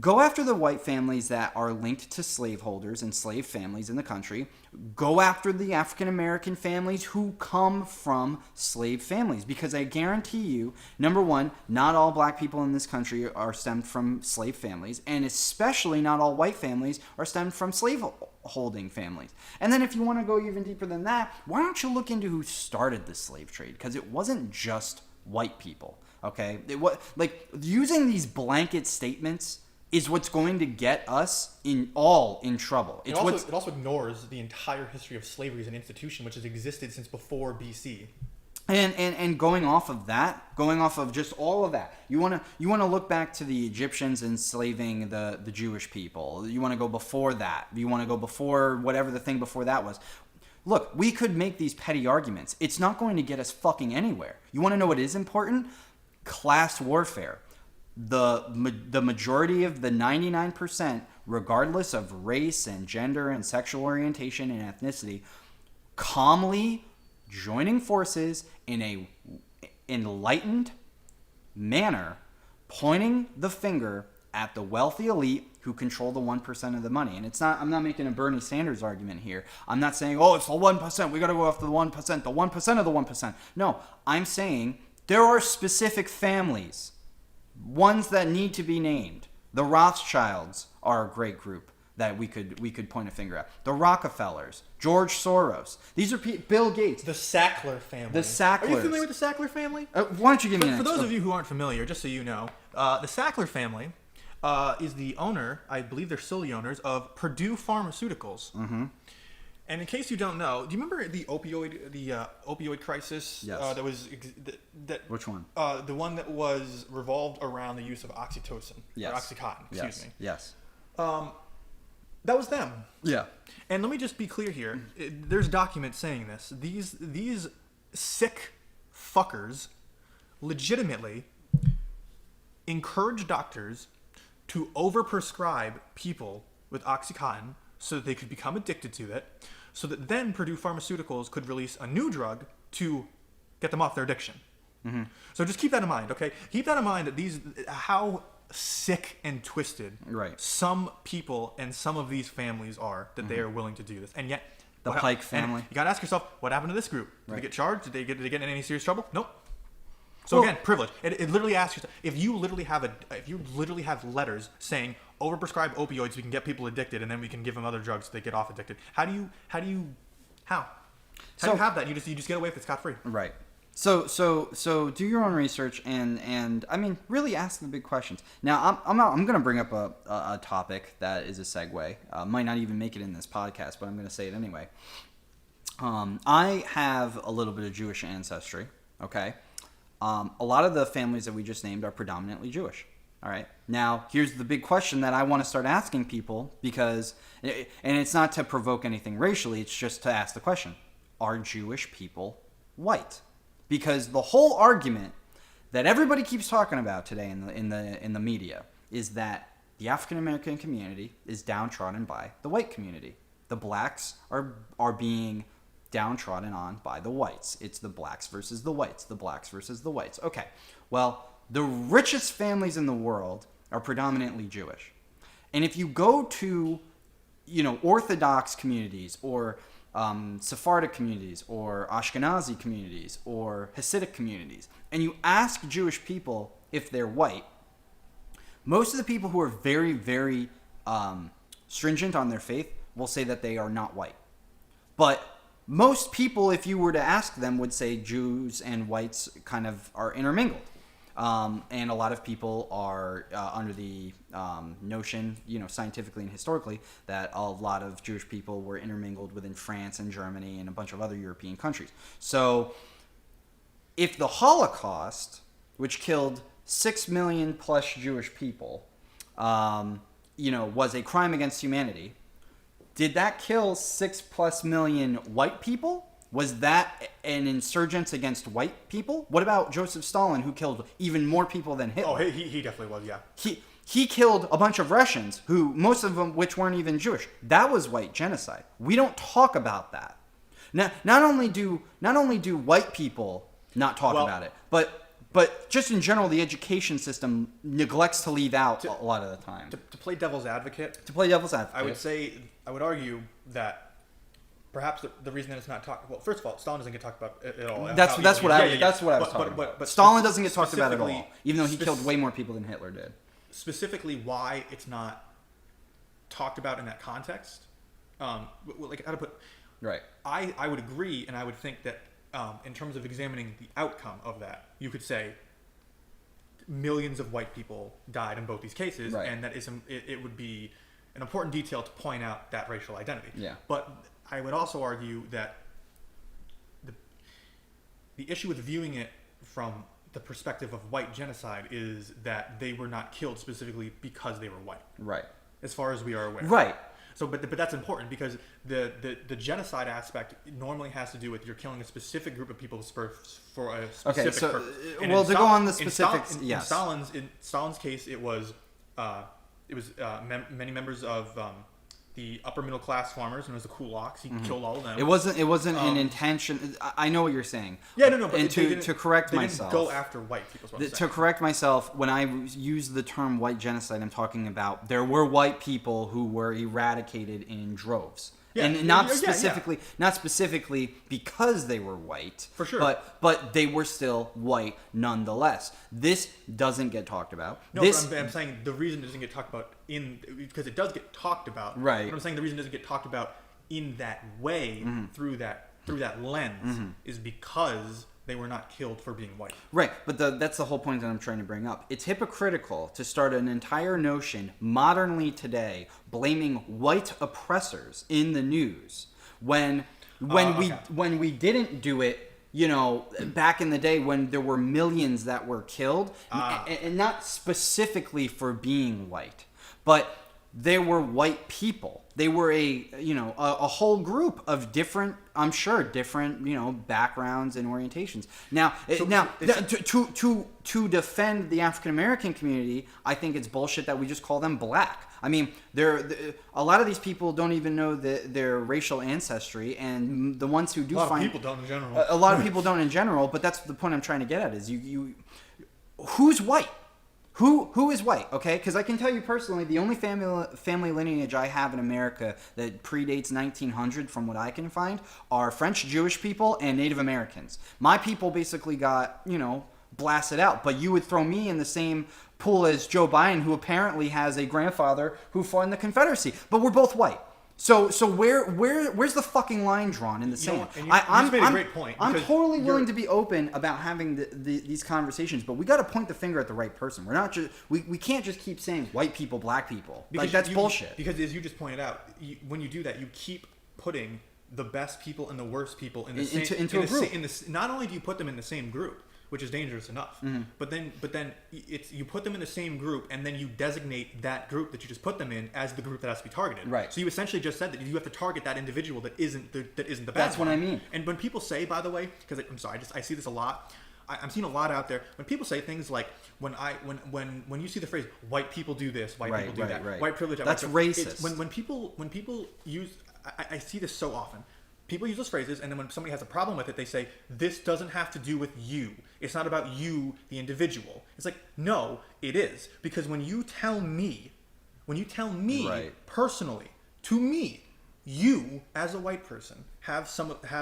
go after the white families that are linked to slaveholders and slave families in the country. Go after the African American families who come from slave families. Because I guarantee you, number one, not all black people in this country are stemmed from slave families. And especially not all white families are stemmed from slave-holding families. And then if you want to go even deeper than that, why don't you look into who started the slave trade? Because it wasn't just white people, okay? Using these blanket statements is what's going to get us in trouble. It also ignores the entire history of slavery as an institution, which has existed since before BC. And going off of just all of that, you want to look back to the Egyptians enslaving the Jewish people. You want to go before that. You want to go before whatever the thing before that was. Look, we could make these petty arguments. It's not going to get us fucking anywhere. You want to know what is important? Class warfare. The majority of the 99%, regardless of race and gender and sexual orientation and ethnicity, calmly joining forces in a enlightened manner, pointing the finger at the wealthy elite who control the 1% of the money. And I'm not making a Bernie Sanders argument here. I'm not saying, oh, it's the 1%. We got to go after the 1%, the 1% of the 1%. No, I'm saying there are specific families, ones that need to be named. The Rothschilds are a great group that we could point a finger at. The Rockefellers, George Soros. These are Bill Gates. The Sackler family. The Sacklers. Are you familiar with the Sackler family? Why don't you give me an For those of you who aren't familiar, just so you know, the Sackler family is the owner, I believe they're still the owners, of Purdue Pharmaceuticals. Mm-hmm. And in case you don't know, do you remember the opioid crisis? Yes. That was Which one? The one that was revolved around the use of oxytocin. Yes. Or Oxycontin. Excuse me. Yes. That was them. Yeah. And let me just be clear here. There's documents saying this. These sick fuckers legitimately encourage doctors to overprescribe people with Oxycontin so that they could become addicted to it, so that then Purdue Pharmaceuticals could release a new drug to get them off their addiction. Mm-hmm. So just keep that in mind, okay? Keep that in mind that how sick and twisted some people and some of these families are that they are willing to do this. And yet the Pike family. You gotta ask yourself, what happened to this group? Did they get charged? Did they get in any serious trouble? Nope. So again, privilege. It literally asks yourself, if you literally have letters saying overprescribe opioids so we can get people addicted and then we can give them other drugs so they get off addicted. How do you have that? You just get away with it scot free. Right. So do your own research and I mean really ask the big questions. Now I'm going to bring up a topic that is a segue. Might not even make it in this podcast, but I'm going to say it anyway. I have a little bit of Jewish ancestry. Okay. A lot of the families that we just named are predominantly Jewish. All right. Now, here's the big question that I want to start asking people because, and it's not to provoke anything racially, it's just to ask the question, are Jewish people white? Because the whole argument that everybody keeps talking about today in the media is that the African American community is downtrodden by the white community. The blacks are being downtrodden on by the whites. It's the blacks versus the whites. The blacks versus the whites. Okay. Well, the richest families in the world are predominantly Jewish. And if you go to, Orthodox communities or Sephardic communities or Ashkenazi communities or Hasidic communities, and you ask Jewish people if they're white, most of the people who are very, very stringent on their faith will say that they are not white. But most people, if you were to ask them, would say Jews and whites kind of are intermingled. And a lot of people are under the notion, scientifically and historically, that a lot of Jewish people were intermingled within France and Germany and a bunch of other European countries. So if the Holocaust, which killed 6 million plus Jewish people, was a crime against humanity, did that kill 6+ million white people? Was that an insurgence against white people? What about Joseph Stalin, who killed even more people than Hitler? Oh, he definitely was, yeah. He killed a bunch of Russians, who most of them which weren't even Jewish. That was white genocide. We don't talk about that. Now, not only do white people not talk about it, but just in general, the education system neglects to leave out a lot of the time. To play devil's advocate, I would argue that perhaps the reason that it's not talked about. Well, first of all, Stalin doesn't get talked about at all. That's what I was talking about. But Stalin doesn't get talked about at all, even though he killed way more people than Hitler did. Specifically, why it's not talked about in that context, like how to put. Right. I would agree, and I would think that in terms of examining the outcome of that, you could say millions of white people died in both these cases, right. And that it would be an important detail to point out that racial identity. Yeah. But I would also argue that the issue with viewing it from the perspective of white genocide is that they were not killed specifically because they were white. Right. As far as we are aware. Right. So, but that's important because the genocide aspect normally has to do with you're killing a specific group of people for a specific purpose. To go on the specifics, yes. In Stalin's case, it was many members of the upper middle class farmers, and it was the kulaks. He killed all of them. It wasn't an intention. I know what you're saying. Yeah, no. But and to correct they myself, didn't go after white people. To correct myself, when I use the term white genocide, I'm talking about there were white people who were eradicated in droves. Yeah, and not specifically because they were white, for sure, but they were still white nonetheless. This doesn't get talked about. No, but I'm saying the reason it doesn't get talked about because it does get talked about. Right. But I'm saying the reason it doesn't get talked about in that way through that lens is because they were not killed for being white. Right, but that's the whole point that I'm trying to bring up. It's hypocritical to start an entire notion modernly today blaming white oppressors in the news when we didn't do it, back in the day when there were millions that were killed, and not specifically for being white, but they were white people. They were a whole group of different backgrounds and orientations. To defend the African American community, I think it's bullshit that we just call them black. I mean, a lot of these people don't even know their racial ancestry, and the ones who do find... A lot of people don't in general. A lot of people don't in general, but that's the point I'm trying to get at, is who's white? Who is white, okay? Because I can tell you personally, the only family lineage I have in America that predates 1900, from what I can find, are French Jewish people and Native Americans. My people basically got, blasted out. But you would throw me in the same pool as Joe Biden, who apparently has a grandfather who fought in the Confederacy. But we're both white. So where's the fucking line drawn in the sand? You just made a great point. I'm totally willing to be open about having these conversations, but we got to point the finger at the right person. We're not just we can't just keep saying white people, black people. Because that's bullshit. Because as you just pointed out, when you do that, you keep putting the best people and the worst people in the same into a group. Not only do you put them in the same group, which is dangerous enough. Mm-hmm. But then you put them in the same group, and then you designate that group that you just put them in as the group that has to be targeted. Right. So you essentially just said that you have to target that individual that isn't the bad That's one. what I mean. And when people say, by the way, because I'm sorry, I see this a lot. I'm seeing a lot out there when people say things like when you see the phrase "white people do this," "white people do that," "white privilege." That's racist. When people use, I see this so often. People use those phrases, and then when somebody has a problem with it, they say, "This doesn't have to do with you. It's not about you, the individual." It's like, no, it is. Because when you tell me personally, to me, you as a white person have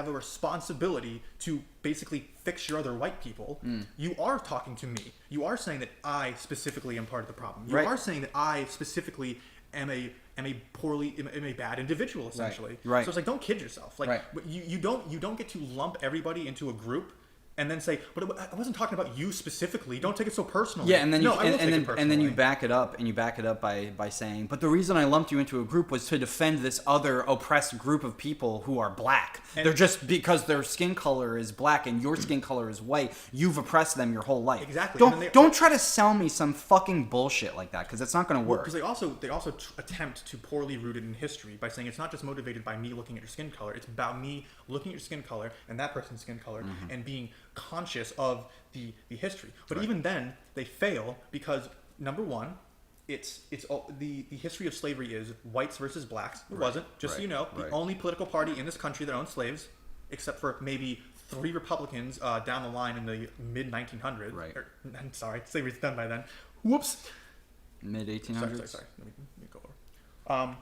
a responsibility to basically fix your other white people. You are talking to me. You are saying that I specifically am part of the problem. You are saying that I specifically am a bad individual, essentially. Right. So it's like, don't kid yourself. Like, you don't get to lump everybody into a group and then say, but I wasn't talking about you specifically. Don't take it so personally. Yeah, and then you back it up, by saying, but the reason I lumped you into a group was to defend this other oppressed group of people who are black. They're just because their skin color is black and your skin color is white. You've oppressed them your whole life. Exactly. Don't try to sell me some fucking bullshit like that, because it's not going to work. Because they also attempt to poorly root it in history by saying it's not just motivated by me looking at your skin color. It's about me looking at your skin color and that person's skin color and being conscious of the history. But even then, they fail because, number one, it's the history of slavery is whites versus blacks. It wasn't, just so you know, the only political party in this country that owned slaves, except for maybe 3 Republicans down the line in the mid-1900s. Right. I'm sorry, slavery's done by then. Whoops. Mid-1800s? Sorry. Let me go over.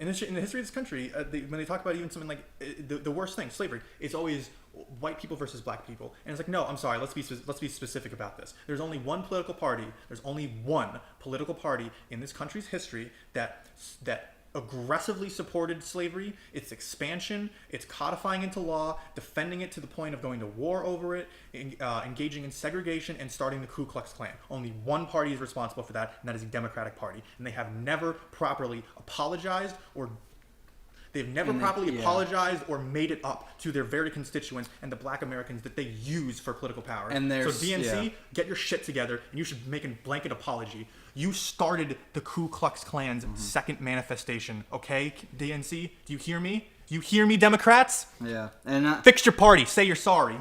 In the history of this country, when they talk about even something like the worst thing, slavery, it's always white people versus black people. And it's like, no, I'm sorry, let's be specific about this. There's only one political party in this country's history that aggressively supported slavery, its expansion, its codifying into law, defending it to the point of going to war over it, engaging in segregation, and starting the Ku Klux Klan. Only one party is responsible for that, and that is the Democratic Party. And they have never properly apologized or made it up to their very constituents and the black Americans that they use for political power. And so DNC, get your shit together, and you should make a blanket apology. You started the Ku Klux Klan's second manifestation, okay, DNC? Do you hear me? You hear me, Democrats? Yeah. And fix your party. Say you're sorry.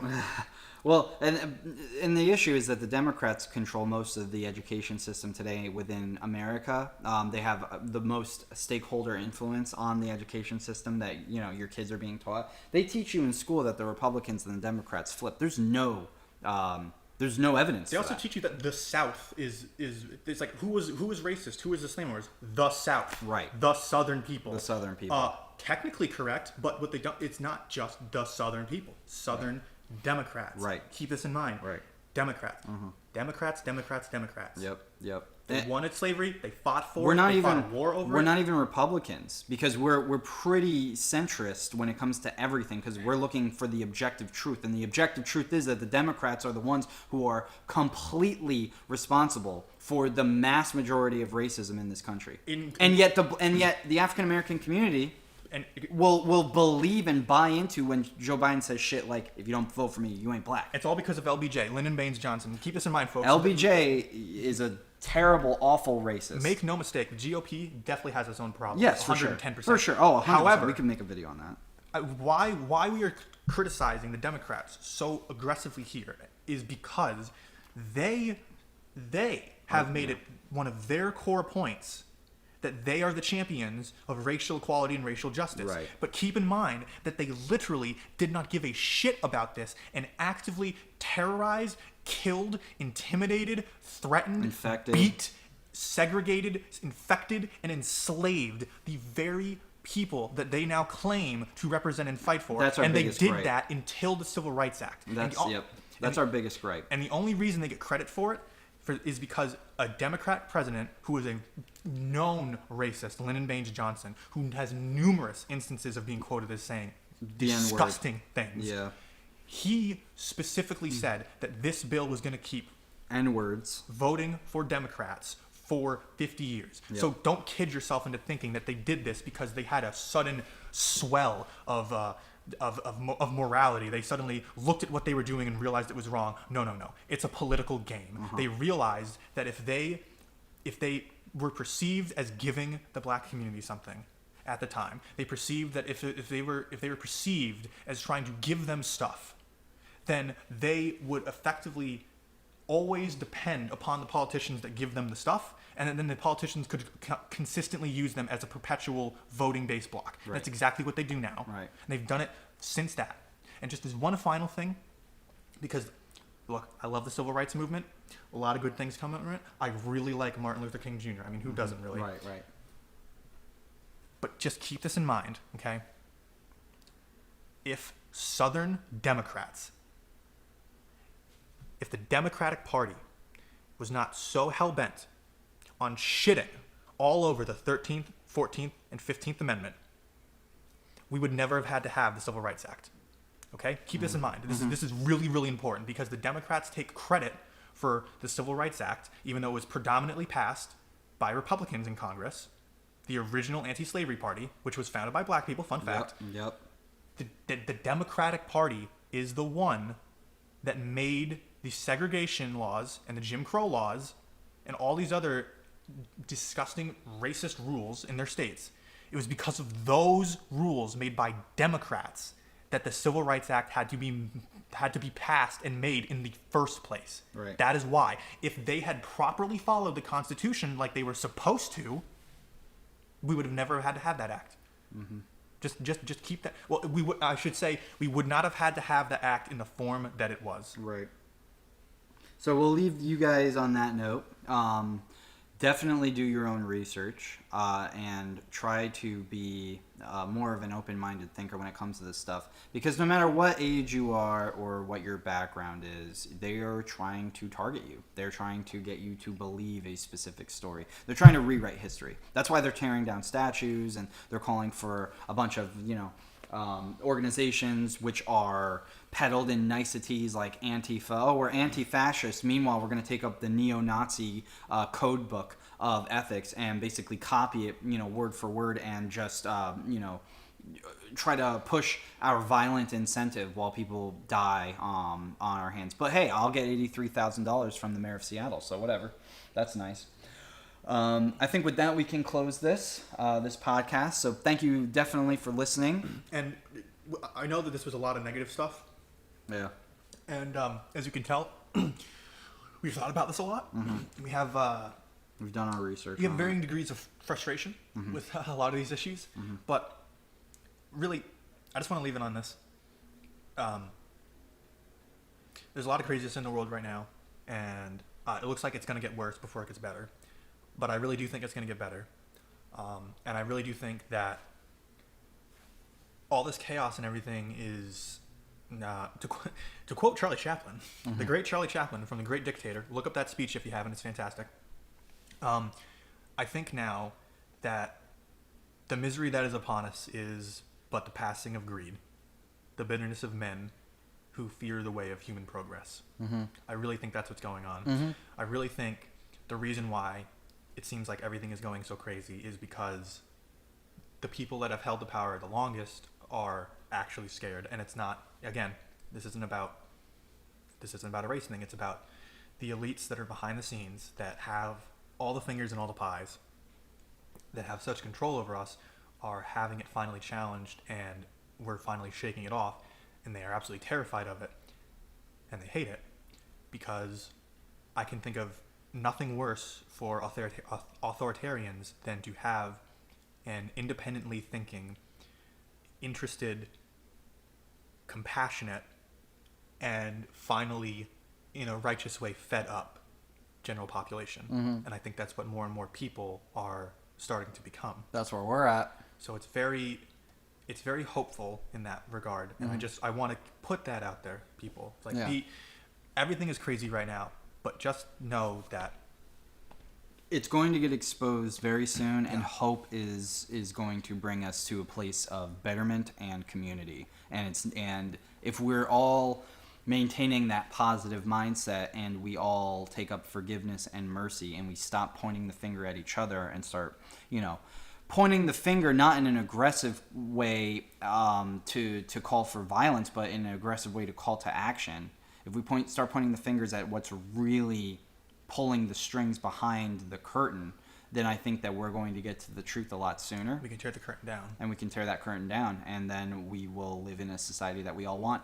Well, and the issue is that the Democrats control most of the education system today within America. They have the most stakeholder influence on the education system that, your kids are being taught. They teach you in school that the Republicans and the Democrats flip. There's no evidence. They also teach you that the South is it's like who was racist? Who was the slave owners? The South. Right. The Southern people. The Southern people. Technically correct, but what they don't. It's not just the Southern people. Southern Democrats. Right. Keep this in mind. Right. Democrats. Democrats. Yep. They wanted slavery. They fought for it. They fought a war over it. We're not even Republicans because we're pretty centrist when it comes to everything because we're looking for the objective truth. And the objective truth is that the Democrats are the ones who are completely responsible for the mass majority of racism in this country. And yet the African American community and will believe and buy into when Joe Biden says shit like, if you don't vote for me, you ain't black. it's all because of LBJ, Lyndon Baines Johnson. Keep this in mind, folks. LBJ is a terrible, awful racist. Make no mistake, the GOP definitely has its own problems. Yes, 110%. For sure. Oh, 100%. However, we can make a video on that. Why we are criticizing the Democrats so aggressively here is because they have made it one of their core points that they are the champions of racial equality and racial justice. Right. But keep in mind that they literally did not give a shit about this and actively terrorized, killed, intimidated, threatened, Infected. beat, segregated, infected, and enslaved the very people that they now claim to represent and fight for. That's our and they biggest did gripe. that until the Civil Rights Act. That's our biggest gripe. And the only reason they get credit for it is because a Democrat president who is a known racist, Lyndon Baines Johnson, who has numerous instances of being quoted as saying The disgusting things. Yeah. He specifically said that this bill was going to keep N-words. voting for Democrats for 50 years. Yep. So don't kid yourself into thinking that they did this because they had a sudden swell of morality. They suddenly looked at what they were doing and realized it was wrong. No. It's a political game. They realized that if they were perceived as giving the black community something at the time, they perceived that if they were perceived as trying to give them stuff, then they would effectively always depend upon the politicians that give them the stuff, and then the politicians could consistently use them as a perpetual voting base block. Right. That's exactly what they do now. Right. And they've done it since that. And just as one final thing, because, look, I love the civil rights movement. A lot of good things come from it. I really like Martin Luther King Jr. I mean, who doesn't really? Right. But just keep this in mind, okay? If Southern Democrats, if the Democratic Party was not so hell-bent on shitting all over the 13th, 14th, and 15th Amendment, we would never have had to have the Civil Rights Act. Okay? Keep this in mind. This is really, really important because the Democrats take credit for the Civil Rights Act, even though it was predominantly passed by Republicans in Congress, the original anti-slavery party, which was founded by black people, fun fact. Yep. The Democratic Party is the one that made the segregation laws and the Jim Crow laws and all these other disgusting racist rules in their states. It was because of those rules made by Democrats that the Civil Rights Act had to be passed and made in the first place. Right. That is why. If they had properly followed the Constitution like they were supposed to, we would have never had to have that act. Mm-hmm. Just keep that. Well, I should say we would not have had to have the act in the form that it was. Right. So we'll leave you guys on that note. Definitely do your own research and try to be more of an open-minded thinker when it comes to this stuff. Because no matter what age you are or what your background is, they are trying to target you. They're trying to get you to believe a specific story. They're trying to rewrite history. That's why they're tearing down statues and they're calling for a bunch of, organizations which are peddled in niceties like Antifa. Oh, we're anti-fascist. Meanwhile, we're going to take up the neo-Nazi code book of ethics and basically copy it, word for word and just, try to push our violent incentive while people die on our hands. But hey, I'll get $83,000 from the mayor of Seattle, so whatever. That's nice. I think with that we can close this podcast. So thank you definitely for listening. And I know that this was a lot of negative stuff. Yeah. And as you can tell, we've thought about this a lot. Mm-hmm. We've done our research. We have varying degrees of frustration with a lot of these issues. Mm-hmm. But really, I just want to leave it on this. There's a lot of craziness in the world right now. And it looks like it's going to get worse before it gets better. But I really do think it's going to get better. And I really do think that all this chaos and everything is, to quote Charlie Chaplin, the great Charlie Chaplin from The Great Dictator. Look up that speech if you haven't. It's fantastic. I think now that the misery that is upon us is but the passing of greed, the bitterness of men who fear the way of human progress. Mm-hmm. I really think that's what's going on. Mm-hmm. I really think the reason why it seems like everything is going so crazy is because the people that have held the power the longest are actually scared. And it's not, again, this isn't about a race thing. It's about the elites that are behind the scenes that have all the fingers in all the pies, that have such control over us, are having it finally challenged, and we're finally shaking it off, and they are absolutely terrified of it, and they hate it, because I can think of nothing worse for authoritarians than to have an independently thinking, interested, compassionate, and finally, in a righteous way, fed up general population. And I think that's what more and more people are starting to become. That's where we're at. So it's very hopeful in that regard, and I want to put that out there, people. It's like everything is crazy right now, but just know that it's going to get exposed very soon, and hope is going to bring us to a place of betterment and community. And if we're all maintaining that positive mindset, and we all take up forgiveness and mercy, and we stop pointing the finger at each other and start, pointing the finger not in an aggressive way to call for violence, but in an aggressive way to call to action. If we start pointing the fingers at what's really pulling the strings behind the curtain, then I think that we're going to get to the truth a lot sooner. we can tear the curtain down. And we can tear that curtain down, and then we will live in a society that we all want.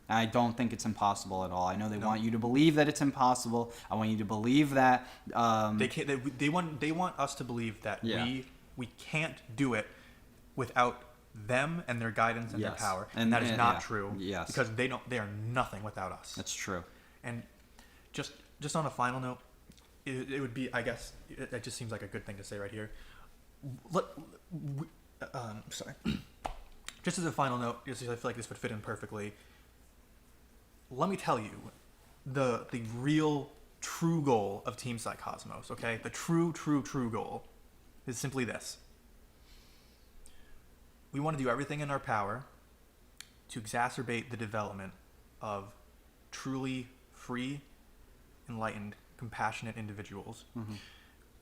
And I don't think it's impossible at all. I know they want you to believe that it's impossible. I want you to believe that they can't. They want us to believe that we can't do it without them and their guidance and their power, and that is not true. Yes, because they are nothing without us. That's true. And just on a final note, it would be, I guess, it just seems like a good thing to say right here. Sorry. Just as a final note, because I feel like this would fit in perfectly. Let me tell you, the real true goal of Team Psycosmos, okay? The true goal is simply this. We want to do everything in our power to exacerbate the development of truly free, enlightened, compassionate individuals.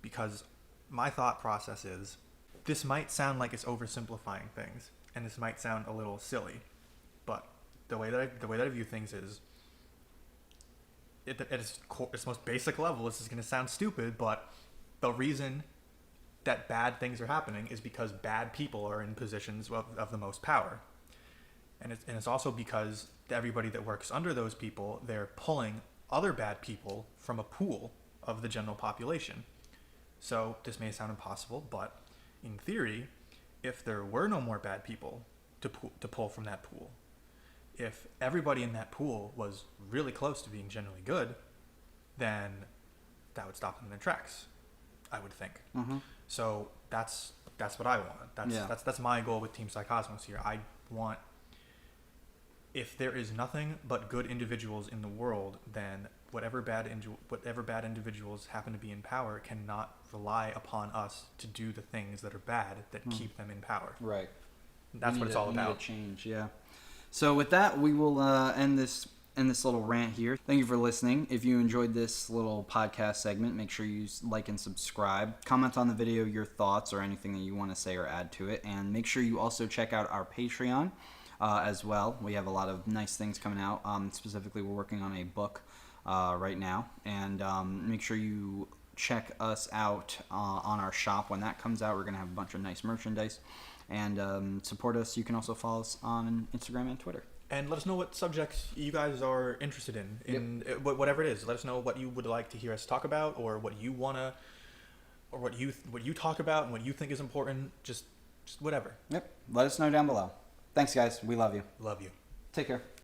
Because my thought process is, this might sound like it's oversimplifying things, and this might sound a little silly, but the way that I view things is, at its most basic level, this is going to sound stupid, but the reason that bad things are happening is because bad people are in positions of the most power, and it's also because everybody that works under those people, they're pulling other bad people from a pool of the general population. So this may sound impossible, but in theory, if there were no more bad people to pull from that pool, if everybody in that pool was really close to being generally good, then that would stop them in their tracks, I would think. So that's what I want. That's my goal with Team Psycosmos here. I want, if there is nothing but good individuals in the world, then whatever bad individuals happen to be in power cannot rely upon us to do the things that are bad that keep them in power. Right. That's what it's all about. Need a change, yeah. So with that, we will end this little rant here. Thank you for listening. If you enjoyed this little podcast segment, make sure you like and subscribe. Comment on the video your thoughts or anything that you want to say or add to it. And make sure you also check out our Patreon as well. We have a lot of nice things coming out. Specifically, we're working on a book right now. And make sure you check us out on our shop when that comes out. We're going to have a bunch of nice merchandise. And support us. You can also follow us on Instagram and Twitter. And let us know what subjects you guys are interested in whatever it is. Let us know what you would like to hear us talk about, or what you wanna, or what you talk about and what you think is important. Just whatever. Yep. Let us know down below. Thanks, guys. We love you. Love you. Take care.